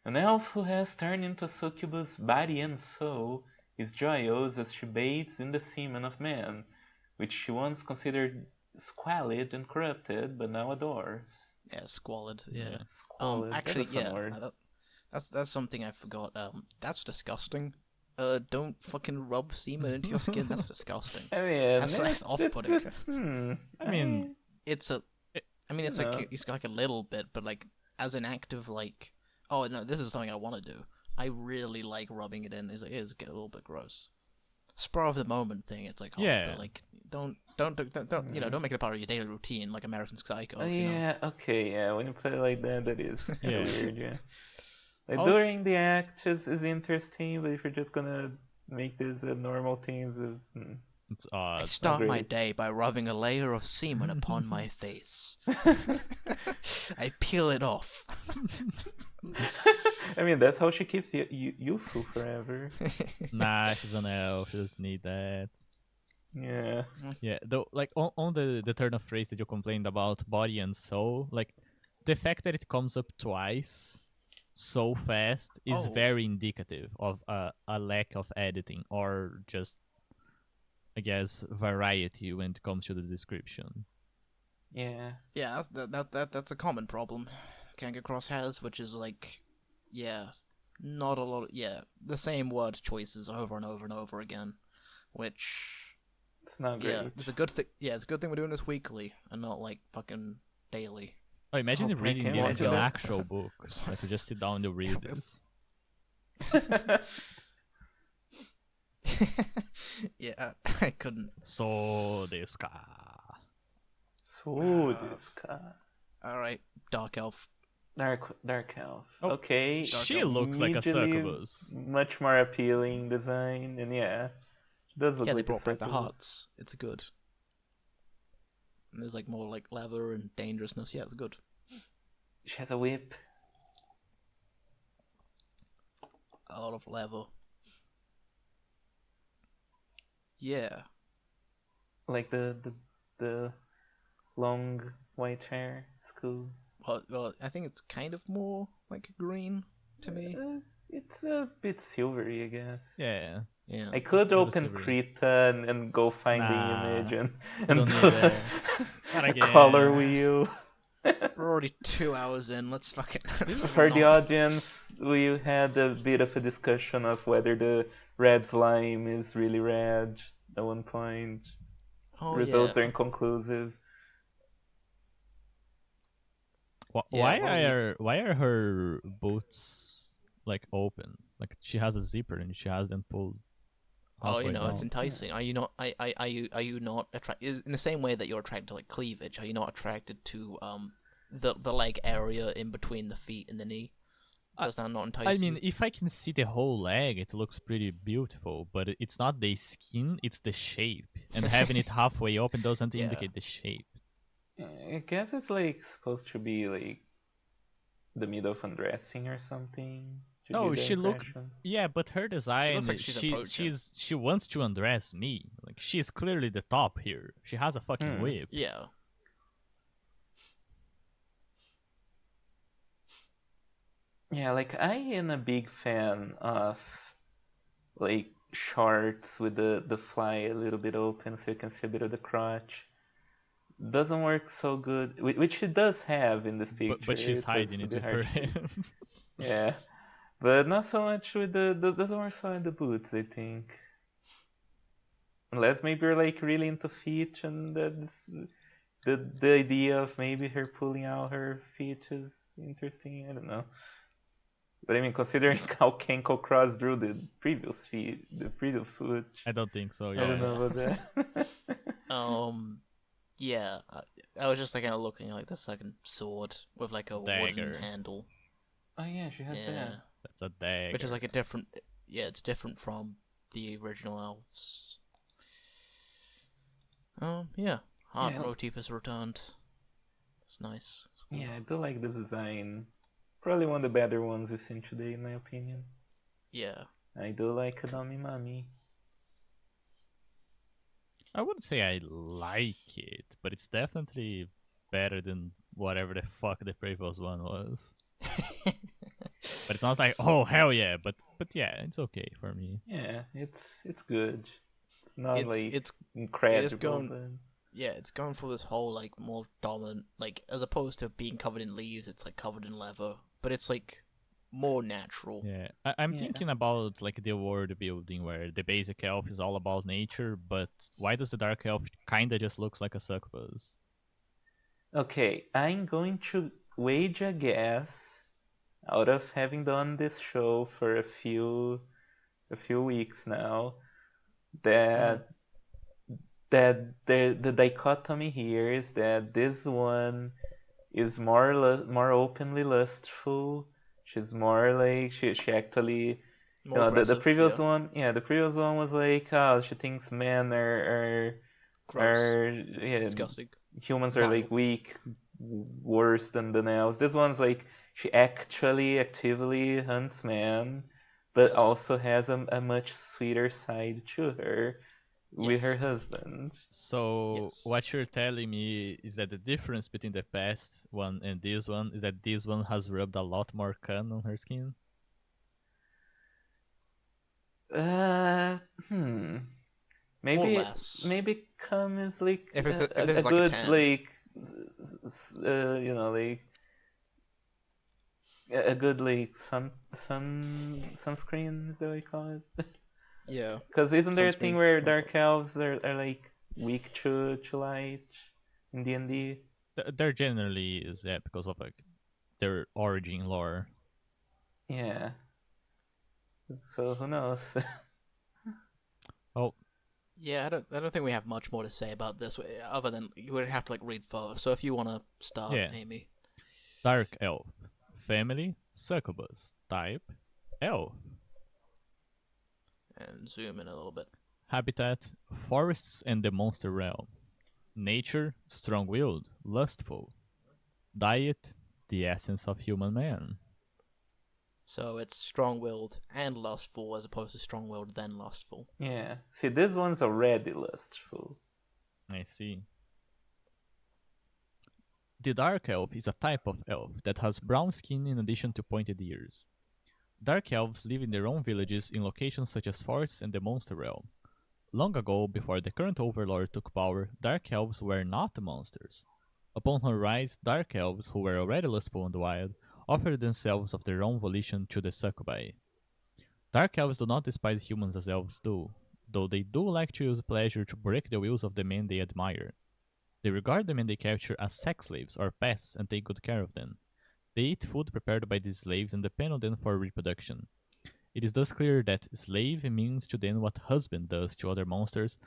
An elf who has turned into a succubus body and soul is joyous as she bathes in the semen of man, which she once considered squalid and corrupted, but now adores. Yeah, squalid. Yeah. Squalid. Actually, that's a fun word. That's something I forgot. That's disgusting. Don't fucking rub semen into your skin. That's disgusting. I mean, that's off-putting. I mean, it's like a little bit, but like as an act of like, oh no, this is something I want to do. I really like rubbing it in. It is get a little bit gross. Spur of the moment thing. It's like, oh, yeah, but like don't don't make it a part of your daily routine like American Psycho. Oh yeah, okay, yeah. When you put it like that, that is weird. Yeah. Like Also, during the act is interesting, but if you're just gonna make this a normal thing, it's odd. I start my day by rubbing a layer of semen upon my face. I peel it off. I mean, that's how she keeps youthful forever. Nah, she's an elf. She doesn't need that. Yeah. Yeah, though, like on the turn of phrase that you complained about, body and soul, like the fact that it comes up twice so fast is very indicative of a lack of editing or just, I guess, variety when it comes to the description. Yeah. Yeah, that's a common problem Kangaroo Cross has, which is like, not a lot of, the same word choices over and over and over again, which it's not great. Yeah, it's a good thing. Yeah, it's a good thing we're doing this weekly and not like fucking daily. Oh, imagine reading this as an actual book. Like, you just sit down and read this. Yeah, I couldn't. So this guy. So this guy. All right, Dark Elf. Dark Elf. Oh, Okay. she Elf. looks like a Immediately succubus. much more appealing design, and yeah, she does look Yeah, they like a brought back the succubus. hearts. It's good. And there's like more like leather and dangerousness. Yeah, it's good. She has a whip. A lot of leather. Yeah. Like the long white hair. It's cool. Well, I think it's kind of more like green to me. It's a bit silvery, I guess. Yeah. Yeah. I could little open silvery. Krita and go find the Nah, image and don't do need that. Not a again. color wheel. We're already 2 hours in. Let's fucking. For the audience, we had a bit of a discussion of whether the red slime is really red at one point. Oh yeah. Results are inconclusive. Yeah, Why are her boots like open? Like she has a zipper and she has them pulled Oh, halfway it's down. enticing. Are you not? Are you not attracted in the same way that you're attracted to like cleavage? Are you not attracted to the leg area in between the feet and the knee? Does that not entice I mean, you? if I can see the whole leg, it looks pretty beautiful. But it's not the skin; it's the shape. And having it halfway open doesn't Yeah. indicate the shape. I guess it's like supposed to be like the middle of undressing or something. To No, give the she look. impression. Yeah, but her design, like she's approaching. she wants to undress me. Like she's clearly the top here. She has a fucking whip. Yeah. Yeah, like I am a big fan of like shorts with the fly a little bit open so you can see a bit of the crotch. Doesn't work so good, which she does have in this picture. But she's It's hiding a it bit with hard her to see. hands. Yeah, but not so much with the doesn't work so in the boots, I think. Unless maybe you're like really into feet and that's the idea of maybe her pulling out her feet is interesting. I don't know. But I mean, considering how Kenko Cross drew the previous switch, I don't think so. I don't Yeah. know about that. Yeah. I was just like kind of looking at like the second sword with like a wooden Dagger. handle. Oh yeah, she has Yeah. that. That's a dagger. Which is like a different. Yeah, it's different from the original elves. Yeah. Heart Yeah. motif has returned. It's nice. It's cool. Yeah, I do like the design. Probably one of the better ones we've seen today, in my opinion. Yeah. I do like Adami Mami. I wouldn't say I like it, but it's definitely better than whatever the fuck the previous one was. But it's not like, oh hell yeah, but yeah, it's okay for me. Yeah, it's good. It's not like it's incredible, going. but Yeah, it's going for this whole like more dominant, like as opposed to being covered in leaves, it's like covered in leather, but it's like more natural. Yeah, I'm Yeah. thinking about like the world building where the basic elf is all about nature, but why does the dark elf kinda just looks like a succubus? okay, I'm going to wage a guess out of having done this show for a few weeks now that the dichotomy here is that this one is more openly lustful. She's more like she actually More the aggressive. previous Yeah. one the previous one was like oh she thinks men Gross. yeah Disgusting. humans are like Vile. weak, worse than the elves. This one's like she actually actively hunts men, but Yes. also has a much sweeter side to her with her Yes. husband. So Yes. what you're telling me is that the difference between the past one and this one is that this one has rubbed a lot more cum on her skin. Uh, Or maybe less. cum is like If it's a like a good 10. like like a good like sunscreen is that what you call it? Yeah. Because isn't there a thing Sunscreen where chemical. dark elves are like weak to light in D&D? There generally is that because of like their origin lore. Yeah. So who knows? Oh, Yeah, I don't think we have much more to say about this, other than you would have to like read further. So if you want to start, yeah. Amy, Dark Elf. Family, Succubus. Type, Elf. and zoom in a little bit. Habitat, forests and the monster realm. Nature, strong-willed, lustful. Diet, the essence of human man. So it's strong-willed and lustful, as opposed to strong-willed then lustful. Yeah. See, this one's already lustful. I see. The Dark Elf is a type of elf that has brown skin in addition to pointed ears. Dark elves live in their own villages in locations such as forests and the monster realm. Long ago, before the current overlord took power, dark elves were not monsters. Upon her rise, dark elves, who were already lustful in the wild, offered themselves of their own volition to the Succubi. Dark elves do not despise humans as elves do, though they do like to use pleasure to break the wills of the men they admire. They regard the men they capture as sex slaves or pets and take good care of them. They eat food prepared by these slaves and depend on them for reproduction. It is thus clear that slave means to them what husband does to other monsters,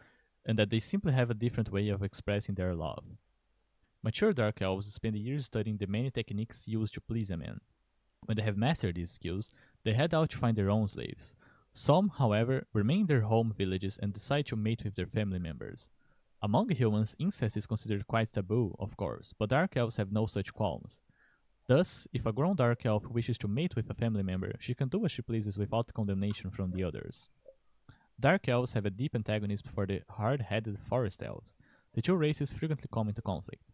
and that they simply have a different way of expressing their love. Mature dark elves spend years studying the many techniques used to please a man. When they have mastered these skills, they head out to find their own slaves. Some, however, remain in their home villages and decide to mate with their family members. Among humans, incest is considered quite taboo, of course, but dark elves have no such qualms. Thus, if a grown dark elf wishes to mate with a family member, she can do as she pleases without condemnation from the others. Dark elves have a deep antagonism for the hard-headed forest elves. The two races frequently come into conflict.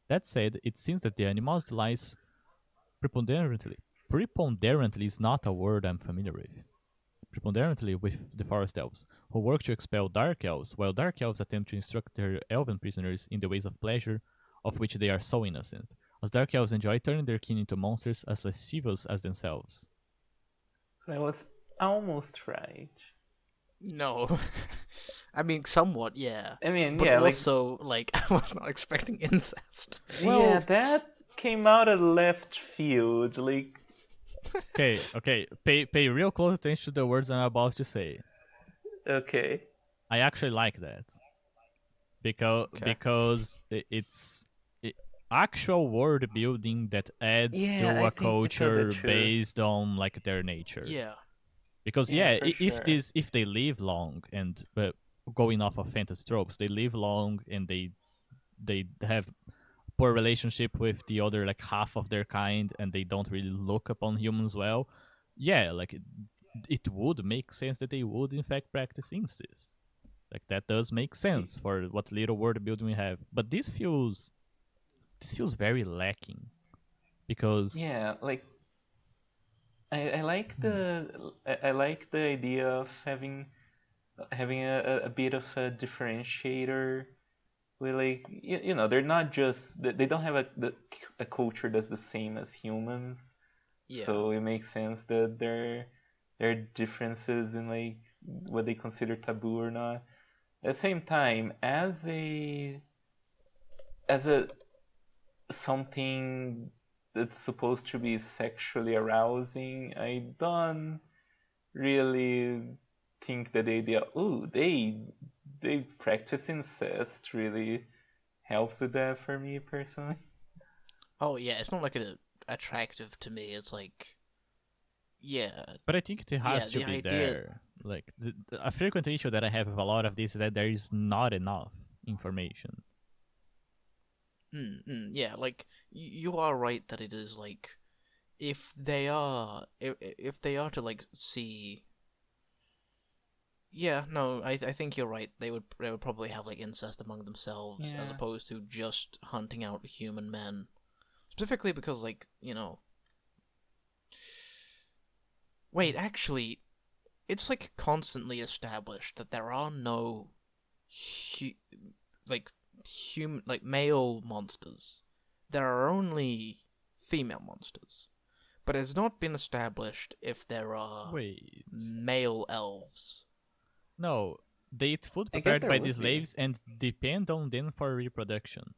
That said, it seems that the animosity lies preponderantly is not a word I'm familiar with. Preponderantly with the forest elves, who work to expel dark elves, while dark elves attempt to instruct their elven prisoners in the ways of pleasure, of which they are so innocent, as dark elves enjoy turning their kin into monsters as lascivious as themselves. I was almost right. No, I mean somewhat, yeah, I mean, but yeah, like, also like I was not expecting incest. yeah, Well, that came out of left field. Like, okay, pay real close attention to the words I'm about to say. okay. I actually like that because Okay. it's actual world building that adds Yeah, to I a think I thought that culture too. based on like their nature. Yeah. Because Yeah, yeah, for sure. if they live long and going off of fantasy tropes, they live long and they have poor relationship with the other like half of their kind and they don't really look upon humans well. Yeah, like it would make sense that they would in fact practice incest. Like that does make sense for what little world building we have. But this feels very lacking because Yeah, like I like hmm, I like the idea of having a bit of a differentiator. With like you know they're not just they don't have a culture that's the same as humans, Yeah. so it makes sense that there are differences in like what they consider taboo or not. At the same time, as a something that's supposed to be sexually arousing, I don't really think that the idea, oh, they practice incest really helps with that for me personally. Oh yeah, it's not like attractive to me. It's like yeah, but I think it yeah. has to The be idea. there. Like a frequent issue that I have with a lot of this is that there is not enough information. Yeah, like you are right that it is like if they are to like see. Yeah, no, I think you're right. They would probably have like incest among themselves as Yeah. opposed to just hunting out human men. Specifically because like, wait, actually, it's like constantly established that there are no hu- like male monsters. There are only female monsters. But it's not been established if there are Wait, male elves. no, they eat food I guess prepared there by the would be. slaves and depend on them for reproduction.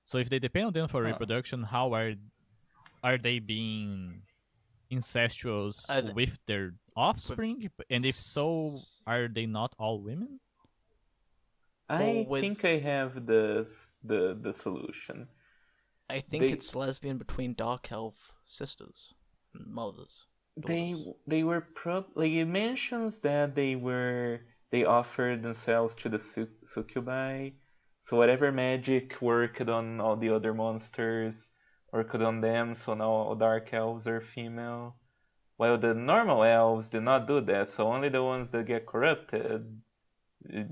So if they depend on them for Huh. reproduction, how are they being incestuous th- with their offspring? And if so, are they not all women? I with think I have the solution. I think They it's lesbian between dark elf sisters, and mothers, they daughters. they were like it mentions that they offered themselves to the succubi, so whatever magic worked on all the other monsters worked on them, so now all dark elves are female, while the normal elves did not do that, so only the ones that get corrupted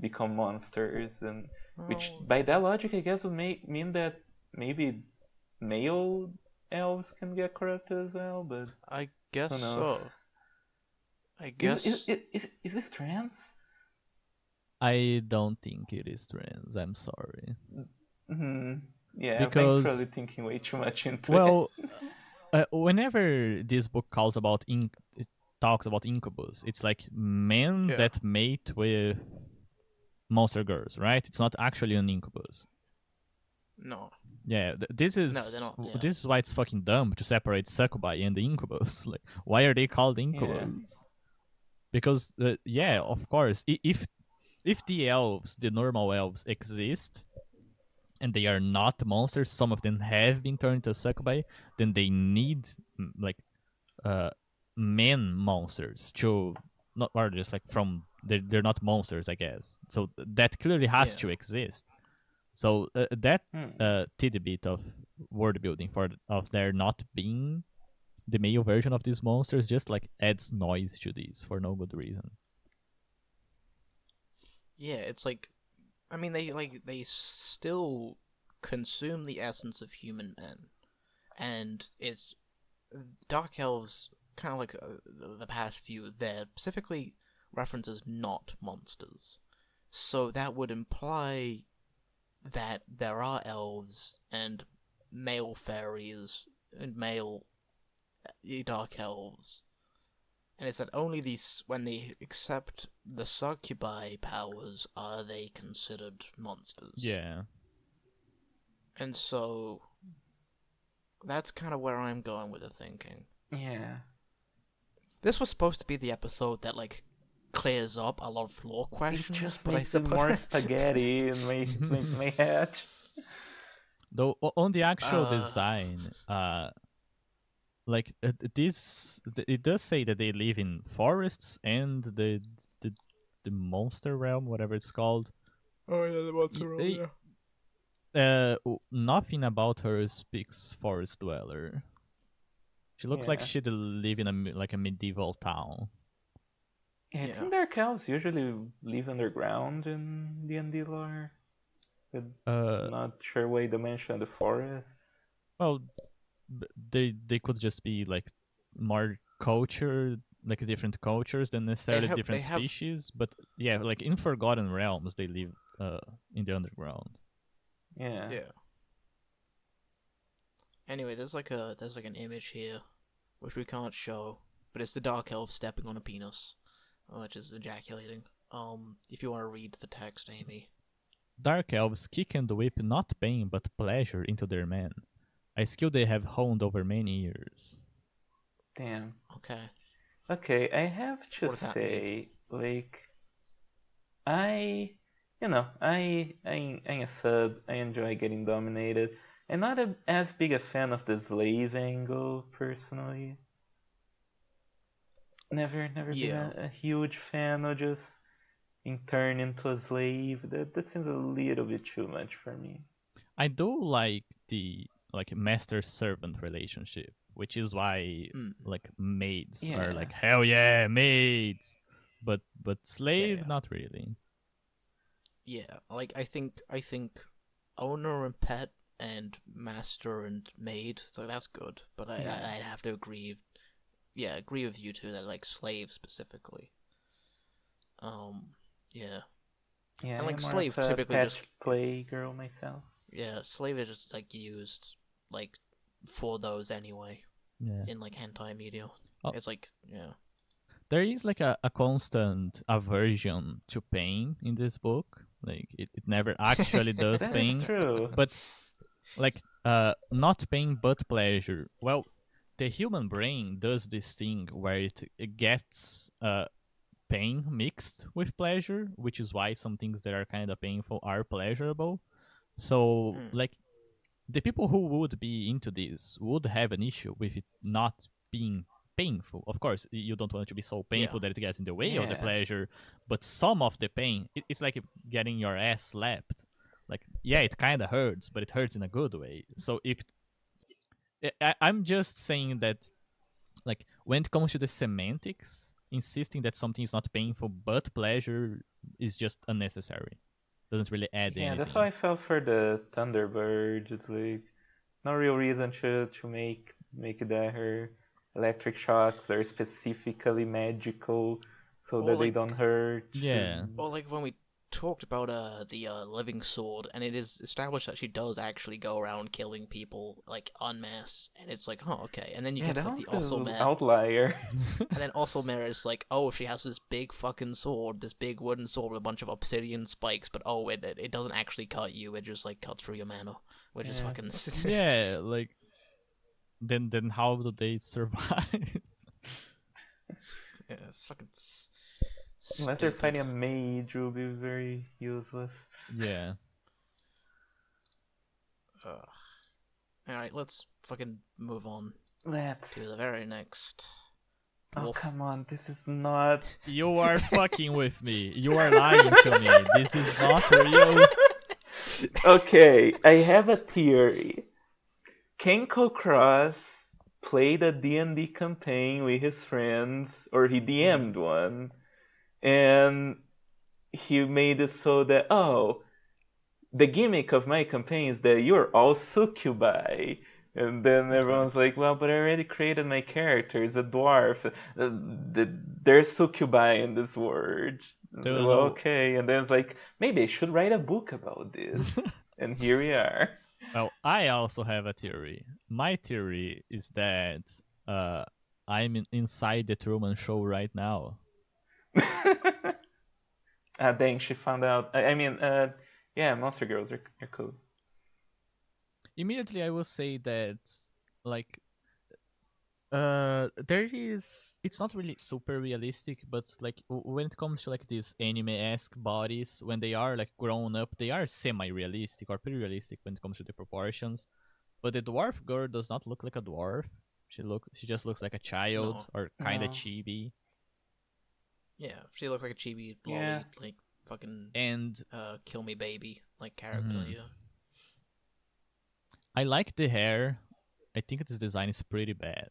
become monsters, and which Oh, by that logic I guess would mean that maybe male elves can get corrupted as well, but I guess who knows? so. I Is guess. this trans? I don't think it is trans. I'm sorry. Hmm. Yeah, I'm probably Because, thinking way too much into it. well, whenever this book it talks about incubus, it's like men Yeah. that mate with monster girls, right? It's not actually an incubus. No. Yeah, this is No, they're not. Yeah. this is why it's fucking dumb to separate Succubi and the incubus. Like, why are they called Yeah. incubus? Because yeah, of course, if the elves, the normal elves, exist and they are not monsters, some of them have been turned into Succubi, then they need like uh men monsters to not, or just like from they're not monsters, I guess. So that clearly has Yeah. to exist. So that Hmm. tidbit of world building for of there not being the male version of these monsters just like adds noise to these for no good reason. Yeah, it's like, I mean, they still consume the essence of human men, and it's dark elves kind of like the past few. They're specifically references not monsters, so that would imply that there are elves and male fairies and male dark elves. And it's that only these, when they accept the succubi powers, are they considered monsters. Yeah. And so that's kind of where I'm going with the thinking. Yeah. This was supposed to be the episode that like clears up a lot of lore It questions, just but I makes it more suppose spaghetti in my head. Though on the actual uh design, like it does say that they live in forests and the the monster realm, whatever it's called. oh yeah, the monster roll, They, yeah. nothing about her speaks forest dweller. She looks like Yeah. she'd live in a medieval town. Yeah, I Yeah. think dark elves usually live underground in D&D lore. But Uh, not sure why they mention the forests. well, they could just be like more culture, like different cultures than necessarily They different have species. But yeah, like in Forgotten Realms, they live in the underground. Yeah. yeah. Anyway, there's like an image here which we can't show, but it's the dark elf stepping on a penis, which is ejaculating. If you want to read the text, Amy. Dark elves kick and whip not pain but pleasure into their men, a skill they have honed over many years. Damn. Okay. Okay, I have to What does that mean? say, like, I, I'm a sub. I enjoy getting dominated. I'm not as big a fan of the slave angle personally. Never been Yeah. a huge fan of just being turned into a slave. That seems a little bit too much for me. I do like the like master servant relationship, which is why Mm. like maids are Yeah. like hell yeah maids, but Yeah, slaves yeah. not really. Yeah. Like I think owner and pet and master and maid, so that's good. But Yeah. I'd have to agree. Yeah, agree with you too that like slaves specifically. Um. Yeah. Yeah, And like I'm more of slave a typically pet just play girl myself. yeah, slave is just like used like for those anyway Yeah. in like hentai media. Oh, It's like yeah. there is like a constant aversion to pain in this book. Like it never actually does That is pain, true. but like not pain but pleasure. Well, the human brain does this thing where it gets pain mixed with pleasure, which is why some things that are kind of painful are pleasurable. So like the people who would be into this would have an issue with it not being painful. Of course, you don't want it to be so painful that it gets in the way of the Yeah. pleasure, but some of the pain, it's like getting your ass slapped. Like, yeah, it kind of hurts, but it hurts in a good way. So if I'm just saying that, like, when it comes to the semantics, insisting that something is not painful but pleasure is just unnecessary. Doesn't really add Yeah, that's how anything. I felt for the Thunderbird. It's like no real reason to make that her electric shocks are specifically magical so Or that they like, don't hurt. Yeah. or like when we talked about the living sword, and it is established that she does actually go around killing people like en masse, and it's like, oh, okay. And then you Yeah, get to that like was the the Oselmare, outlier. and then Oselmare is like, oh, she has this big fucking sword, this big wooden sword with a bunch of obsidian spikes, but oh, it doesn't actually cut you, it just like cuts through your mana, which is Yeah. fucking Yeah, like then how do they survive? yeah, it's fucking Unless they're stupid. fighting a mage, it will be very useless. Yeah. Ugh. All right, let's fucking move on Let's. to the very next. Oh, Dwarf. come on, this is not. You are fucking with me. You are lying to me. This is not real. Okay, I have a theory. Kenko Cross played a D&D campaign with his friends, or he DM'd one, and he made it so that, oh, the gimmick of my campaign is that you're all succubi. And then Okay. everyone's like, well, but I already created my character. It's a dwarf. There's succubi in this world. Don't Well, know. okay. And then it's like, maybe I should write a book about this. And here we are. Well, I also have a theory. My theory is that I'm inside the Truman Show right now. Dang, she found out. I mean, yeah, monster girls are cool. Immediately, I will say that, like, there is. It's not really super realistic, but like when it comes to like these anime-esque bodies, when they are like grown up, they are semi-realistic or pretty realistic when it comes to the proportions. But the dwarf girl does not look like a dwarf. She just looks like a child No. or kind of No. chibi. Yeah, she looks like a chibi Yeah. lolly, like fucking And kill me baby, like character. Yeah. I like the hair. I think this design is pretty bad.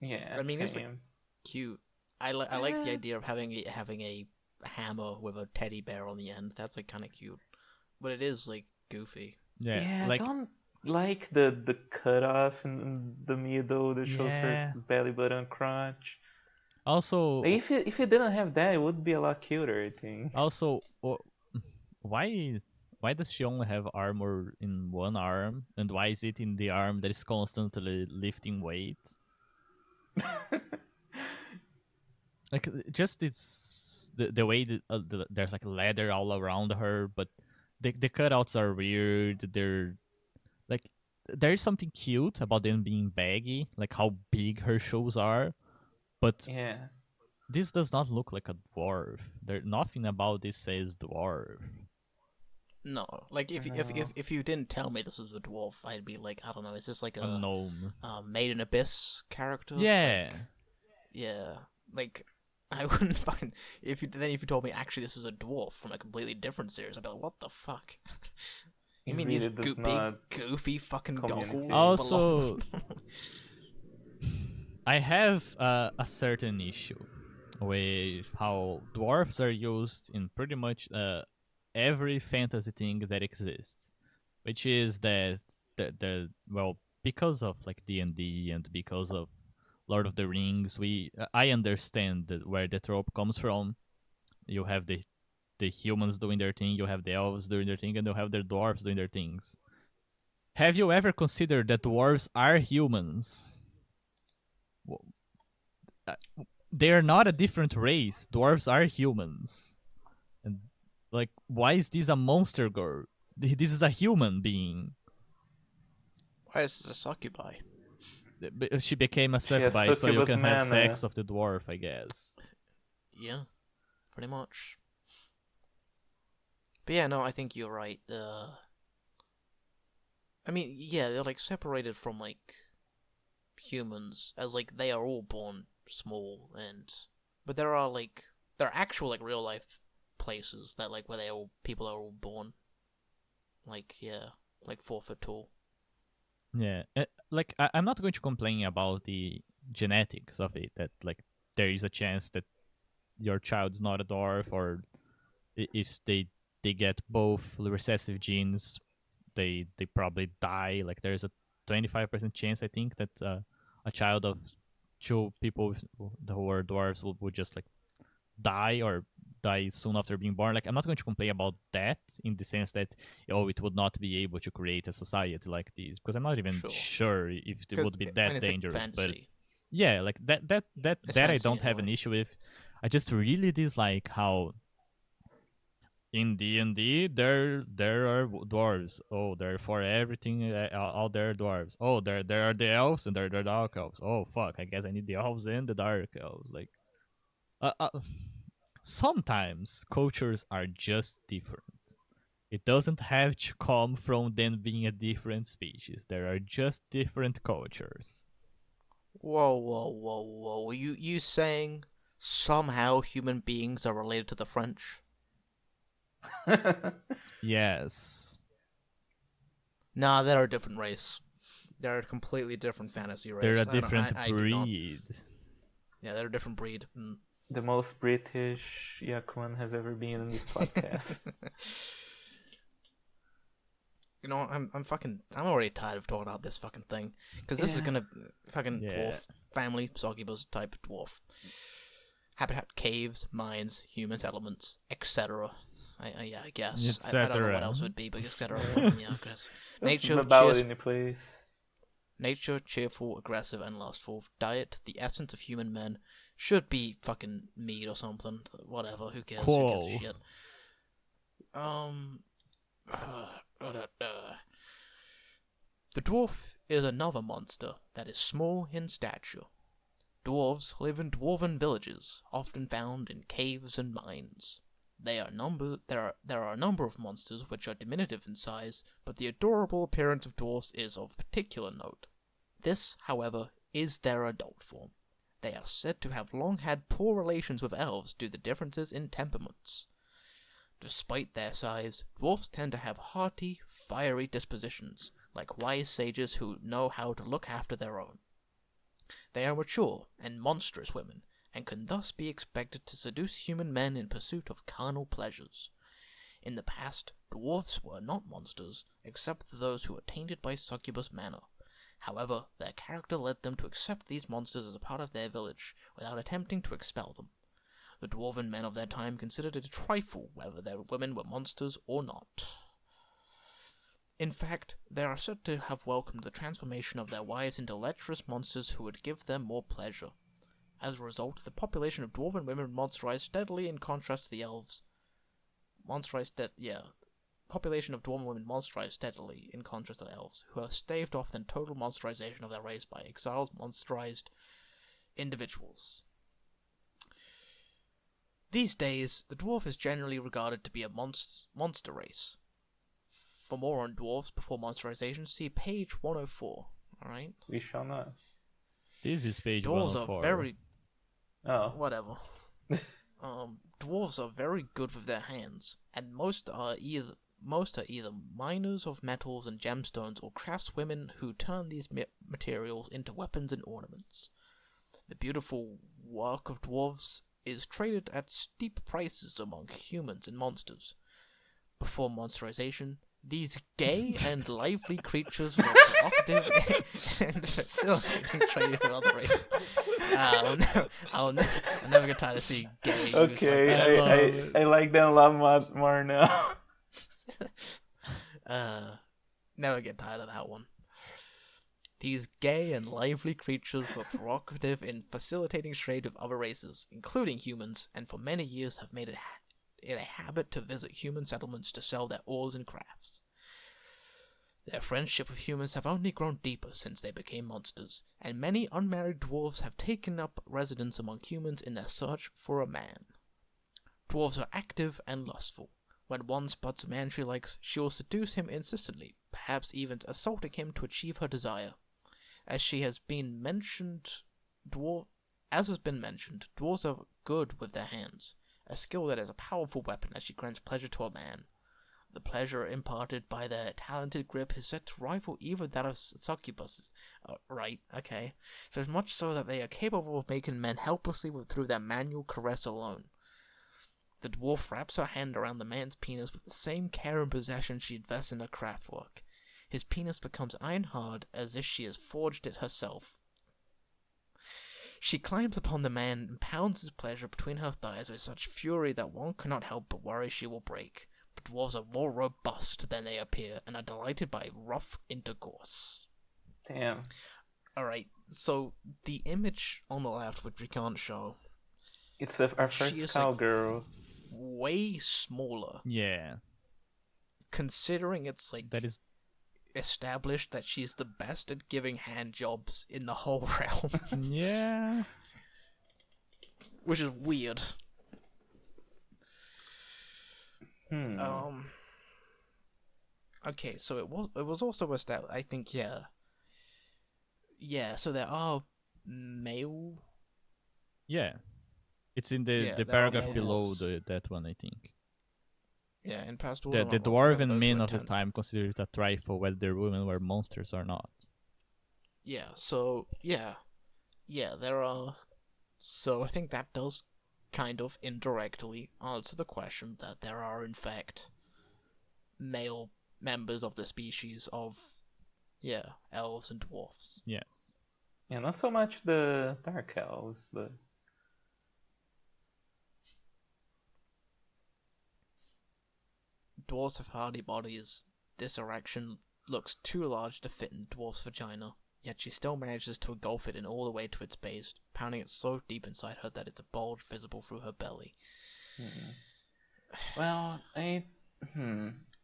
Yeah, I mean, it's like same. cute. I like the Eh, idea of having a hammer with a teddy bear on the end. That's like kind of cute, but it is like goofy. Yeah, Yeah, I like don't like the cutoff in the middle that shows her yeah. belly button crotch. Like, Also, if it didn't have that, it would be a lot cuter, I think. also, why why does she only have armor in one arm, and why is it in the arm that is constantly lifting weight? Like just it's the way that there's like leather all around her, but the cutouts are weird. They're like there's something cute about them being baggy, like how big her shoes are, but Yeah. this does not look like a dwarf. There nothing about this says dwarf. No, like No. if you didn't tell me this was a dwarf, I'd be like, I don't know, is this like A a gnome. Made in Abyss character? Yeah. Like, yeah, like I wouldn't fucking if you told me actually this is a dwarf from a completely different series, I'd be like, what the fuck? You It mean these really does big not goofy fucking communicate. goggles belong? Also, I have a certain issue with how dwarves are used in pretty much every fantasy thing that exists, which is that the well, because of like D&D and because of Lord of the Rings, I understand where the trope comes from. You have the humans doing their thing, you have the elves doing their thing, and you have the dwarves doing their things. Have you ever considered that dwarves are humans? Uh, they are not a different race. Dwarves are humans. And like, why is this a monster girl? This is a human being. Why is this a succubi? She became a She has succubi, so you succubus can have mana. sex of the dwarf, I guess. Yeah, pretty much. But yeah, no, I think you're right. I mean, yeah, they're like separated from like humans, as like they are all born small, but there are actual like real life places that like where people are all born, like yeah, like 4 foot tall. Yeah, like I'm not going to complain about the genetics of it. That like there is a chance that your child's not a dwarf, or if they get both recessive genes, they probably die. Like there's a 25% chance, I think, that a child of two people who are dwarves would just like die or die soon after being born. Like I'm not going to complain about that in the sense that it would not be able to create a society like this, because I'm not even Sure, sure if it because would be I mean that it's like dangerous. But fantasy. yeah, like It's that I fantasy don't have an anyway. issue with. I just really dislike how in D&D there are dwarves. Oh, there for everything. All there are dwarves. Oh, there are the elves and there are the dark elves. Oh fuck, I guess I need the elves and the dark elves. Like, uh, uh, sometimes cultures are just different. It doesn't have to come from them being a different species. There are just different cultures. Whoa, whoa, whoa, whoa! You saying somehow human beings are related to the French? Yes, Nah, they're a different race. They're a completely different fantasy they're a race. different I do not. breed. Yeah, they're a different breed. Mm. The most British Yakuan has ever been in this podcast. You know, I'm already tired of talking about this fucking thing because this is Yeah. gonna fucking Yeah. dwarf family, succubus type dwarf habitat, caves, mines, human settlements, etc. Yeah, I guess I don't know what Etc. else it would be, but etc. Yeah, because That's nature, about in the place. nature, cheerful, aggressive, and lustful. Diet, the essence of human men. Should be fucking meat or something. Whatever. Who cares? Who gives a Cool. shit? Um. The dwarf is another monster that is small in stature. Dwarves live in dwarven villages, often found in caves and mines. There are a number of monsters which are diminutive in size, but the adorable appearance of dwarfs is of particular note. This, however, is their adult form. They are said to have long had poor relations with elves due to differences in temperaments. Despite their size, dwarfs tend to have hearty, fiery dispositions, like wise sages who know how to look after their own. They are mature and monstrous women, and can thus be expected to seduce human men in pursuit of carnal pleasures. In the past, dwarfs were not monsters, except for those who were tainted by succubus mana. However, their character led them to accept these monsters as a part of their village, without attempting to expel them. The dwarven men of their time considered it a trifle whether their women were monsters or not. In fact, they are said to have welcomed the transformation of their wives into lecherous monsters who would give them more pleasure. As a result, the population of dwarven women monsterized steadily in contrast to the elves. Population of dwarven women monsterized steadily in contrast to the elves, who have staved off the total monsterization of their race by exiled monsterized individuals. These days, the dwarf is generally regarded to be a monster race. For more on dwarves before monsterization, see page 104. Alright? We shall not. This is page Dwarves are 104. very... Oh. Whatever. Dwarves are very good with their hands, and most are either miners of metals and gemstones or craftswomen who turn these materials into weapons and ornaments. The beautiful work of dwarves is traded at steep prices among humans and monsters. Before monsterization, these gay and lively creatures were provocative and facilitating trade with other races. I'll never get tired of seeing gay used like Okay, that. I love it. I like them a lot more now. Never get tired of that one. These gay and lively creatures were provocative in facilitating trade with other races, including humans, and for many years have made it a habit to visit human settlements to sell their ores and crafts. Their friendship with humans have only grown deeper since they became monsters, and many unmarried dwarves have taken up residence among humans in their search for a man. Dwarves are active and lustful. When one spots a man she likes, she will seduce him insistently, perhaps even assaulting him to achieve her desire. As has been mentioned, dwarves are good with their hands, a skill that is a powerful weapon as she grants pleasure to a man. The pleasure imparted by their talented grip is set to rival even that of succubuses. Right, okay. So much so that they are capable of making men helplessly through their manual caress alone. The dwarf wraps her hand around the man's penis with the same care and possession she invests in her craft work. His penis becomes iron-hard as if she has forged it herself. She climbs upon the man and pounds his pleasure between her thighs with such fury that one cannot help but worry she will break. But dwarves are more robust than they appear and are delighted by rough intercourse. Damn. Alright, so the image on the left, which we can't show, It's our first cowgirl. Like, way smaller. Yeah. Considering it's like That is established that she's the best at giving hand jobs in the whole realm. Yeah. Which is weird. Okay, so it was also established, I think, yeah. Yeah, so there are male. Yeah. It's in the there are paragraph male below dwarves. that one, I think. Yeah, in past The dwarven men of the time considered it a trifle whether their women were monsters or not. Yeah, so, yeah, there are. So I think that does kind of indirectly answer the question that there are, in fact, male members of the species of, elves and dwarfs. Yes. Yeah, not so much the dark elves, but... Dwarves have hardy bodies. This erection looks too large to fit in dwarf's vagina, yet she still manages to engulf it in all the way to its base, pounding it so deep inside her that it's a bulge visible through her belly. Well,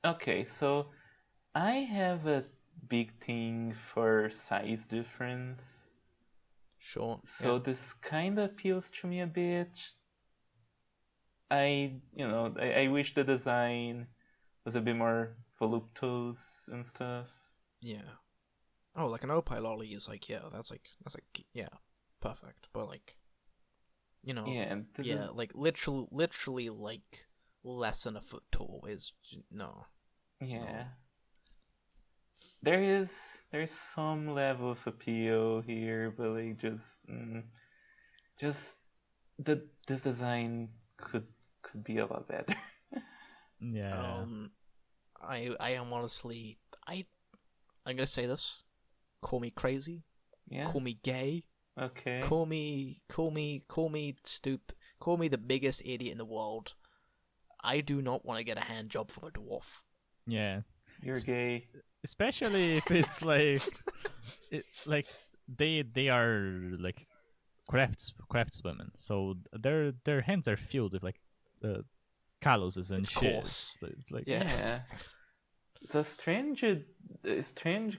okay, so I have a big thing for size difference. Sure. So this kind of appeals to me a bit. I wish the design was a bit more voluptuous and stuff. Yeah. Oh, like an opie lolly is like, that's like, perfect. But like, like literally like less than a foot tall is no. Yeah. No. There's some level of appeal here, but like just this design could be a lot better. Yeah. I am honestly I'm gonna say this. Call me crazy. Yeah. Call me gay. Okay. Call me stupid. Call me the biggest idiot in the world. I do not want to get a hand job from a dwarf. Yeah. You're gay. Especially if it's like, they are like craftswomen, so their hands are filled with like calluses and shit. So it's like yeah. It's a strange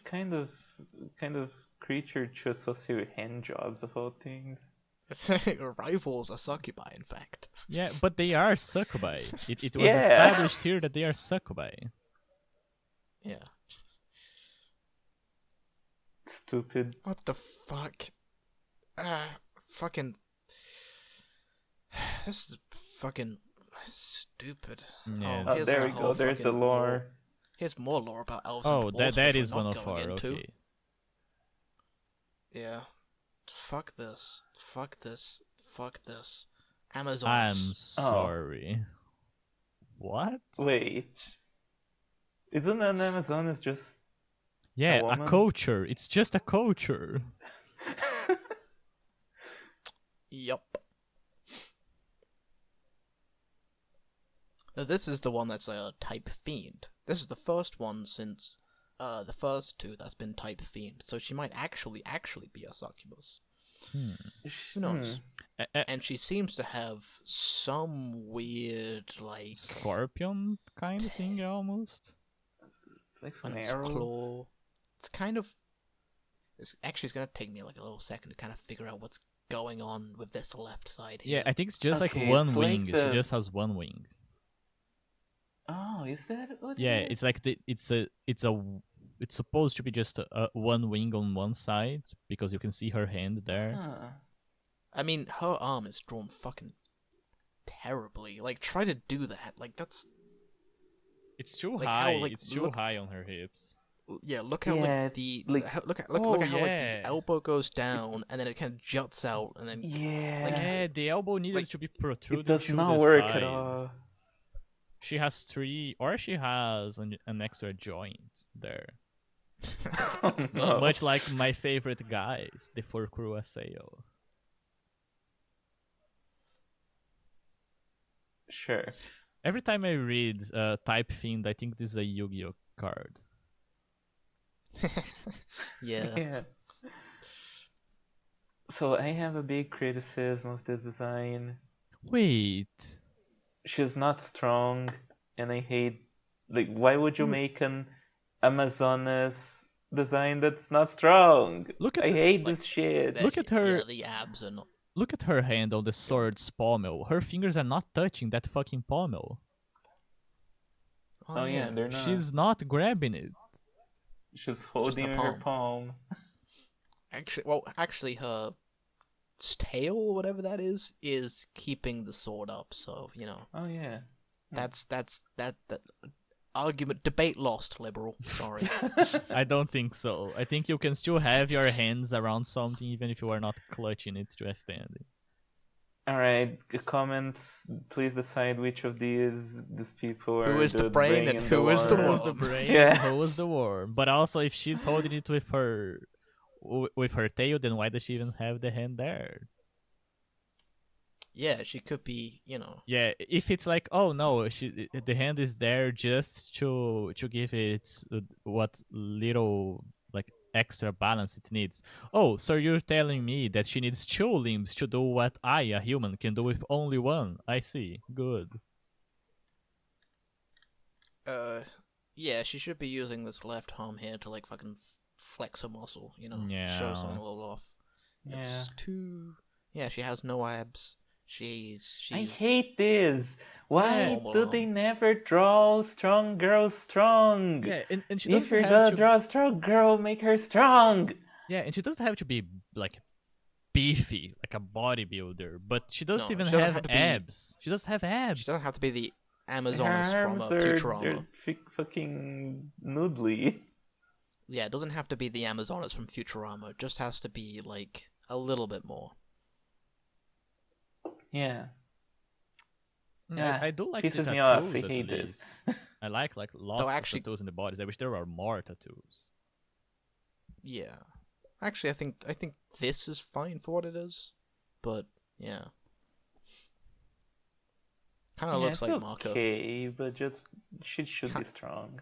kind of creature to associate with hand jobs of all things. Rivals are succubi, in fact. Yeah, but they are succubi. It was established here that they are succubi. Yeah. Stupid. What the fuck? Fucking. This is fucking stupid. Yeah. Oh, there we go. There's the lore. Here's more lore about elves. Oh, and dwarves, that is one of our. into. Okay. Yeah. Fuck this. Fuck this. Fuck this. Amazon. I'm sorry. What? Wait. Isn't an Amazon is just a culture? It's just a culture. Yup. Now, this is the one that's a type fiend. This is the first one since the first two that's been type fiend. So she might actually be a succubus. Who knows? And she seems to have some weird, like... Scorpion kind of thing, almost? It's like some and its arrows. claw. It's kind of. It's gonna take me like a little second to kind of figure out what's going on with this left side Yeah, here. I think it's just like Okay, one it's wing. like She the. just has one wing. Oh, is that what Yeah, it is? it's like it's supposed to be just one wing on one side because you can see her hand there. Huh. I mean, her arm is drawn fucking terribly. Like, try to do that. Like, that's It's too like high. how like It's too look. high on her hips. Yeah, look how like Yeah, the like Oh look at how like the yeah, elbow goes down and then it kind of juts out and then like yeah, yeah. The elbow needed like to be it protruding does to not the work at side. all. She has three, or she has an extra joint there. Oh no. Much like my favorite guys, the four crew assail. Sure. Every time I read Type Fiend, I think this is a Yu-Gi-Oh card. yeah. Yeah. So I have a big criticism of this design. Wait, She's not strong, and I hate. Like, why would you make an Amazonas design that's not strong? look I at hate Like this shit. look at her. Yeah, the abs are not Look at her hand on the good. sword's pommel. Her fingers are not touching that fucking pommel. Oh Oh yeah. yeah, they're not. She's not grabbing it. She's Just holding her in her palm. palm. Actually her tail or whatever that is keeping the sword up, so, you know. Oh yeah. That argument debate lost, liberal. Sorry. I don't think so. I think you can still have your hands around something even if you are not clutching it to a standing. Alright, comments. Please decide which of these people Who are is the the brain and and who is the Who was the worm? brain Yeah. and who was the worm? But also, if she's holding it with her tail, then why does she even have the hand there? Yeah, she could be, you know. Yeah, if it's like, oh no, the hand is there just to give it what little like extra balance it needs. Oh, so you're telling me that she needs two limbs to do what I, a human, can do with only one? I see. Good. Yeah, she should be using this left arm here to like fucking flex a muscle, you know, show something Yeah. a little off. Yeah. It's too. Yeah, she has no abs. I She's hate this. Why normal do they arm. never draw strong girls strong? Yeah, and she If doesn't you're have gonna to. draw a strong girl, make her strong. Yeah, and she doesn't have to be like beefy, like a bodybuilder, but she doesn't No, even she doesn't have have to be. abs. She doesn't have She abs. doesn't have to be the Her Amazonas from arms Futurama. are fucking noodly. Yeah, it doesn't have to be the Amazonas from Futurama. It just has to be like a little bit more. Yeah. I do like the Pisses me off. I tattoos at hate this. least. I like lots actually- of tattoos in the bodies. I wish there were more tattoos. Yeah. Actually, I think this is fine for what it is, but yeah. Kind of Yeah, looks it's like Marco. okay, but just she should be strong.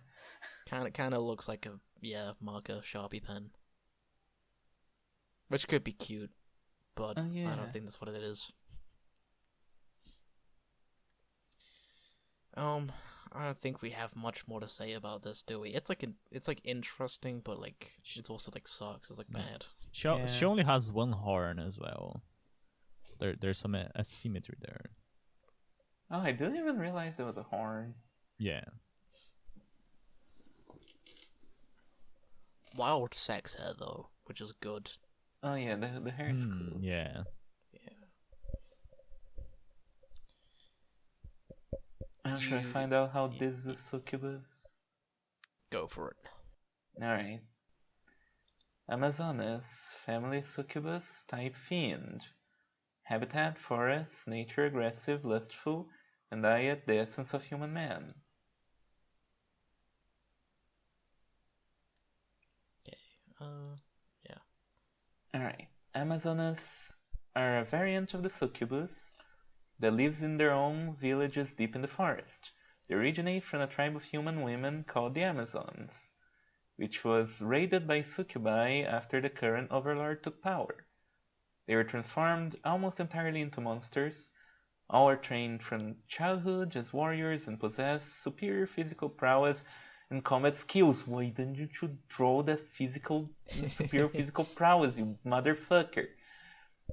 Kind of looks like a Marco Sharpie pen, which could be cute, but Oh, yeah. I don't think that's what it is. I don't think we have much more to say about this, do we? It's like interesting, but like it's also like sucks. It's like Yeah. bad. She only has one horn as well. There's some asymmetry there. Oh, I didn't even realize there was a horn. Yeah. Wild sex hair though, which is good. Oh yeah, the hair is cool. Yeah. Should I find out how this is a succubus? Go for it. Alright. Amazonas, family succubus, type fiend. Habitat, forest, nature aggressive, lustful, and diet, the essence of human man. Yeah. Alright. Amazonas are a variant of the succubus that lives in their own villages deep in the forest. They originate from a tribe of human women called the Amazons, which was raided by Succubi after the current overlord took power. They were transformed almost entirely into monsters. All are trained from childhood as warriors and possess superior physical prowess and combat skills. Why didn't you draw that superior physical prowess, you motherfucker?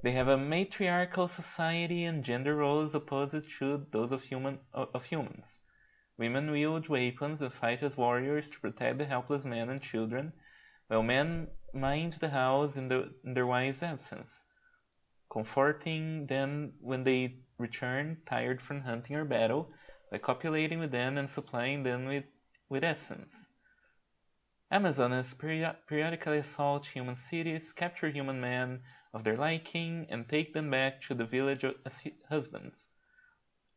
They have a matriarchal society and gender roles opposite to those of humans. Women wield weapons and fight as warriors to protect the helpless men and children, while men mind the house in their wives' absence, comforting them when they return tired from hunting or battle, by copulating with them and supplying them with essence. Amazonas periodically assault human cities, capture human men of their liking, and take them back to the village as husbands.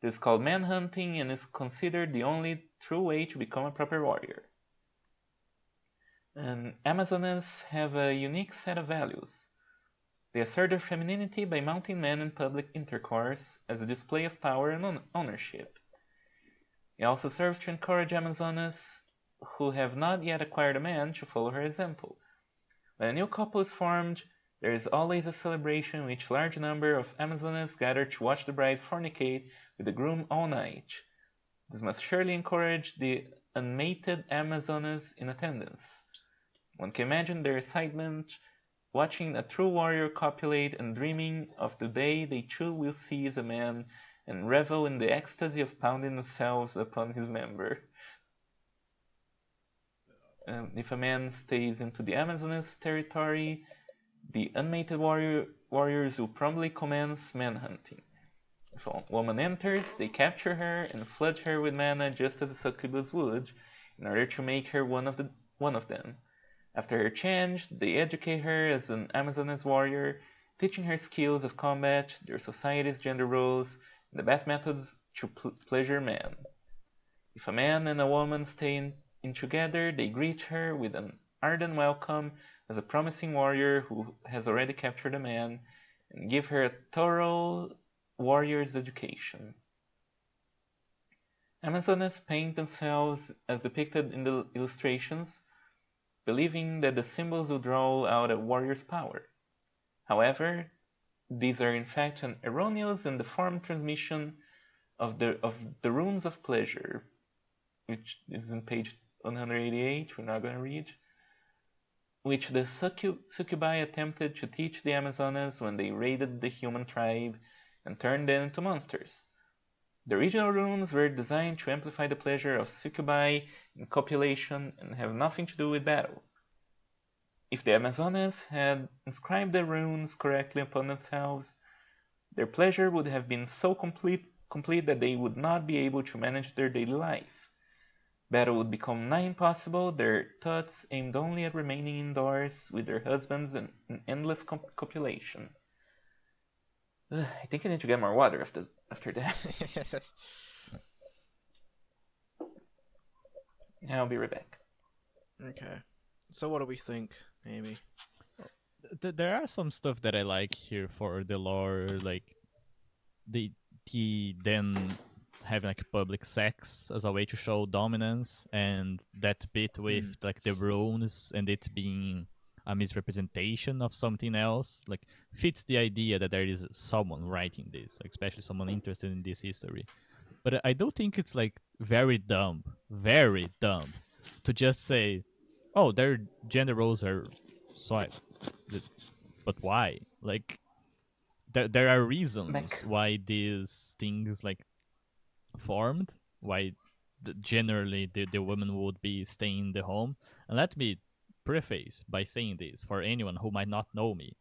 This is called manhunting and is considered the only true way to become a proper warrior. And Amazonas have a unique set of values. They assert their femininity by mounting men in public intercourse as a display of power and ownership. It also serves to encourage Amazonas who have not yet acquired a man to follow her example. When a new couple is formed, there is always a celebration in which a large number of Amazonas gather to watch the bride fornicate with the groom all night. This must surely encourage the unmated Amazonas in attendance. One can imagine their excitement watching a true warrior copulate and dreaming of the day they too will seize a man and revel in the ecstasy of pounding themselves upon his member. If a man stays into the Amazonas territory, the unmated warriors will promptly commence manhunting. If a woman enters, they capture her and flood her with mana just as the succubus would, in order to make her one of them. After her change, they educate her as an Amazonas warrior, teaching her skills of combat, their society's gender roles, and the best methods to pleasure men. If a man and a woman stay in together, they greet her with an ardent welcome as a promising warrior who has already captured a man, and give her a thorough warrior's education. Amazonas paint themselves as depicted in the illustrations, believing that the symbols will draw out a warrior's power. However, these are in fact an erroneous and deformed transmission of the runes of pleasure, which is in page 188, we're not going to read, which the Succubi attempted to teach the Amazonas when they raided the human tribe and turned them into monsters. The original runes were designed to amplify the pleasure of Succubi in copulation and have nothing to do with battle. If the Amazonas had inscribed the runes correctly upon themselves, their pleasure would have been so complete that they would not be able to manage their daily life. Battle would become nigh impossible, their thoughts aimed only at remaining indoors with their husbands and in endless copulation. I think I need to get more water after that. I'll be right back. Okay. So what do we think, Amy? There are some stuff that I like here for the lore, like the then having like public sex as a way to show dominance, and that bit with like the runes and it being a misrepresentation of something else, like fits the idea that there is someone writing this, like, especially someone interested in this history. But I do think it's like very dumb to just say, oh, their gender roles are swiped. But why? Like, there are reasons why these things like formed, why generally the woman would be staying in the home. And let me preface by saying this for anyone who might not know me.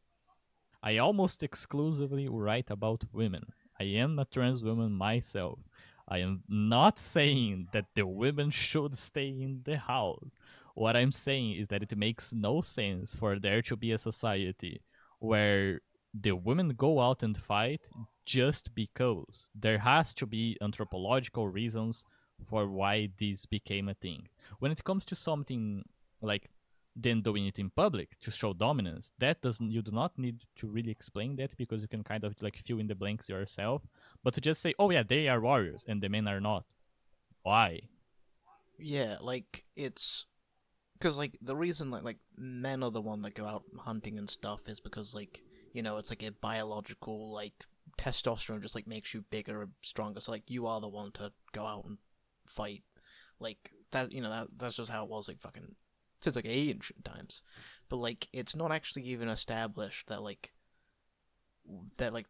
I almost exclusively write about women. I am a trans woman myself. I am not saying that the women should stay in the house. What I'm saying is that it makes no sense for there to be a society where the women go out and fight just because. There has to be anthropological reasons for why this became a thing. When it comes to something like then doing it in public to show dominance, that doesn't, you do not need to really explain that, because you can kind of like fill in the blanks yourself. But to just say, oh yeah, they are warriors and the men are not, why? Yeah, like it's because like the reason like men are the one that go out hunting and stuff is because like it's like a biological like testosterone just like makes you bigger and stronger. So like you are the one to go out and fight, Like that, that's just how it was like fucking since like ancient times. But like it's not actually even established that like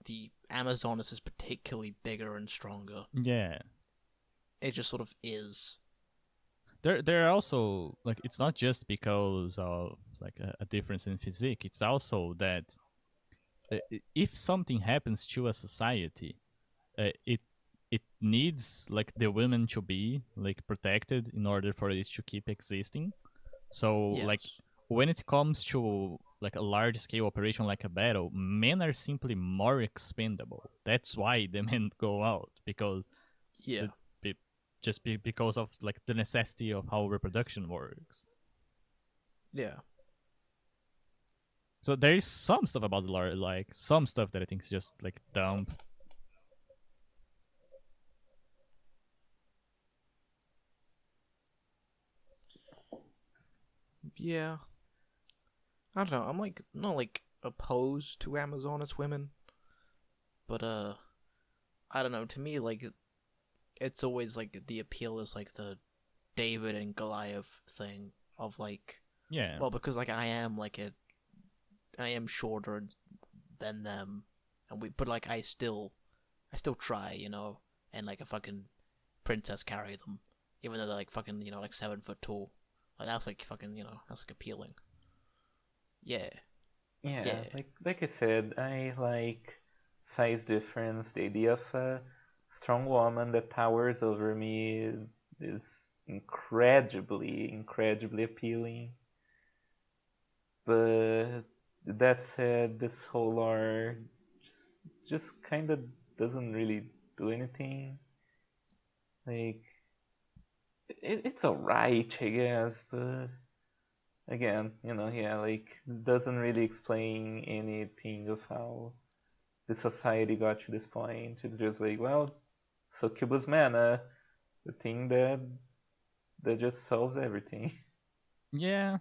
the Amazonas is particularly bigger and stronger. Yeah. It just sort of is. There are also like it's not just because of like a difference in physique. It's also that if something happens to a society, it needs like the women to be like protected in order for it to keep existing. So like Yes. when it comes to like a large scale operation like a battle, men are simply more expendable. That's why the men go out because Yeah. the because of like the necessity of how reproduction works. Yeah. So there is some stuff about the lore, like some stuff that I think is just like dumb. Yeah. I don't know. I'm like not like opposed to Amazonas women, but I don't know. To me, like it's always like the appeal is like the David and Goliath thing of like, Yeah, well, because like I am shorter than them, and but like I still try, and like a fucking princess carry them, even though they're like fucking, like 7 foot tall. Like that's like fucking, that's like appealing. Yeah, Yeah, yeah, like I said, I like size difference. The idea of a strong woman that towers over me is incredibly appealing. But that said, this whole lore just kind of doesn't really do anything. Like it's alright, I guess, but again, yeah, like doesn't really explain anything of how the society got to this point. It's just like, well, succubus mana, the thing that just solves everything. yeah.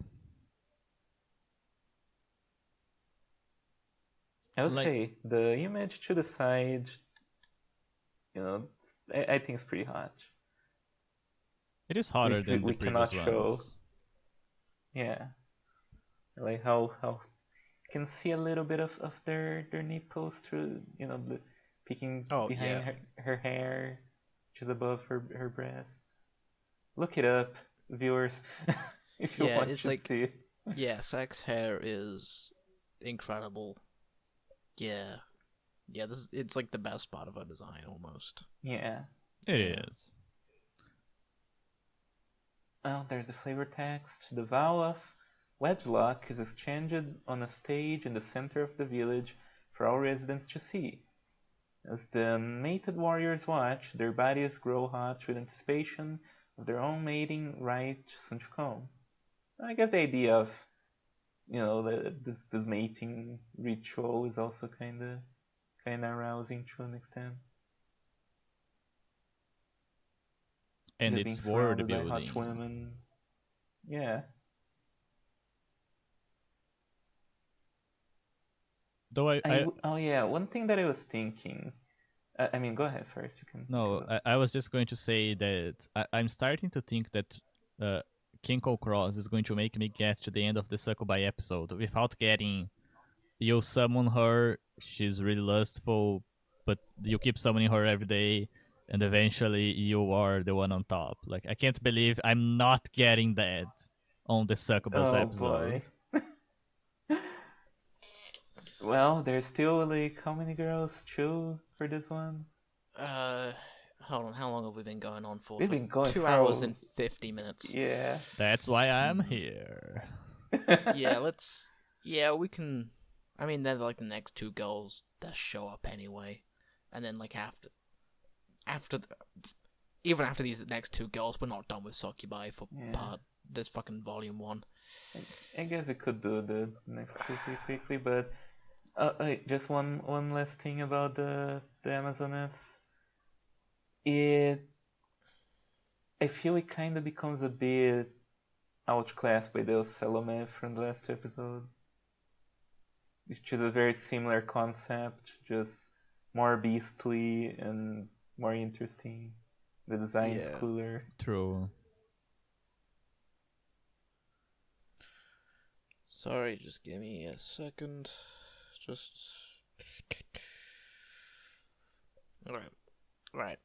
I would Like say the image to the side, you know, I think it's pretty hot. it is hotter than the We cannot previous show, ones. yeah, like how you can see a little bit of their nipples through, peeking oh behind yeah, her hair, which is above her breasts. Look it up, viewers, if you yeah. want It's to like, see. yeah, sex hair is incredible. Yeah, yeah. It's like the best part of a design almost. Yeah, It yeah. is. Well, there's the flavor text. The vow of wedlock is exchanged on a stage in the center of the village for all residents to see. As the mated warriors watch, their bodies grow hot with anticipation of their own mating rite soon to come. I guess the idea of this mating ritual is also kind of arousing to an extent. And Just being it's world surrounded by hot building. women. Yeah. Though Oh yeah, one thing that I was thinking. I mean, go ahead first. You can no, go. I was just going to say that I'm starting to think that uh, Kinko Cross is going to make me get to the end of the Succubi episode without getting you summon her, she's really lustful, but you keep summoning her every day, and eventually you are the one on top. Like I can't believe I'm not getting that on the Succubus Oh episode. boy. Well, there's still like how many girls? Two for this one. Uh, hold on. How long have we been going on for? We've For been going 2 hours for and 50 minutes. yeah. That's why I'm Hmm. here. Yeah, let's. Yeah, we can. I mean, they're like the next two girls that show up anyway, and then like after the, even after these next two girls, we're not done with Succubi for Yeah. part this fucking volume 1. I guess we could do the next two pretty quickly, but just one last thing about the Amazoness. It I feel it kind of becomes a bit outclassed by the Salome from the last episode, which is a very similar concept, just more beastly and more interesting. The design's Yeah. cooler. True. Sorry, just give me a second. Just. Alright, right.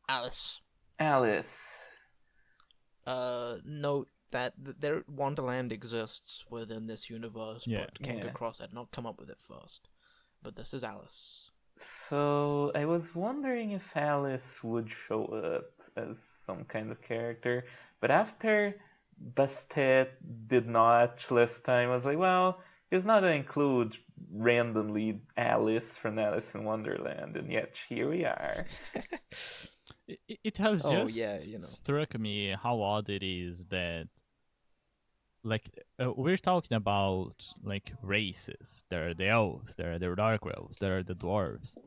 Alice. Alice. Note that their Wonderland exists within this universe, Yeah. but Kenga Yeah. Cross had not come up with it first. But this is Alice. So I was wondering if Alice would show up as some kind of character, but after Bastet did not last time, I was like, well, he's not gonna include randomly Alice from Alice in Wonderland, and yet here we are. It has Oh, just yeah, you know. struck me how odd it is that, like, we're talking about like races. There are the elves, there are the dark elves, there are the dwarves,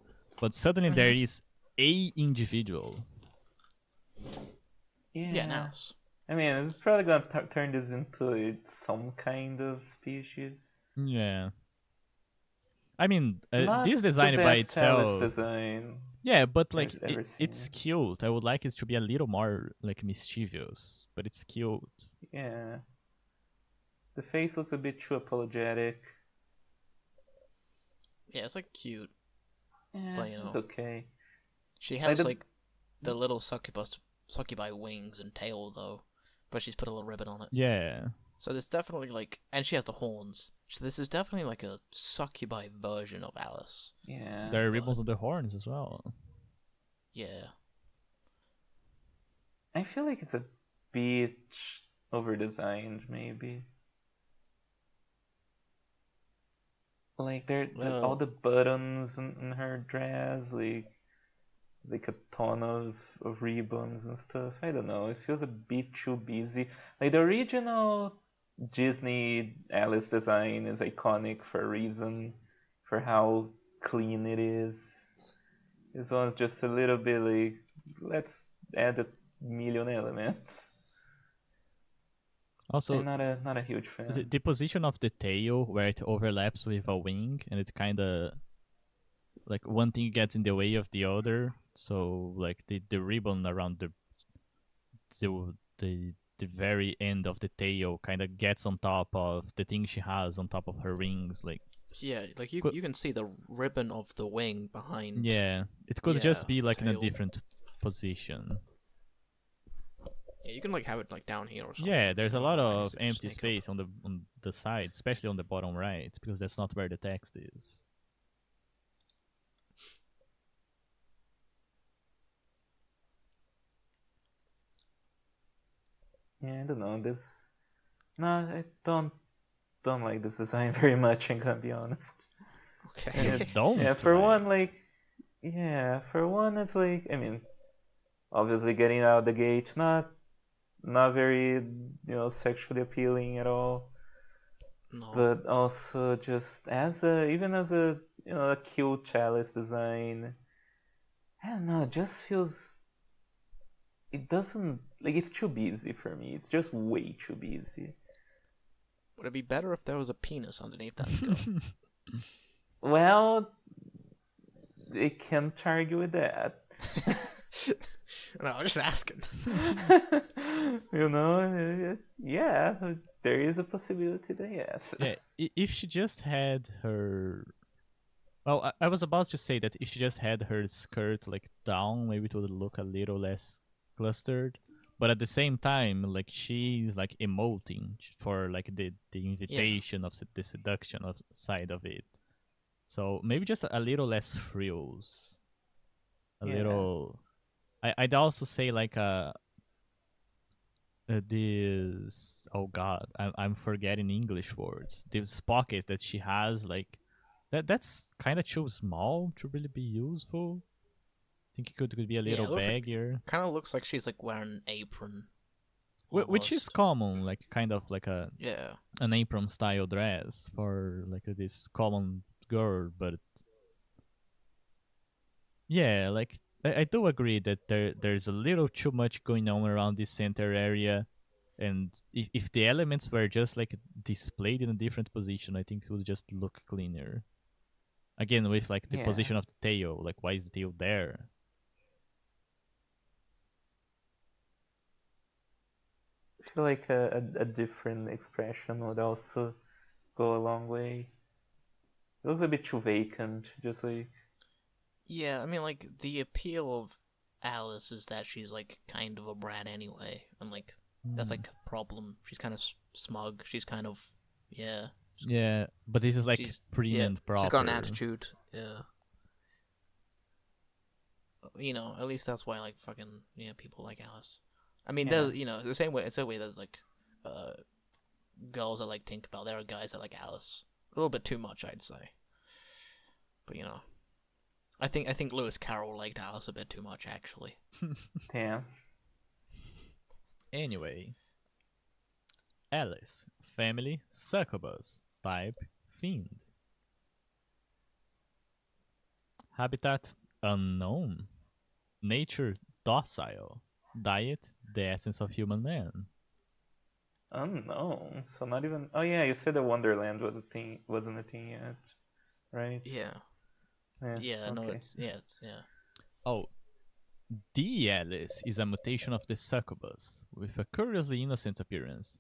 but suddenly there is a individual. Yeah, an Yeah. Alice. I mean, it's probably gonna turn this into some kind of species. Yeah. I mean, Not this the design by best Alice itself. design Yeah, but like I've ever it's seen. cute. I would like it to be a little more like mischievous, but it's cute. Yeah. The face looks a bit too apologetic. Yeah, it's like cute, Yeah, but you it's know, okay. she Like has like the little succubi wings and tail though, but she's put a little ribbon on it. Yeah. So there's definitely like, and she has the horns. So this is definitely like a succubi version of Alice. Yeah. There are But- ribbons on the horns as well. Yeah. I feel like it's a bit over designed, maybe. Like all Well, the buttons in her dress, like a ton of ribbons and stuff. I don't know. It feels a bit too busy. Like the original Disney Alice design is iconic for a reason, for how clean it is. This one's just a little bit like, let's add a million elements. Also, I'm not a huge fan. the position of the tail where it overlaps with a wing, and it kind of like one thing gets in the way of the other. So like the ribbon around the the very end of the tail kind of gets on top of the thing she has on top of her wings. Like, yeah, like you Could- you can see the ribbon of the wing behind. yeah, it could Yeah, just be like in a tail. different position. Yeah, you can like have it like down here or something. Yeah, there's a lot I guess of if you empty sneak up. space on the side, especially on the bottom right, because that's not where the text is. Yeah, I don't know. I don't like this design very much. I'm gonna be honest. Okay. Don't. Yeah, for like- one, for one, it's like, I mean, obviously getting out the gate, not very, sexually appealing at all. No. But also just even as a, a cute chalice design, I don't know, it just feels, it doesn't, like, it's too busy for me. It's just way too busy. Would it be better if there was a penis underneath that skirt? Well, they can't argue with that. No, I'm just asking. Yeah, there is a possibility that yes. Yeah, if she just had her. Well, I was about to say that if she just had her skirt like down, maybe it would look a little less clustered. But at the same time, like she's like emoting for like the invitation of the seduction of side of it. So maybe just a little less frills, a Yeah. little. I'd also say like this. Oh God, I'm forgetting English words. This pocket that she has, like that's kind of too small to really be useful. I think it could be a little it looks like- baggier. Kind of looks like she's like wearing an apron. Which is almost. common, like kind of like Yeah. an apron style dress for like this common girl, but yeah, like I do agree that there's a little too much going on around this center area, and if the elements were just like displayed in a different position, I think it would just look cleaner. Again, with like the Yeah. position of the tail, like why is the tail there? I feel like a different expression would also go a long way. It looks a bit too vacant, just like Yeah, I mean, like, the appeal of Alice is that she's, like, kind of a brat anyway. And, like, that's, like, a problem. She's kind of smug. She's kind of, yeah. Yeah, but this is like She's, prim yeah, and she's got an proper. attitude. Yeah. You know, at least that's why, like, fucking, yeah, people like Alice. I mean, Yeah. there's, you know, the same way, it's a way there's, like, girls that like Tinkerbell. There are guys that like Alice. A little bit too much, I'd say. But, you know. I think Lewis Carroll liked Alice a bit too much, actually. damn. Anyway, Alice, family, succubus, type, fiend. Habitat, unknown. Nature, docile. Diet, the essence of human man. Unknown. So not even. Oh yeah, you said the Wonderland was a thing. Wasn't a thing yet, right? Yeah. Yeah. Yeah, no, Okay. yeah. Oh, DEATHLESS is a mutation of the succubus, with a curiously innocent appearance.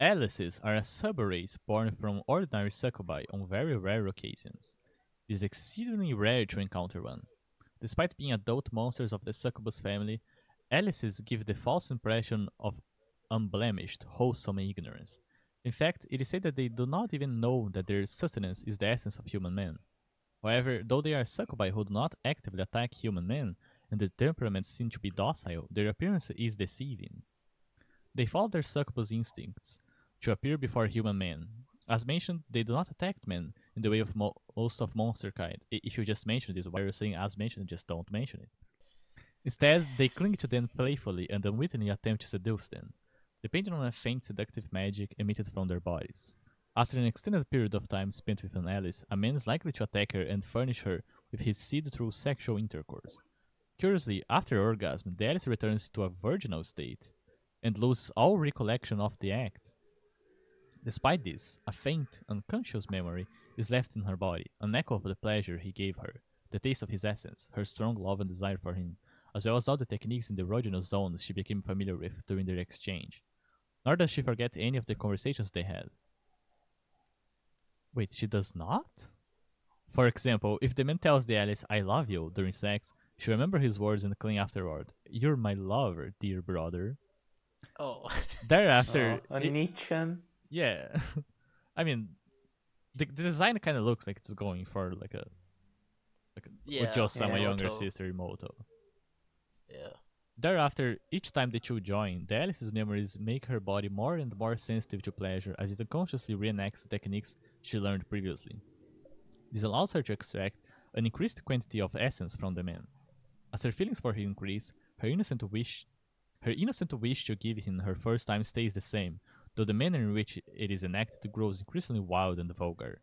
Alices are a subrace born from ordinary succubi on very rare occasions. It is exceedingly rare to encounter one. Despite being adult monsters of the succubus family, Alices give the false impression of unblemished, wholesome ignorance. In fact, it is said that they do not even know that their sustenance is the essence of human men. However, though they are succubi who do not actively attack human men, and their temperaments seem to be docile, their appearance is deceiving. They follow their succubus instincts to appear before human men. As mentioned, they do not attack men in the way of most of monster kind. If you just mentioned it, why you're saying as mentioned, just don't mention it. Instead, they cling to them playfully and unwittingly attempt to seduce them, depending on a faint seductive magic emitted from their bodies. After an extended period of time spent with an Alice, a man is likely to attack her and furnish her with his seed through sexual intercourse. Curiously, after orgasm, the Alice returns to a virginal state and loses all recollection of the act. Despite this, a faint, unconscious memory is left in her body, an echo of the pleasure he gave her, the taste of his essence, her strong love and desire for him, as well as all the techniques in the erogenous zones she became familiar with during their exchange. Nor does she forget any of the conversations they had. Wait, she does not? For example, if the man tells the Alice, I love you, during sex, she remembers his words and cling afterward. You're my lover, dear brother. Oh. Thereafter, Oh, a Nietzschean. yeah. I mean, the design kind of looks like it's going for like a Yeah. Ojo-sama Yeah. younger Moto. sister Moto. Yeah. Thereafter, each time the two join, the Alice's memories make her body more and more sensitive to pleasure as it unconsciously reenacts the techniques she learned previously. This allows her to extract an increased quantity of essence from the man. As her feelings for him increase, her innocent wish to give him her first time stays the same, though the manner in which it is enacted grows increasingly wild and vulgar.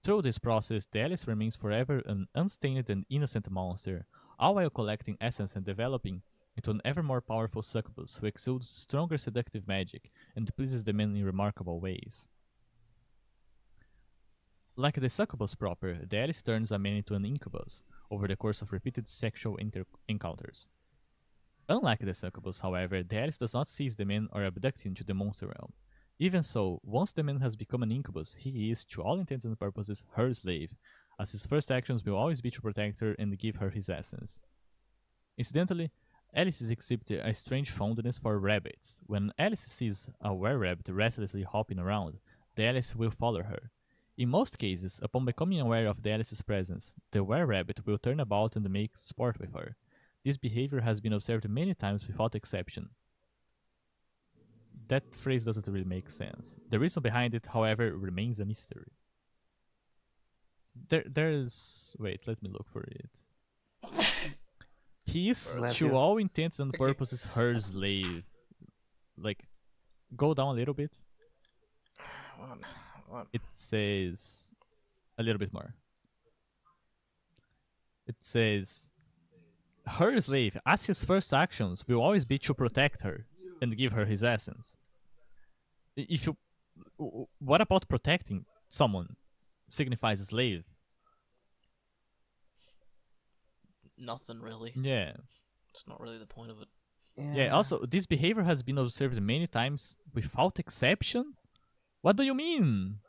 Through this process, the Alice remains forever an unstained and innocent monster, all while collecting essence and developing into an ever more powerful succubus who exudes stronger seductive magic and pleases the men in remarkable ways. Like the succubus proper, the Alice turns a man into an incubus over the course of repeated sexual encounters. Unlike the succubus, however, the Alice does not seize the man or abduct him to the monster realm. Even so, once the man has become an incubus, he is, to all intents and purposes, her slave, as his first actions will always be to protect her and give her his essence. Incidentally, Alice exhibited a strange fondness for rabbits. When Alice sees a were-rabbit restlessly hopping around, the Alice will follow her. In most cases, upon becoming aware of the Alice's presence, the were-rabbit will turn about and make sport with her. This behavior has been observed many times without exception. That phrase doesn't really make sense. The reason behind it, however, remains a mystery. There's... Wait, let me look for it. He is, Bless to you. all intents and purposes, her slave. Like, go down a little bit. It says a little bit more. It says, her slave, as his first actions, will always be to protect her and give her his essence. If you, what about protecting someone signifies a slave? Nothing really. Yeah. It's not really the point of it. Yeah, also, this behavior has been observed many times without exception? What do you mean?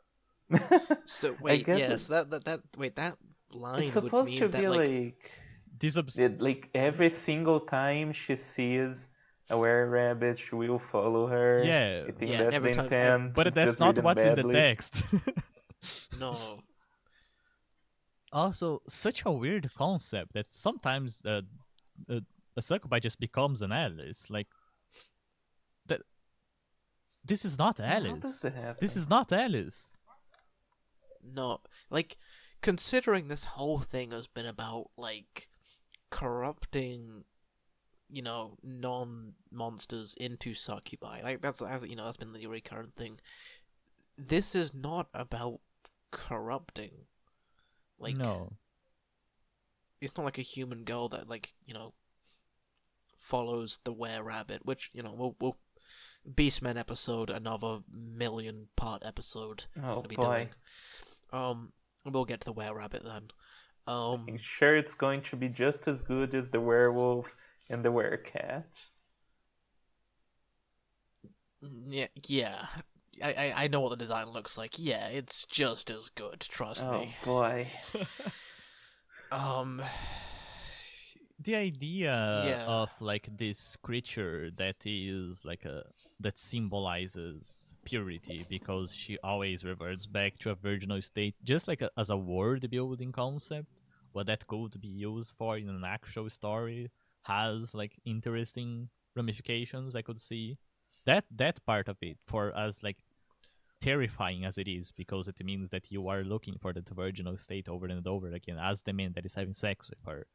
So I wait, get yes, that it's line would supposed to mean be that like This like every single time she sees a were-rabbit, she will follow her. yeah, I think yeah, and that's the every time intent. but It's that's just not written what's in the badly. text. no, Also, such a weird concept that sometimes a succubus just becomes an Alice. Like that. This is not Yeah, how does Alice. that This happen? is not Alice. no, like considering this whole thing has been about like corrupting, non-monsters into succubi. Like that's been the recurrent thing. This is not about corrupting. Like No. it's not like a human girl that follows the were rabbit, which we'll Beastmen episode, another million part episode Oh gonna be boy. doing. We'll get to the were rabbit then. I'm sure it's going to be just as good as the werewolf and the werecat. Yeah. I know what the design looks like. Yeah, it's just as good. Trust Oh me. boy. Um. The idea Yeah. of like this creature that is like a that symbolizes purity because she always reverts back to a virginal state, just like as a word building concept, what that could be used for in an actual story has like interesting ramifications. I could see that part of it for as like terrifying as it is because it means that you are looking for that virginal state over and over again as the man that is having sex with her.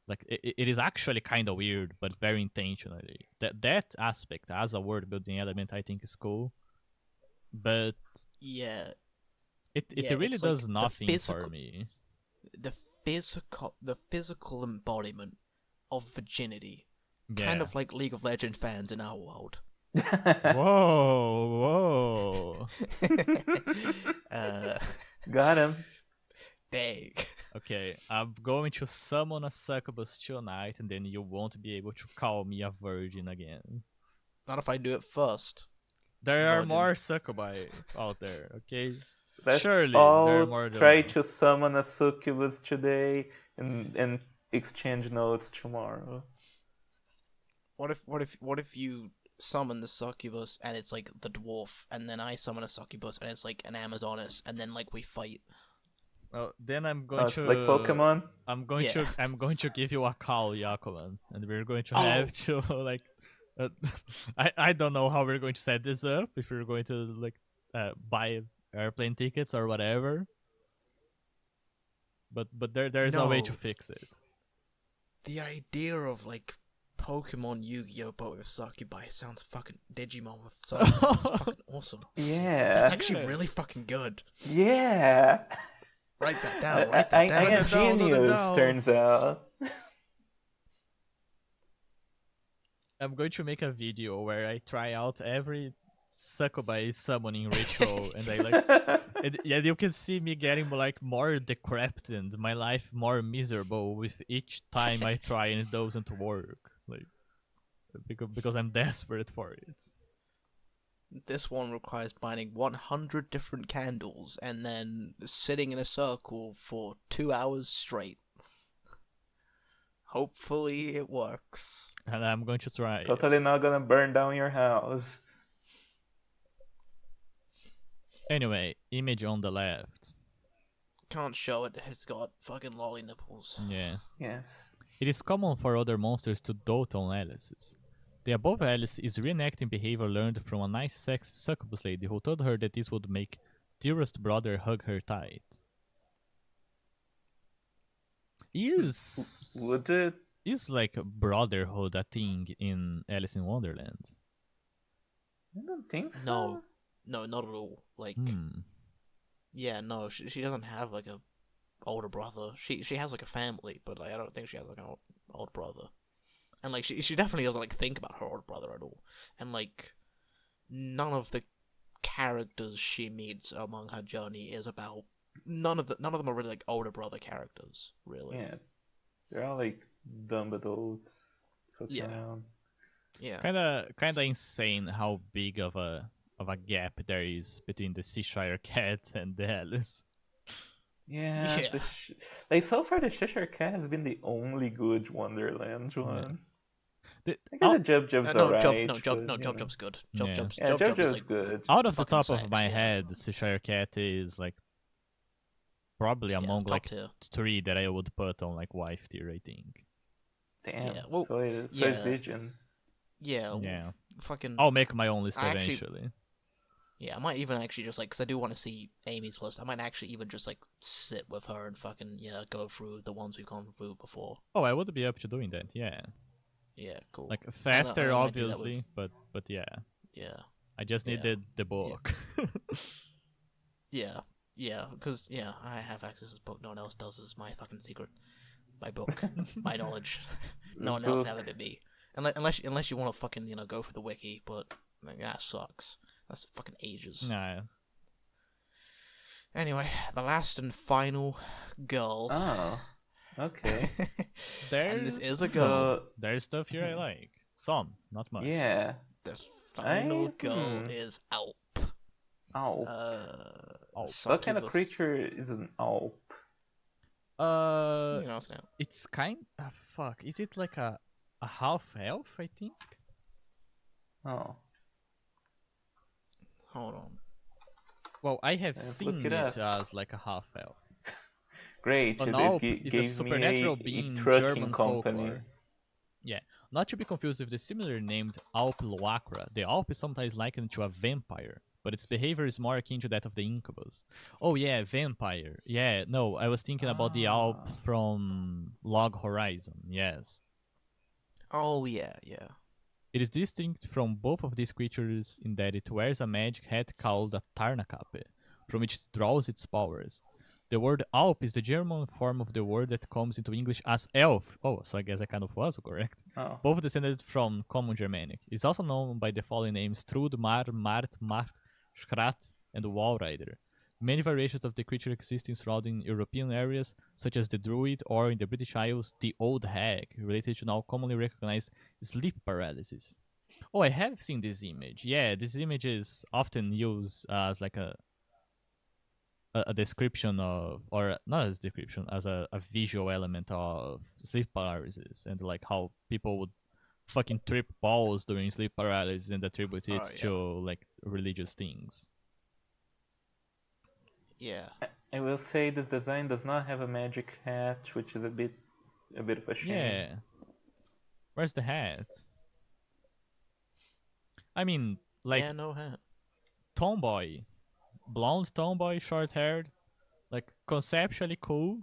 Like it is actually kind of weird, but very intentionally. That aspect as a world building element, I think, is cool, but Yeah. it Yeah. really It's like does nothing for me. the physical embodiment of virginity, kind Yeah. of like League of Legends fans in our world. Whoa, whoa. uh, Got him. dang. Okay, I'm going to summon a succubus tonight, and then you won't be able to call me a virgin again. Not if I do it first. There are Virgin. more succubi out there, okay? Let's Surely there are all more than try one. to summon a succubus today and exchange notes tomorrow. What if you summon the succubus and it's like the dwarf, and then I summon a succubus and it's like an amazoness, and then like we fight. Well, then I'm Oh, going it's like to Pokemon? Yeah. I'm going to give you a call, Yakuman, and we're going to Oh have to like. Uh, I don't know how we're going to set this up. If we're going to like buy airplane tickets or whatever, but there's a way to no, fix it. the idea of like Pokemon Yu-Gi-Oh but with succubi sounds fucking Digimon with succubi. That's fucking awesome. That's Yeah. actually Yeah. really fucking good. Yeah. Write that down. Write that I'm down. Write a it down. Write it genius, down. turns out. I'm going to make a video where I try out every succubi summoning ritual, and I like, and yeah, you can see me getting like more decrepit and my life more miserable with each time I try and it doesn't work. Like because I'm desperate for it. This one requires binding 100 different candles and then sitting in a circle for 2 hours straight. Hopefully it works. And I'm going to try it. Totally not gonna burn down your house. Anyway, image on the left. Can't show it. It's got fucking lolly nipples. Yeah. Yes. It is common for other monsters to dote on Alice's. The above Alice is reenacting behavior learned from a nice sexy succubus lady who told her that this would make dearest brother hug her tight. Would it? Is like brotherhood a thing in Alice in Wonderland? I don't think so. No. No, not at all. Like, yeah, no, she doesn't have like a older brother. She has like a family, but like I don't think she has like an older brother. And like she definitely doesn't like think about her older brother at all. And like none of the characters she meets along her journey is about none of them are really like older brother characters, really. Yeah. They're all like dumb adults. Yeah. Around. Yeah. Kinda insane how big of a of a gap there is between the Cheshire Cat and the Alice. Yeah, Yeah. like so far the Cheshire Cat has been the only good Wonderland Yeah. one. The, I guess out, the Jub Jub's No, alright, Job Job's good. Job yeah. Job's Yeah, Job Jub Job is Jub's like good. Out of the fucking top of sex, my yeah. head, the Cheshire Cat is like probably among top like tier. 3 that I would put on like wife tier, I think. Damn. Yeah, well, so is yeah. Vision. Yeah, Yeah. fucking. I'll make my own list I actually- eventually. Yeah, I might even actually just like, because I do want to see Amy's list. I might actually even just like sit with her and fucking go through the ones we've gone through before. Oh, I would be up to doing that, yeah. Yeah, cool. Like faster, I might do that obviously, but yeah. Yeah, I just Yeah. needed the book. yeah, because I have access to this book. No one else does. It's my fucking secret. My book, my knowledge. No one else have it but me. Unless you want to fucking go for the wiki, but like, that sucks. That's fucking ages. Nah. Anyway, the last and final girl. Oh, okay. And this is a So girl. There's stuff here I like. Some, not much. yeah. The final I- girl hmm. is Alp. Alp. Alp. What kind of Succubus. creature is an Alp? Uh, You know, it's now. it's kind. Fuck. Is it like a half elf? I think. Oh, Hold on. Well, I have Let's seen look it it up. as like a half elf. great. An It Alp gi- is a gave supernatural me being in trucking German company. folklore. Yeah, not to be confused with the similar named Alp Loacra. The Alp is sometimes likened to a vampire, but its behavior is more akin to that of the incubus. Oh yeah, vampire. Yeah, no, I was thinking about the Alps from Log Horizon. Yes. Oh yeah. It is distinct from both of these creatures in that it wears a magic hat called a Tarnkappe, from which it draws its powers. The word Alp is the German form of the word that comes into English as elf. Oh, so I guess I kind of was correct. Oh, Both descended from Common Germanic. It is also known by the following names: Trud, Mar, Mart, Mart, Schrat, and Walrider. Many variations of the creature exist in surrounding European areas, such as the Druid, or in the British Isles, the Old Hag, related to now commonly recognized sleep paralysis. Oh, I have seen this image. Yeah, this image is often used as like a description of, or not as description, as a visual element of sleep paralysis, and like how people would fucking trip balls during sleep paralysis and attribute it yeah. to like religious things. Yeah. I will say this design does not have a magic hat, which is a bit of a shame. Yeah. Where's the hat? I mean, like yeah, no hat. tomboy, blonde tomboy, short haired, like conceptually cool.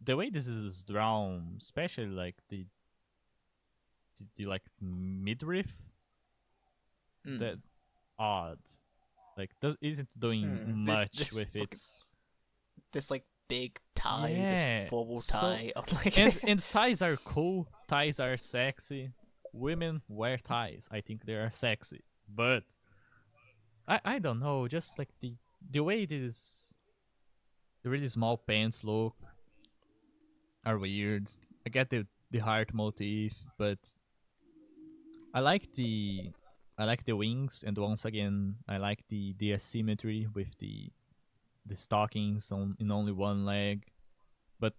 The way this is drawn, especially like the like midriff, that odd. Like isn't doing much This with fucking- its. This like big tie, Yeah, this formal so- tie. Of, like and ties are cool. Ties are sexy. Women wear ties. I think they are sexy, but I don't know. Just like the way this the really small pants look are weird. I get the heart motif, but I like the wings, and once again I like the asymmetry with the stockings in only one leg. But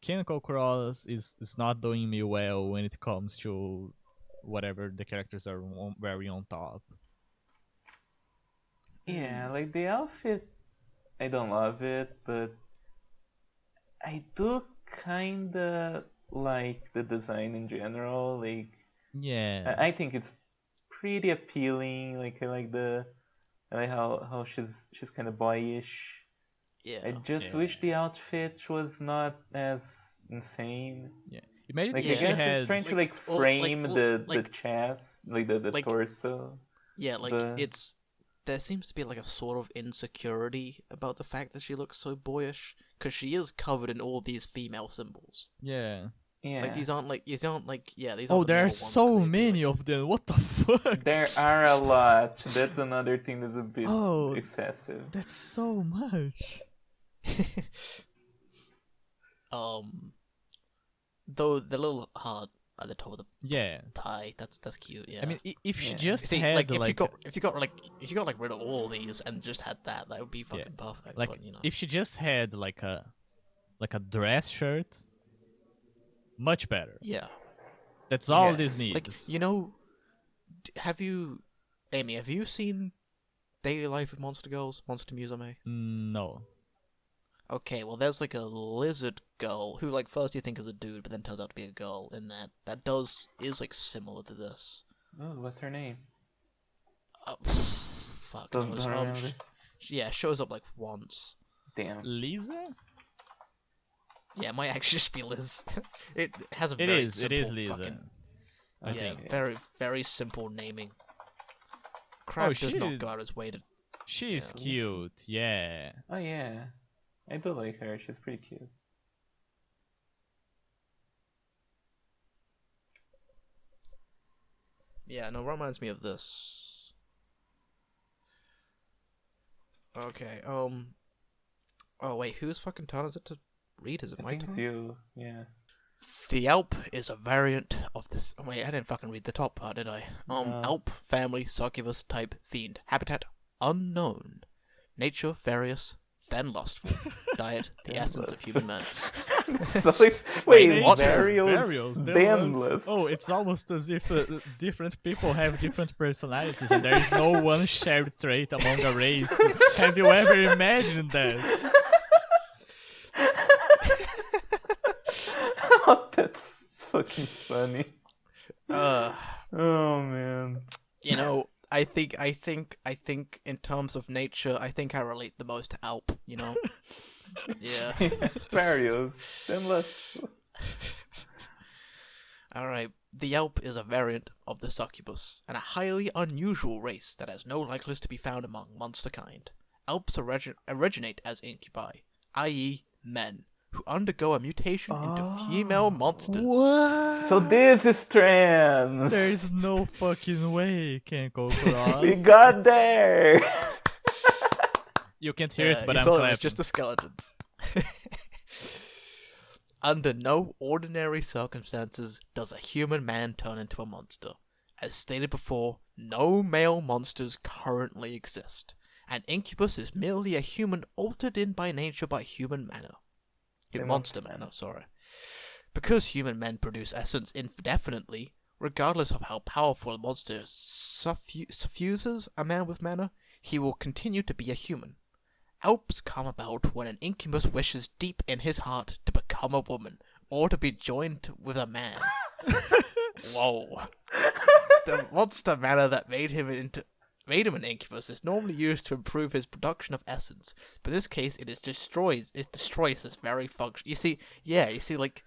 Chemical Cross is not doing me well when it comes to whatever the characters are wearing on top. Yeah, like the outfit, I don't love it, but I do kinda like the design in general. Like, Yeah. I think it's pretty appealing. Like, I like how she's kind of boyish. yeah. I just Yeah. wish the outfit was not as insane. Yeah. Imagine Like, if I she guess had it's trying to like Like, frame the like- chest, like the like- torso. Yeah, like but- there seems to be like a sort of insecurity about the fact that she looks so boyish, because she is covered in all these female symbols. yeah. Yeah. Like these aren't like these aren't the Oh, there male are ones, so clearly, many like- of them. What the fuck? There are a lot. That's another thing that's a bit Oh. excessive. That's so much. Though the little heart at the top of the Yeah. tie. That's cute. Yeah. I mean, if she Yeah. just See, had like like if you got like rid of all these and just had that would be fucking perfect. like But you know, if she just had like a dress shirt, much better. yeah, That's all yeah. this Like needs. you know, have you, Amy? Have you seen Daily Life of Monster Girls, Monster Musume? No. Okay, well, there's like a lizard girl who, like, first you think is a dude, but then turns out to be a girl. In that is like similar to this. Oh, what's her name? Uh, fuck Don't knows. remember. Yeah, shows up like once. Damn. Lisa? Yeah, it might actually just be Liz. It has a It very is. It simple is Lisa. fucking, I yeah, think. very very simple naming. Crab does not go out his way to. She's Yeah. cute. Yeah. Oh yeah, I do like her. She's pretty cute. Yeah, no, reminds me of this. Okay, oh wait, whose fucking turn is it to read? Is it I my think it's turn? you. Yeah. The Alp is a variant of this. Oh, wait, I didn't fucking read the top part, did I? No. Alp, family, succubus, type, fiend, habitat, unknown, nature, various, then lustful, diet, the Then essence of human man. So, like, wait, what? Varios, Danless. Oh, it's almost as if different people have different personalities and there is no one shared trait among a race. Have you ever imagined that? Oh, that's fucking funny. Uh, Oh man. you know, I think in terms of nature, I think I relate the most to Alp. You know, yeah. Varios, Danless. All right. The Alp is a variant of the succubus, and a highly unusual race that has no likeness to be found among monster kind. Alps originate as incubi, i.e., men, who undergo a mutation into female monsters. What? So this is trans. There is no fucking way it can go across. We got there. You can't hear it, but you I'm thought clapping. it was just the skeletons. Under no ordinary circumstances does a human man turn into a monster. As stated before, no male monsters currently exist. An incubus is merely a human altered in by nature by human manner. Monster manner, sorry. Because human men produce essence indefinitely, regardless of how powerful a monster suffuses a man with manner, he will continue to be a human. Alps come about when an incubus wishes deep in his heart to become a woman, or to be joined with a man. Whoa. The monster manner that made him an incubus is normally used to improve his production of essence, but in this case it destroys this very function. You see, like,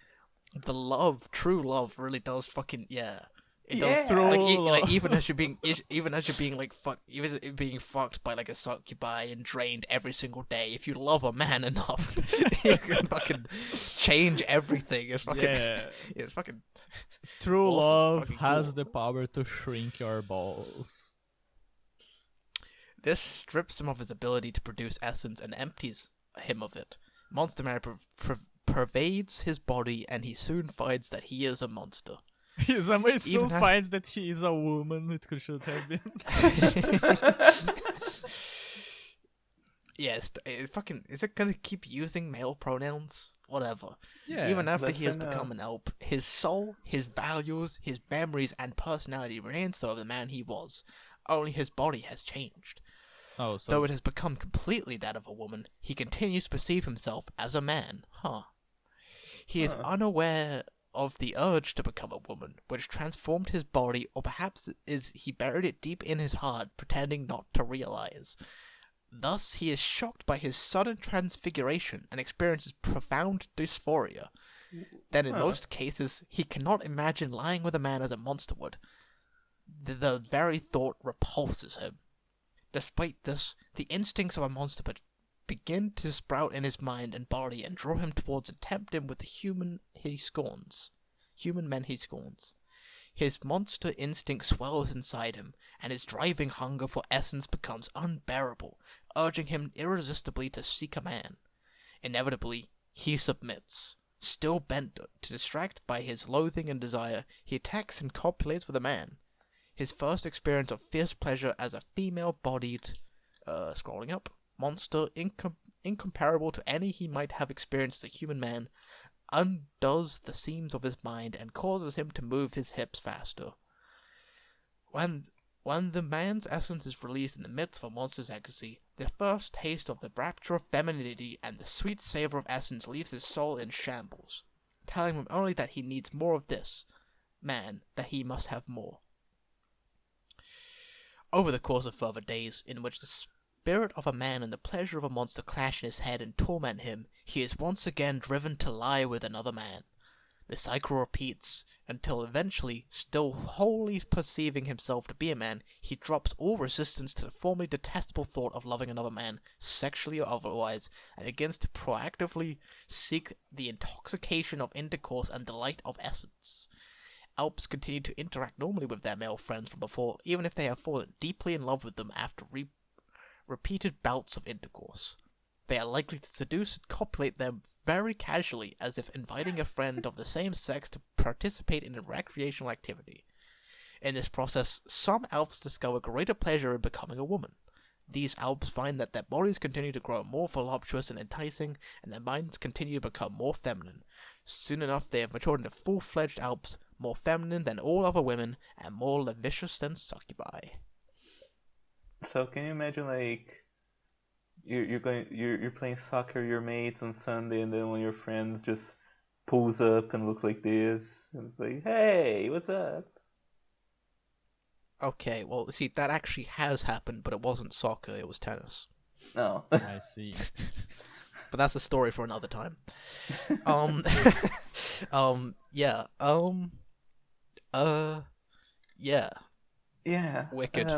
the true love really does fucking, yeah. It does, True like, love. even as you're being fucked by like a succubi and drained every single day. If you love a man enough, you can fucking change everything. It's fucking, Yeah. it's fucking. True awesome, love fucking has cool. the power to shrink your balls. This strips him of his ability to produce essence and empties him of it. Monster man pervades his body, and he soon finds that he is a monster. He soon Even af- finds that he is a woman. It should have been. Yes, it's fucking. Is it gonna keep using male pronouns? Whatever. Yeah. Even after that's he has enough. become an Alp, his soul, his values, his memories, and personality remains though of the man he was. Only his body has changed. Oh, so Though it has become completely that of a woman, he continues to perceive himself as a man. He is Huh. unaware of the urge to become a woman, which transformed his body, or perhaps he buried it deep in his heart, pretending not to realize. Thus, he is shocked by his sudden transfiguration and experiences profound dysphoria. Then, in Huh. most cases, he cannot imagine lying with a man as a monster would. The very thought repulses him. Despite this, the instincts of a monster begin to sprout in his mind and body and draw him towards and tempt him with the human men he scorns. His monster instinct swells inside him, and his driving hunger for essence becomes unbearable, urging him irresistibly to seek a man. Inevitably, he submits, Still bent to distract by his loathing and desire, he attacks and copulates with a man. His first experience of fierce pleasure as a female-bodied, scrolling up, monster incomparable to any he might have experienced as a human man, undoes the seams of his mind and causes him to move his hips faster. When the man's essence is released in the midst of a monster's ecstasy, the first taste of the rapture of femininity and the sweet savor of essence leaves his soul in shambles, telling him only that he needs more of this man, that he must have more. Over the course of further days, in which the spirit of a man and the pleasure of a monster clash in his head and torment him, he is once again driven to lie with another man. The cycle repeats, until eventually, still wholly perceiving himself to be a man, he drops all resistance to the formerly detestable thought of loving another man, sexually or otherwise, and begins to proactively seek the intoxication of intercourse and delight of essence. Alps continue to interact normally with their male friends from before, even if they have fallen deeply in love with them after repeated bouts of intercourse. They are likely to seduce and copulate them very casually, as if inviting a friend of the same sex to participate in a recreational activity. In this process, some Alps discover greater pleasure in becoming a woman. These Alps find that their bodies continue to grow more voluptuous and enticing, and their minds continue to become more feminine. Soon enough, they have matured into full-fledged Alps, more feminine than all other women, and more lascivious than succubi. So can you imagine, like, you're playing soccer with your mates on Sunday, and then one of your friends just pulls up and looks like this, and it's like, hey, what's up? Okay, well, see, that actually has happened, but it wasn't soccer, it was tennis. No. I see. But that's a story for another time. Yeah, yeah. Yeah. Wicked.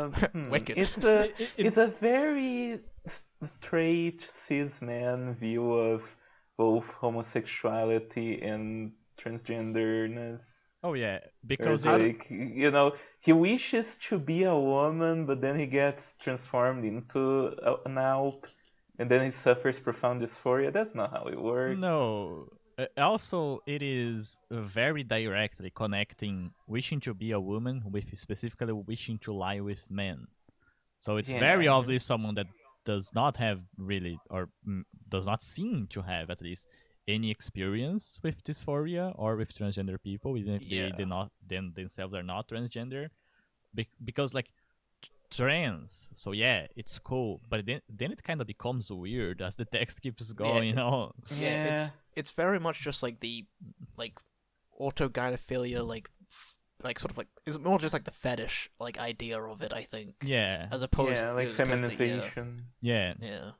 Wicked. It's a very straight cis man view of both homosexuality and transgenderness. Oh yeah, Because because like, he wishes to be a woman, but then he gets transformed into an Alp, and then he suffers profound dysphoria. That's not how it works. no. Also, it is very directly connecting wishing to be a woman with specifically wishing to lie with men. So it's very Yeah. obvious someone that does not have really, or does not seem to have at least, any experience with dysphoria or with transgender people, even if Yeah. they not then themselves are not transgender, because like trans. So yeah, it's cool, but then it kind of becomes weird as the text keeps going on. Yeah, it's very much just like the autogynephilia, like sort of like it's more just like the fetish like idea of it, I think. Yeah. As opposed Yeah, like feminization. Yeah. Yeah.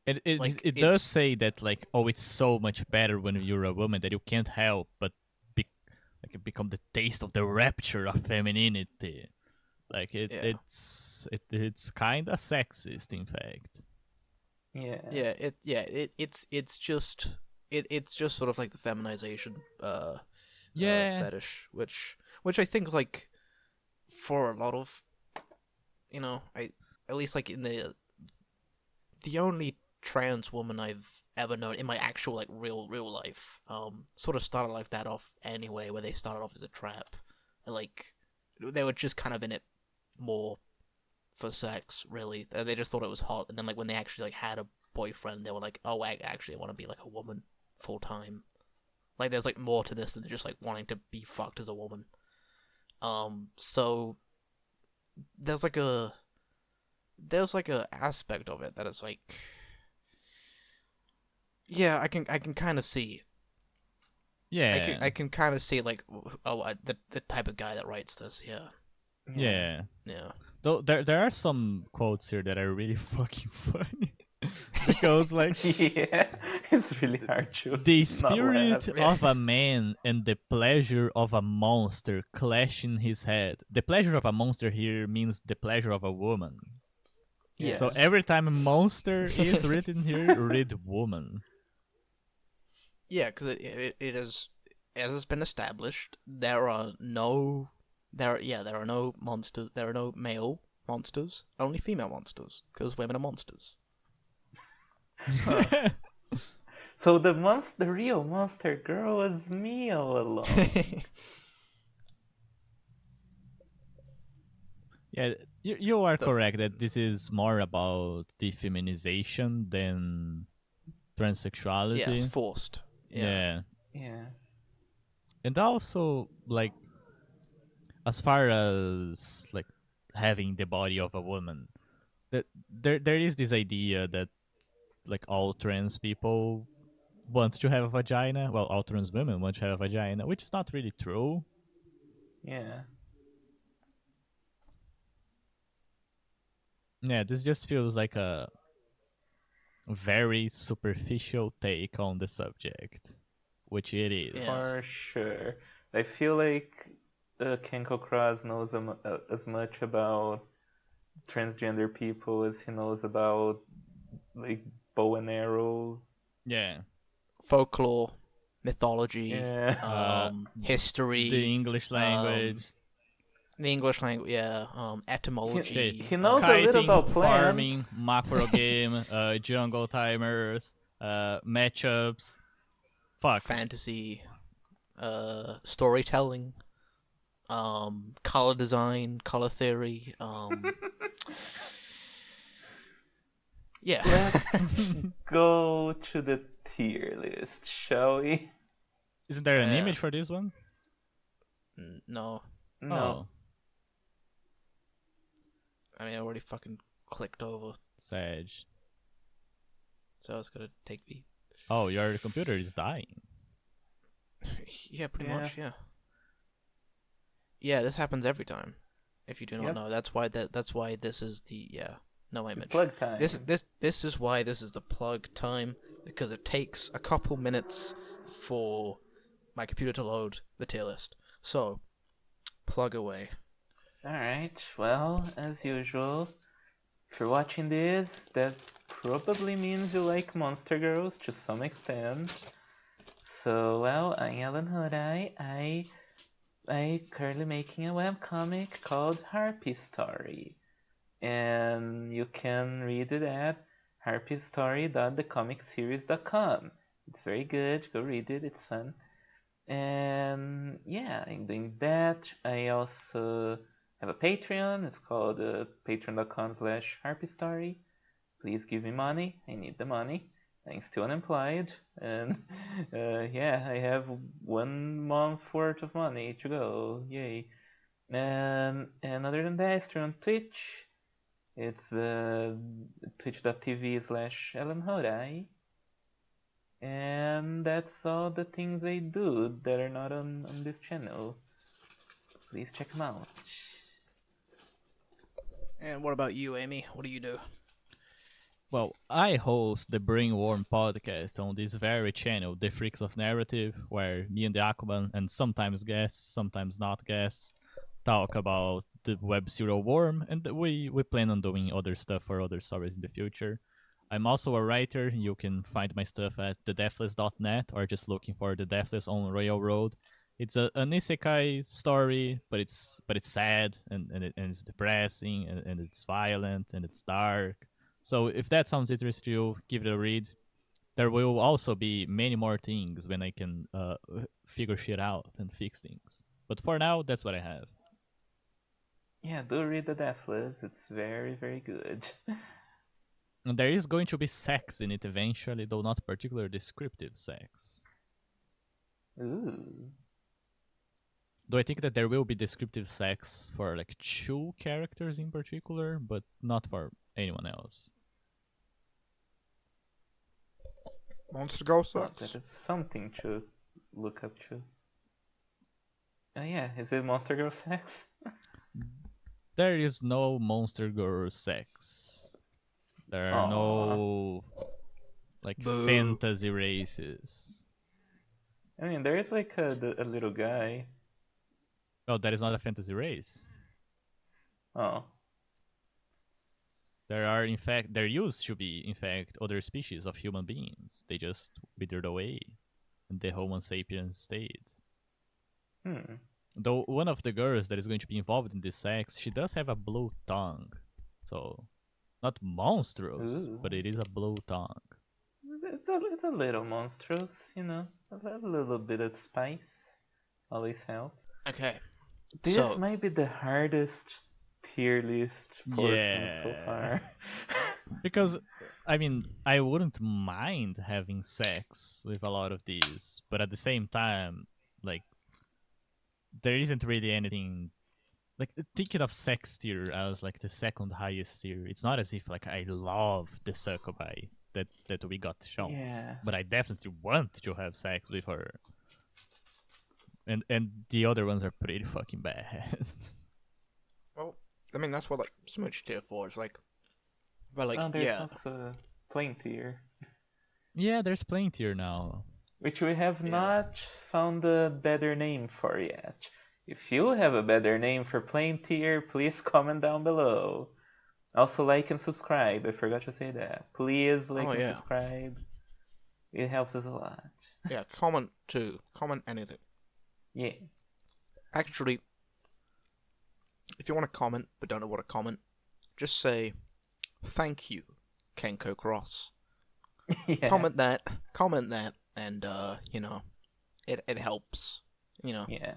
It does say that like, oh, it's so much better when you're a woman that you can't help but it become the taste of the rapture of femininity. Like it's kind of sexist, in fact. Yeah. It's just sort of like the feminization fetish, which I think like for a lot of at least like in the only trans woman I've ever known in my actual like real life sort of started like that off anyway, where they started off as a trap, and like they were just kind of in it more for sex, really. They just thought it was hot, and then like when they actually like had a boyfriend, they were like, oh, I actually want to be like a woman full time. Like there's like more to this than just like wanting to be fucked as a woman. So there's like a aspect of it that is like, yeah, I can kind of see. Yeah. I can kind of see like, the type of guy that writes this. Yeah. Yeah. Though there are some quotes here that are really fucking funny. Because like yeah, it's really hard to the not spirit laugh. of a man and the pleasure of a monster clash in his head. The pleasure of a monster here means the pleasure of a woman. Yes. So every time a monster is written here, read woman. Yeah, because it is, as it's been established, there are no monsters. There are no male monsters, only female monsters, because women are monsters. So the real monster girl was me all along. Yeah, you are The- correct that this is more about defeminization than yes, transsexuality. forced. Yeah. Yeah. Yeah. And also, like, as far as like having the body of a woman, that there is this idea that like all trans people want to have a vagina. Well, all trans women want to have a vagina, which is not really true. Yeah. Yeah, this just feels like a very superficial take on the subject, which it Yeah. For is. sure. I feel like Kenko Cross knows as much about transgender people as he knows about like bow and arrow. Yeah. Folklore, mythology, Yeah. Uh, the history, English um, language, the English language, yeah, okay, etymology, He knows a little kiting, about farming, plants. macro game, jungle timers, matchups. Fuck. fantasy, storytelling, color design, color theory, yeah. Let's go to the tier list, shall we? Isn't there an Yeah. image for this one? No, No. Oh, I mean I already fucking clicked over, Sag. so it's gonna take me. Oh, your computer is dying. Yeah, pretty Yeah. much. Yeah. Yeah, this happens every time. If you do not Yep. know, that's why this is the no The image. plug time. This is why this is the plug time, because it takes a couple minutes for my computer to load the tier list. So, plug away. Alright, well, as usual, if you're watching this, that probably means you like Monster Girls to some extent. So, well, I'm Alan Hodai. I currently making a webcomic called HARPY Story. And you can read it at harpystory.thecomicseries.com. It's very good. Go read it. It's fun. And yeah, in doing that, I also have a Patreon. It's called patreon.com/harpystory. Please give me money. I need the money. I'm still unemployed, and yeah, I have 1 month worth of money to go. Yay! And other than that, I stream on Twitch. It's twitch.tv/Ellen Hodai. And that's all the things I do that are not on this channel. Please check them out. And what about you, Amy? What do you do? Well, I host the Brainworm podcast on this very channel, The Freaks of Narrative, where me and the Aquaman, and sometimes guests, sometimes not guests, talk about the web serial Worm, and we plan on doing other stuff for other stories in the future. I'm also a writer. You can find my stuff at thedeathless.net or just looking for The Deathless on Railroad. It's an isekai story, but it's sad and it's depressing and it's violent and it's dark. So if that sounds interesting to you, give it a read. There will also be many more things when I can figure shit out and fix things. But for now, that's what I have. Yeah, do read The Deathless. It's very, very good. And there is going to be sex in it eventually, though not particular descriptive sex. Ooh. Though I think that there will be descriptive sex for like 2 characters in particular, but not for anyone else. Monster Girl Well, sucks. that is something to look up to. Oh yeah, is it Monster Girl sex? There is no monster girl sex. There are Aww. no like Boo. fantasy races. I mean, there is like a little guy. Oh, that is not a fantasy race. Oh. There used to be, in fact, other species of human beings. They just withered away, and the Homo sapiens stayed. Though one of the girls that is going to be involved in this sex, she does have a blue tongue. So, not monstrous, Ooh. but it is a blue tongue. It's it's a little monstrous, you know. A little bit of spice always helps. Okay, This so might be the hardest tier list portion so Yeah. far. Because, I mean, I wouldn't mind having sex with a lot of these, but at the same time, like, there isn't really anything. Like, thinking of sex tier as, like, the second highest tier, it's not as if, like, I love the Succubi that we got shown. Yeah. But I definitely want to have sex with her. And the other ones are pretty fucking bad. well, I mean that's what like smooch tier for. It's like, but like Oh, there's yeah, also plain tier, Yeah, there's plenty tier now. which we have yeah. not found a better name for yet. If you have a better name for plain tier, please comment down below. Also, like and subscribe. I forgot to say that. Please like Oh and yeah, subscribe. It helps us a lot. yeah. Comment too. Comment anything. Yeah. Actually, if you want to comment but don't know what to comment, just say thank you, Kenko Cross. Yeah. Comment that, and you know, it helps. You know, Yeah.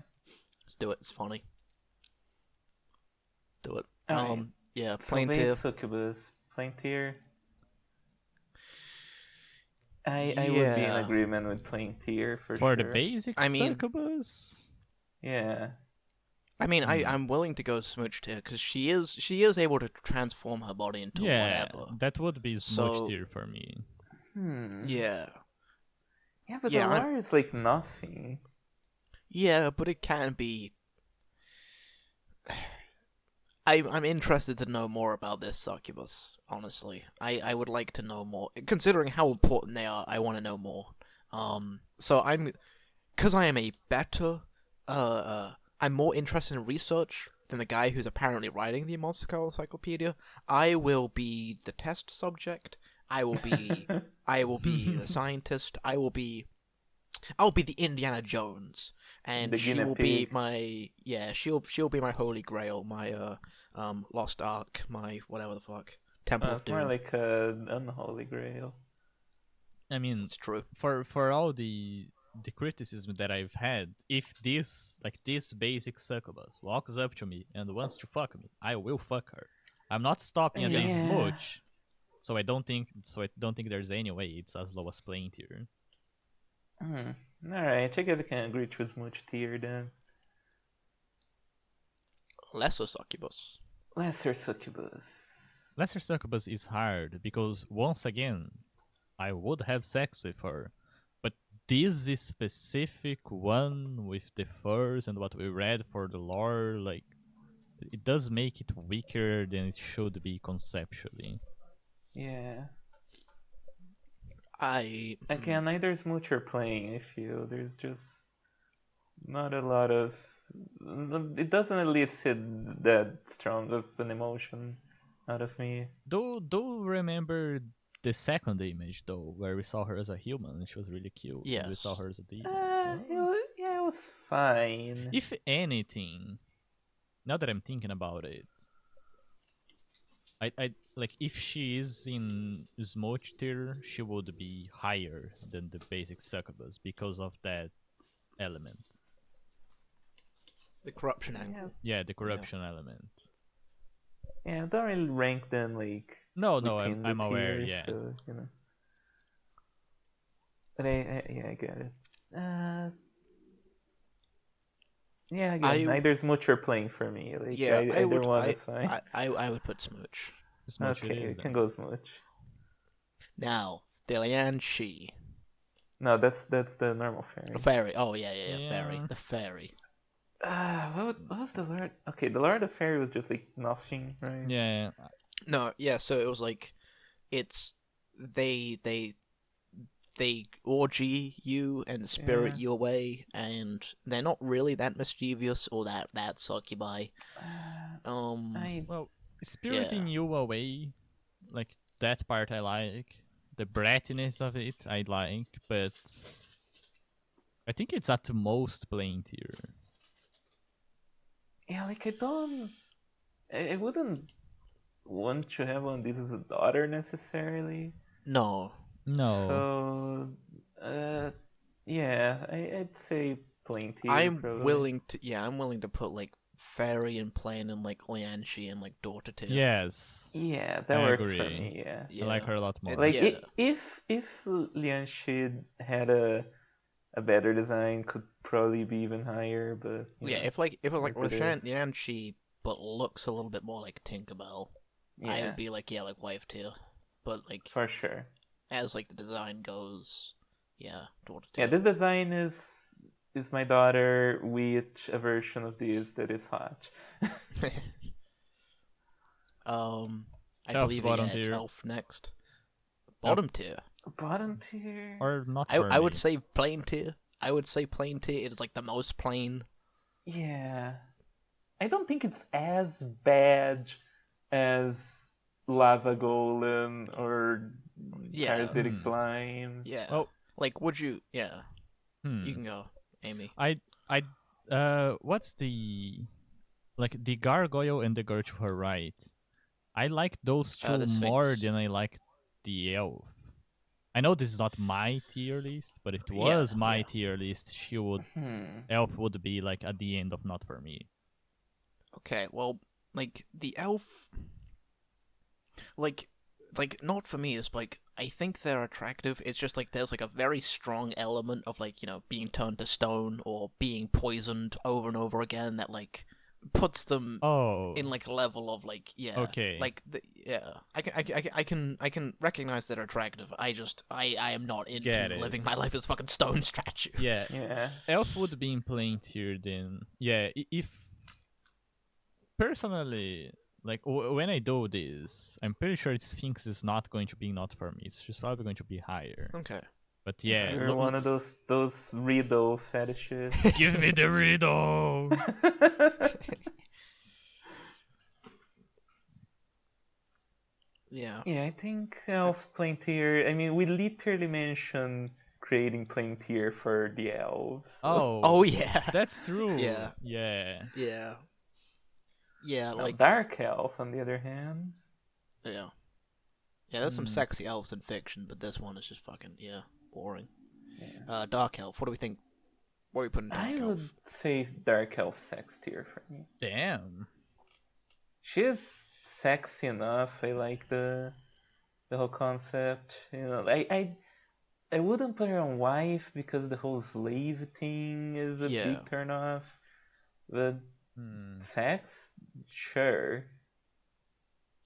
let's do it. It's funny. Do it. Alright. Yeah, So plain base tier. Succubus, plain tier. I would be in Yeah, agreement with plain tier for For the sure. basic I mean, Succubus, Yeah. I'm willing to go smooch tier because she is able to transform her body into yeah, whatever. that would be smooch So tier for me. yeah, Yeah, but the yeah, lore is like nothing. yeah, but it can be. I'm interested to know more about this succubus. Honestly, I would like to know more. Considering how important they are, I want to know more. So because I am a better, I'm more interested in research than the guy who's apparently writing the Monster Encyclopedia. I will be the test subject. I will be, I will be the scientist. I'll be the Indiana Jones, and The she guinea will be pig. my she'll be my holy grail, my lost ark, my whatever the fuck Temple of It's more Doom. like an unholy grail. I mean, It's true. for all the criticism that I've had, if this basic succubus walks up to me and wants to fuck me, I will fuck her. I'm not stopping at the Yes. Yeah. smooch, so I don't think there's any way it's as low as plain tier. Alright, I guess I can agree to smooch tier then. Lesser succubus. Lesser Succubus. Lesser succubus is hard because once again, I would have sex with her, but this is specific one with the furs and what we read for the lore, like it does make it weaker than it should be conceptually. Yeah. I Neither smooch or playing, I feel. There's just not a lot of. It doesn't elicit that strong of an emotion out of me. Do remember the second image though, where we saw her as a human and she was really cute, and we saw yes. her as a demon. Oh. Yeah, it was fine. If anything, now that I'm thinking about it, I like if she is in Smoch tier, she would be higher than the basic succubus because of that element. The corruption angle. Yeah, the corruption element. Yeah, I don't really rank them like No, within the I'm aware. tiers, Yeah, so you know. But I get it. Yeah, again, I neither smooch or playing for me. Like yeah. I either would one is fine. I would put smooch. Smoch it Okay, is we can then. go smooch. Now Delian Shi. No, that's the normal The fairy. fairy. Oh yeah, fairy. Yeah. The fairy. What was the Lord? Okay, the Lord of Fairy was just like nothing, right? Yeah, No, yeah. So it was like, it's they orgy you and spirit Yeah. you away, and they're not really that mischievous or that succubi. I well, spiriting Yeah. you away, like that part I like. The brattiness of it I like, but I think it's at most plain tier. yeah, like I wouldn't want to have one of these as a daughter necessarily. No. No. So, yeah, I'd say plain tier I'm probably. willing to, yeah, I'm willing to put like Fairy and Plain and like Lianxi and like daughter tier. Yes, Yeah, I that works for agree. me. Yeah. I like Yeah, her a lot more. Like yeah, if Lian Shid had a better design, could probably be even higher. But yeah. If it was like as it is, Lianxi, but looks a little bit more like Tinkerbell, I yeah, would be like, yeah, like wife tier. But like for sure. as like the design goes, yeah, daughter Yeah, tier. this design is my daughter with a version of this that is hot. um, I Elf's believe bottom yeah, it's tier. Elf next. Yep. Bottom tier. Bottom tier. Or not I for I me. would say plain tier. I would say plain tier. It is like the most plain. Yeah, I don't think it's as bad as Lava Golem or Yeah, Parasitic Slime. yeah. Oh, Like, would you? Yeah, you hmm. can go, Amy. I what's the like the gargoyle and the girl to her right? I like those two The more Sphinx. than I like the elf. I know this is not my tier list, but if it Yeah, was my yeah. tier list, she would Hmm. elf would be like at the end of not for me. Okay, well, like the elf, like, not for me is like I think they're attractive. It's just like there's like a very strong element of like being turned to stone or being poisoned over and over again that like puts them Oh, in like a level of like okay. yeah. I can recognize that they're attractive. I am not into Get living it. my life as a fucking stone statue. Yeah, Yeah. elf would be in plain tier then. Yeah, if personally, like when I do this, I'm pretty sure Sphinx is not going to be not for me. It's just probably going to be higher. Okay. But Okay. yeah, You're one of those riddle fetishists. give me the riddle. Yeah. Yeah, I think elf plain tier. I mean, we literally mentioned creating plain tier for the elves. So. Oh, Oh yeah. that's true. Yeah. Yeah. Yeah. Yeah. Now, Like dark elf, on the other hand. yeah. Yeah. There's some Hmm. sexy elves in fiction, but this one is just fucking boring. Yeah. Dark elf. What do we think? What are we putting dark I elf? would say dark elf sex tier for me. Damn. She's sexy enough. I like the whole concept. I wouldn't put her on wife because the whole slave thing is a Yeah. big turn off. But Hmm. sex, sure.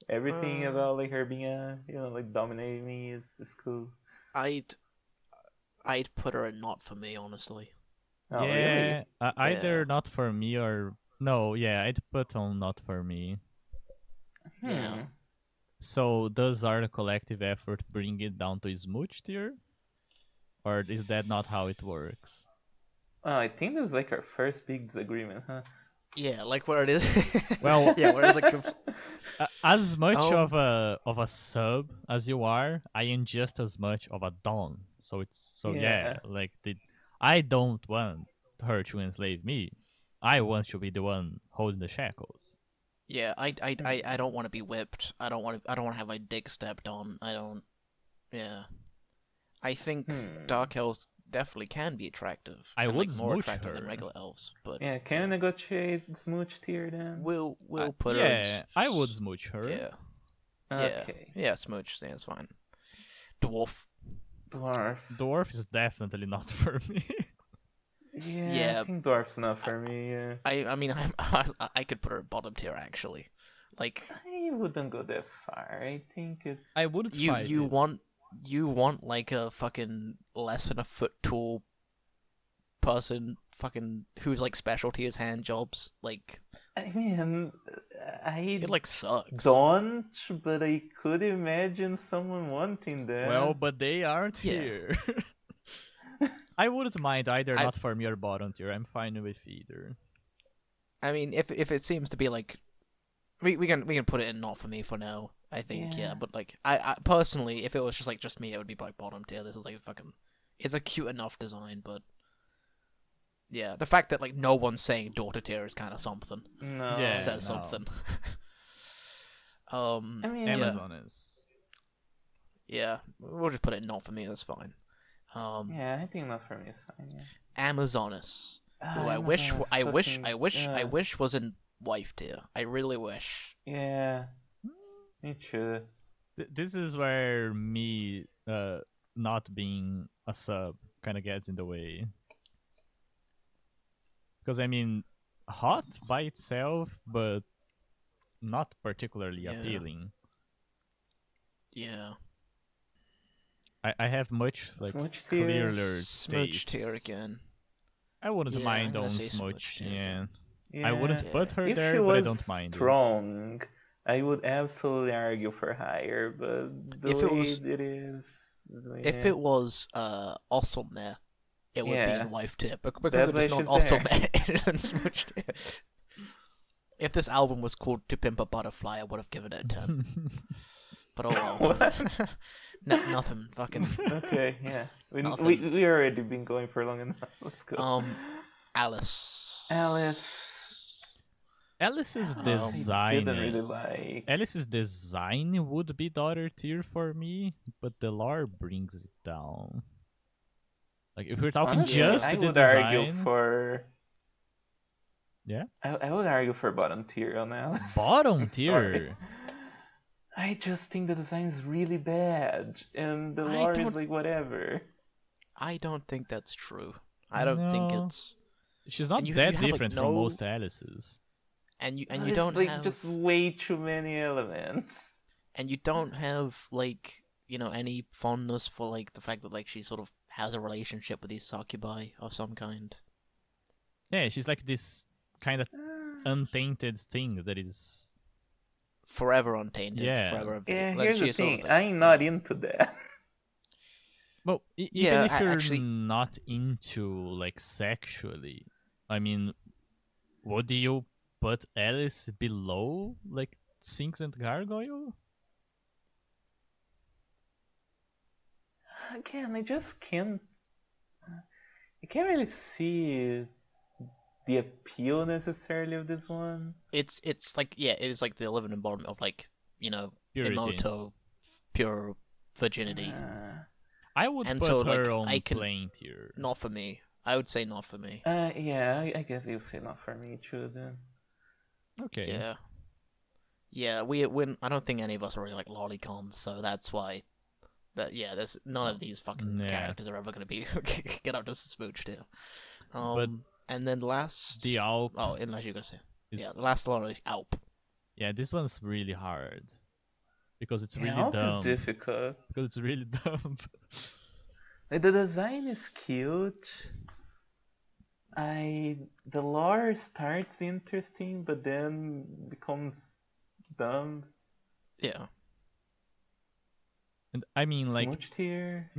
Everything Uh, about like her being like dominating me is cool. I'd put her in not for me, honestly. Oh Yeah, really? either Yeah. not for me or no. Yeah, I'd put on not for me. Yeah. Hmm. So does our collective effort bring it down to smooch tier, or is that not how it works? Oh, I think this is like our first big disagreement, huh? Yeah, like where it is. Well, yeah, where it's like. As much Um. of a sub as you are, I am just as much of a don. So yeah, Yeah. like I don't want her to enslave me. I want to be the one holding the shackles. Yeah, I don't want to be whipped. I don't want to have my dick stepped on. I don't. Yeah. I think Hmm. dark elves definitely can be attractive I and would like more smooch attractive than her. regular elves, but Yeah, can we negotiate smooch tier then? we'll put her in. Yeah, I would smooch her. Yeah. Yeah. Okay. Yeah. Smooch. Yeah, it's fine. Dwarf. Dwarf. Dwarf is definitely not for me. Yeah, I Yeah. think dwarf's not for me. Yeah. I mean I could put her bottom tier actually. Like I wouldn't go that far. I think it. I wouldn't you fight you it. want you want like a fucking less than a foot tall person fucking whose like specialty is hand jobs. Like I mean, it I like sucks. don't, but I could imagine someone wanting Well, that. but they aren't Yeah. here. I wouldn't mind either I not for me or bottom tier. I'm fine with either. I mean if it seems to be like we can put it in not for me for now. I think Yeah. but like I personally if it was just me it would be like bottom tier. This is like fucking it's a cute enough design, but yeah, the fact that like no one's saying daughter tier is kind of something. No. Yeah, Says no. something. I mean, yeah. Amazon is. Yeah, we'll just put it not for me. That's fine. Yeah, I think not for me is fine. Yeah. Amazonas, Ah, who Amazon is fucking. I wish was in wife tier. I really wish. Yeah, me too. This is where me not being a sub kind of gets in the way. Because I mean, hot by itself, but not particularly Yeah. appealing. Yeah. I have much like Smooch tier? clearer Smooch tier tastes. again. I wouldn't Yeah, I'm mind gonna on say Smooch. tier Yeah, again. I Yeah. wouldn't put Yeah. her If she there, but I was don't mind it. strong, I would absolutely argue for higher, but the If it way was- it is, If yeah. it was awesome there, it would be Yeah. in wife tier. Because That's it why is not she's awesome there. there, it is in smooch tier. If this album was called To Pimp a Butterfly, I would have given it a 10. But oh well. What? Nothing. Fucking. Okay, yeah. Nothing. We already been going for long enough. Let's go. Alice. Alice. Alice's I design. didn't really like. Alice's design would be daughter tier for me, but the lore brings it down. Like if we're talking Honestly, just I the would design, argue for. yeah, I would argue for bottom tier on Alice. bottom I'm sorry. tier. I just think the design is really bad, and the I lore don't- is like whatever. I don't think that's true. I don't think No. it's. She's not you that have, like, different from most Alices. And you It's don't like have just way too many elements. and you don't have like any fondness for like the fact that like she sort of has a relationship with these succubi of some kind. Yeah, she's like this kind of untainted thing that is. Forever untainted. Yeah. Forever. Yeah, like, here's the she's sort of thing. like, I'm not into that. Well, Yeah, even if you're actually- not into like sexually, I mean, would you put Alice below like Sphinx and Gargoyle? Again, I just can't. I can't really see the appeal necessarily of this one. It's like it is like the living embodiment of like Purity. Emoto, pure virginity. I would And put so, her like, on I can- plain tier. Not for me. I would say not for me. Yeah, I guess you'll say not for me too then. Okay. Yeah. Yeah, I don't think any of us are really like lolicons, so that's why. There's none of these fucking Yeah. characters are ever gonna be get up to smooch too. But And then last. The Alp Oh, unless you're gonna say. is Yeah, the last one is Alp. yeah, this one's really hard because it's really Alp dumb. is difficult. Because it's really dumb. Like, the design is cute. The lore starts interesting, but then becomes dumb. Yeah. And I mean, like, Smooch tier.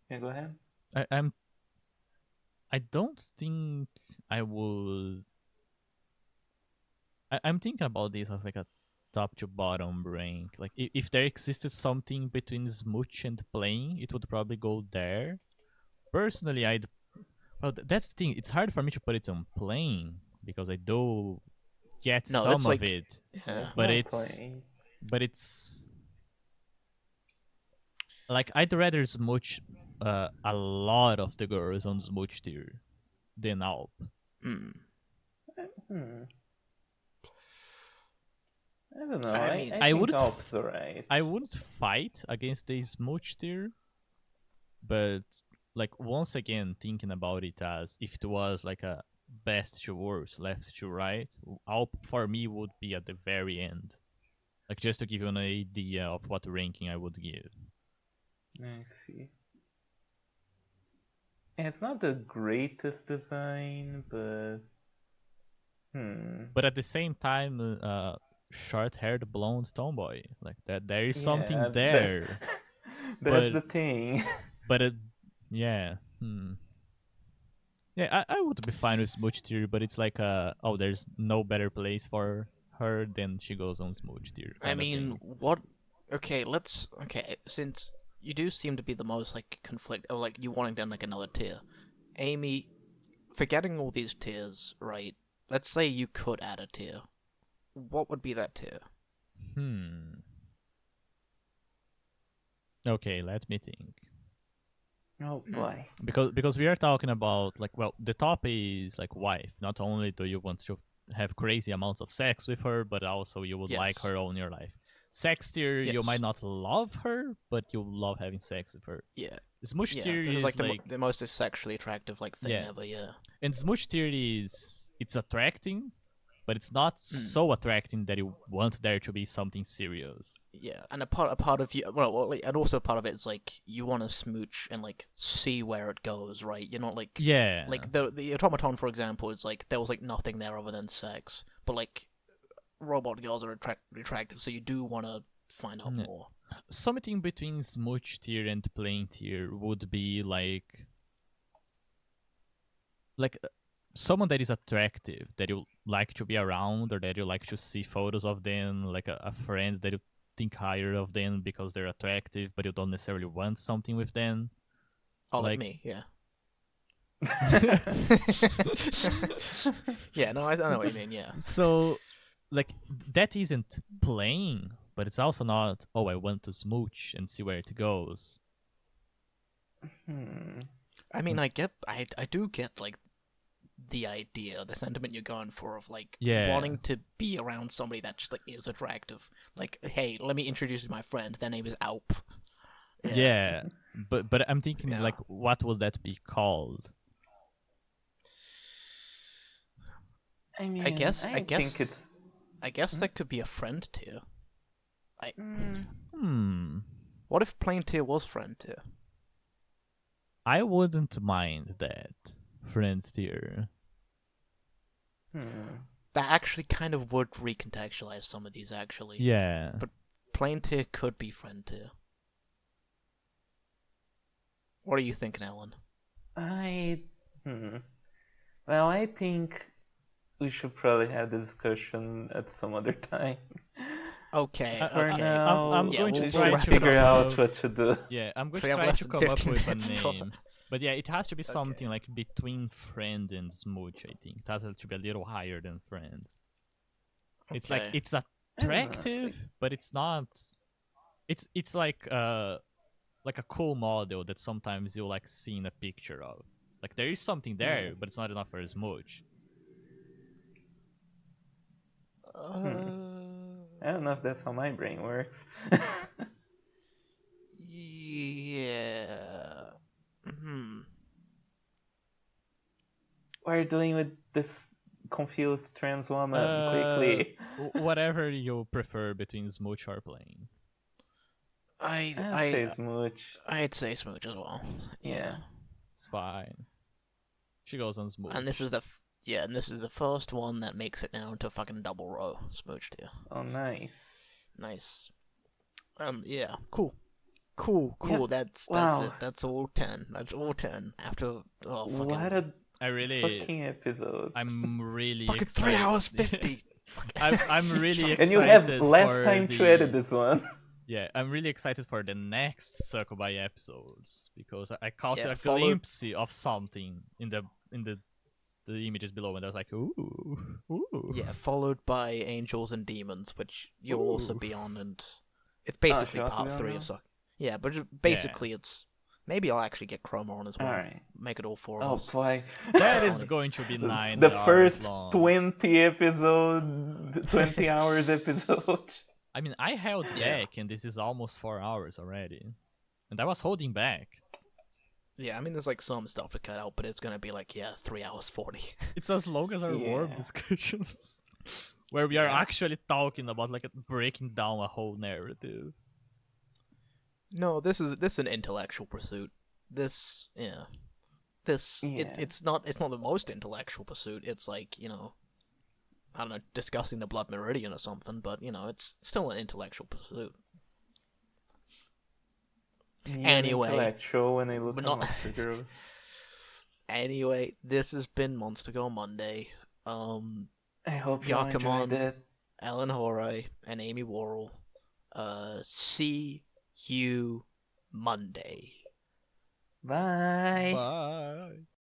Yeah, go ahead. I don't think I would. I'm thinking about this as like a top to bottom rank. Like if there existed something between smooch and plain, it would probably go there. Personally, well, that's the thing. It's hard for me to put it on plain because I do get No, some it's of like- it, Yeah. but not it's plain. but it's like I'd rather smooch a lot of the girls on smooch tier than Alp. Hmm. I don't know. I I, mean, I, I think wouldn't Alp's alright. I wouldn't fight against the smooch tier, but like once again thinking about it as if it was like a best to worst, left to right, Alp for me would be at the very end. Like just to give you an idea of what ranking I would give. I see. Yeah, it's not the greatest design, but But at the same time, short-haired blonde tomboy, like that, there is something yeah, there. that's But- the thing. But yeah, yeah, I would be fine with smooch tier, but it's like oh, there's no better place for her than she goes on smooch tier. I kinda mean, thing. what? Okay, since you do seem to be the most like conflict, or like you wanting down like another tier, Amy, forgetting all these tiers, right? Let's say you could add a tier. What would be that tier? Okay, let me think. Oh boy. Because we are talking about like, well, the top is like wife. Not only do you want to have crazy amounts of sex with her, but also you would like Yes. her all in your life. Sex tier, you Yes. might not love her, but you love having sex with her. Yeah. Smooch Yeah. tier This is is like the most sexually attractive like thing Yeah. ever. Yeah. and smooch tier is it's attracting, but it's not so attracting that you want there to be something serious. Yeah, and a part of you, and also part of it is like you want to smooch and like see where it goes, right? You're not like Yeah. like the automaton, for example, is like there was like nothing there other than sex, but like robot girls are attractive, so you do want to find out more. Something between smooch tier and plain tier would be like someone that is attractive, that you like to be around, or that you like to see photos of them, like a friend that you think higher of them because they're attractive, but you don't necessarily want something with them. Oh, like Like- me, yeah. Yeah, no, I know what you mean. Yeah, So, like, that isn't plain, but it's also not, oh, I want to smooch and see where it goes. I mean, I do get like the idea, the sentiment you're going for of like Yeah. wanting to be around somebody that just like is attractive. Like, hey, let me introduce you to my friend. Their name is Alp. Yeah. But I'm thinking, Yeah. like, what would that be called? I mean, I guess think it's. that could be a friend tier. Hmm. What if plain tier was friend tier? I wouldn't mind that. Friend tier. That actually kind of would recontextualize some of these actually. Yeah. But plain tier could be friend tier. What are you thinking, Ellen? Well, I think we should probably have the discussion at some other time. Okay. For okay. now, I'm Yeah, going to we try should to figure come out up- what to do. Yeah, I'm going So to we have try less to than come up 15 with a minutes till- name. But yeah, it has to be something like between friend and smooch, I think. It has to be a little higher than friend. It's like Okay. it's attractive, but it's not. It's like a cool model that sometimes you like seeing a picture of. Like there is something there, but it's not enough for a smooch. I don't know if that's how my brain works. Yeah. What are you doing with this confused trans woman? Quickly. Whatever you prefer between smooch or plain. I'd say smooch. I'd say smooch as well. Yeah. It's fine. She goes on smooch. And this is the first one that makes it down to fucking double row smooch tier. Oh, nice. Nice. Yeah. Cool. Cool. Yep. That's Wow. it. That's all 10. That's all 10. After fucking What a I really fucking episode. I'm really fucking excited. 3 hours 50. I'm really excited. And you have less for time to edit this one. Yeah, I'm really excited for the next Succubi episodes because I caught Yeah, a glimpse of something in the images below, and I was like, ooh. Yeah, followed by Angels and Demons, which you'll also be on, and it's basically she'll also be part on 3 now? of Suck. Yeah, but basically it's maybe I'll actually get Chroma on as well. Alright. Make it all 4 of Oh us. boy. That is going to be 9 The hours first long. 20 episode, 20 hours episode. I mean, I held back, and this is almost 4 hours already, and I was holding back. Yeah, I mean there's like some stuff to cut out, but it's gonna be like 3 hours 40. It's as long as our warm discussions, where we are actually talking about like breaking down a whole narrative. No, this is an intellectual pursuit. It's not the most intellectual pursuit. It's like, I don't know, discussing the blood meridian or something, but it's still an intellectual pursuit. Anyway, Intellectual when they look we're at not- Monster Girls. Anyway, this has been Monster Go Monday. I hope you enjoyed Yakumon, it. Ellen Horai, and Amy Worrell. See you Monday. Bye. Bye.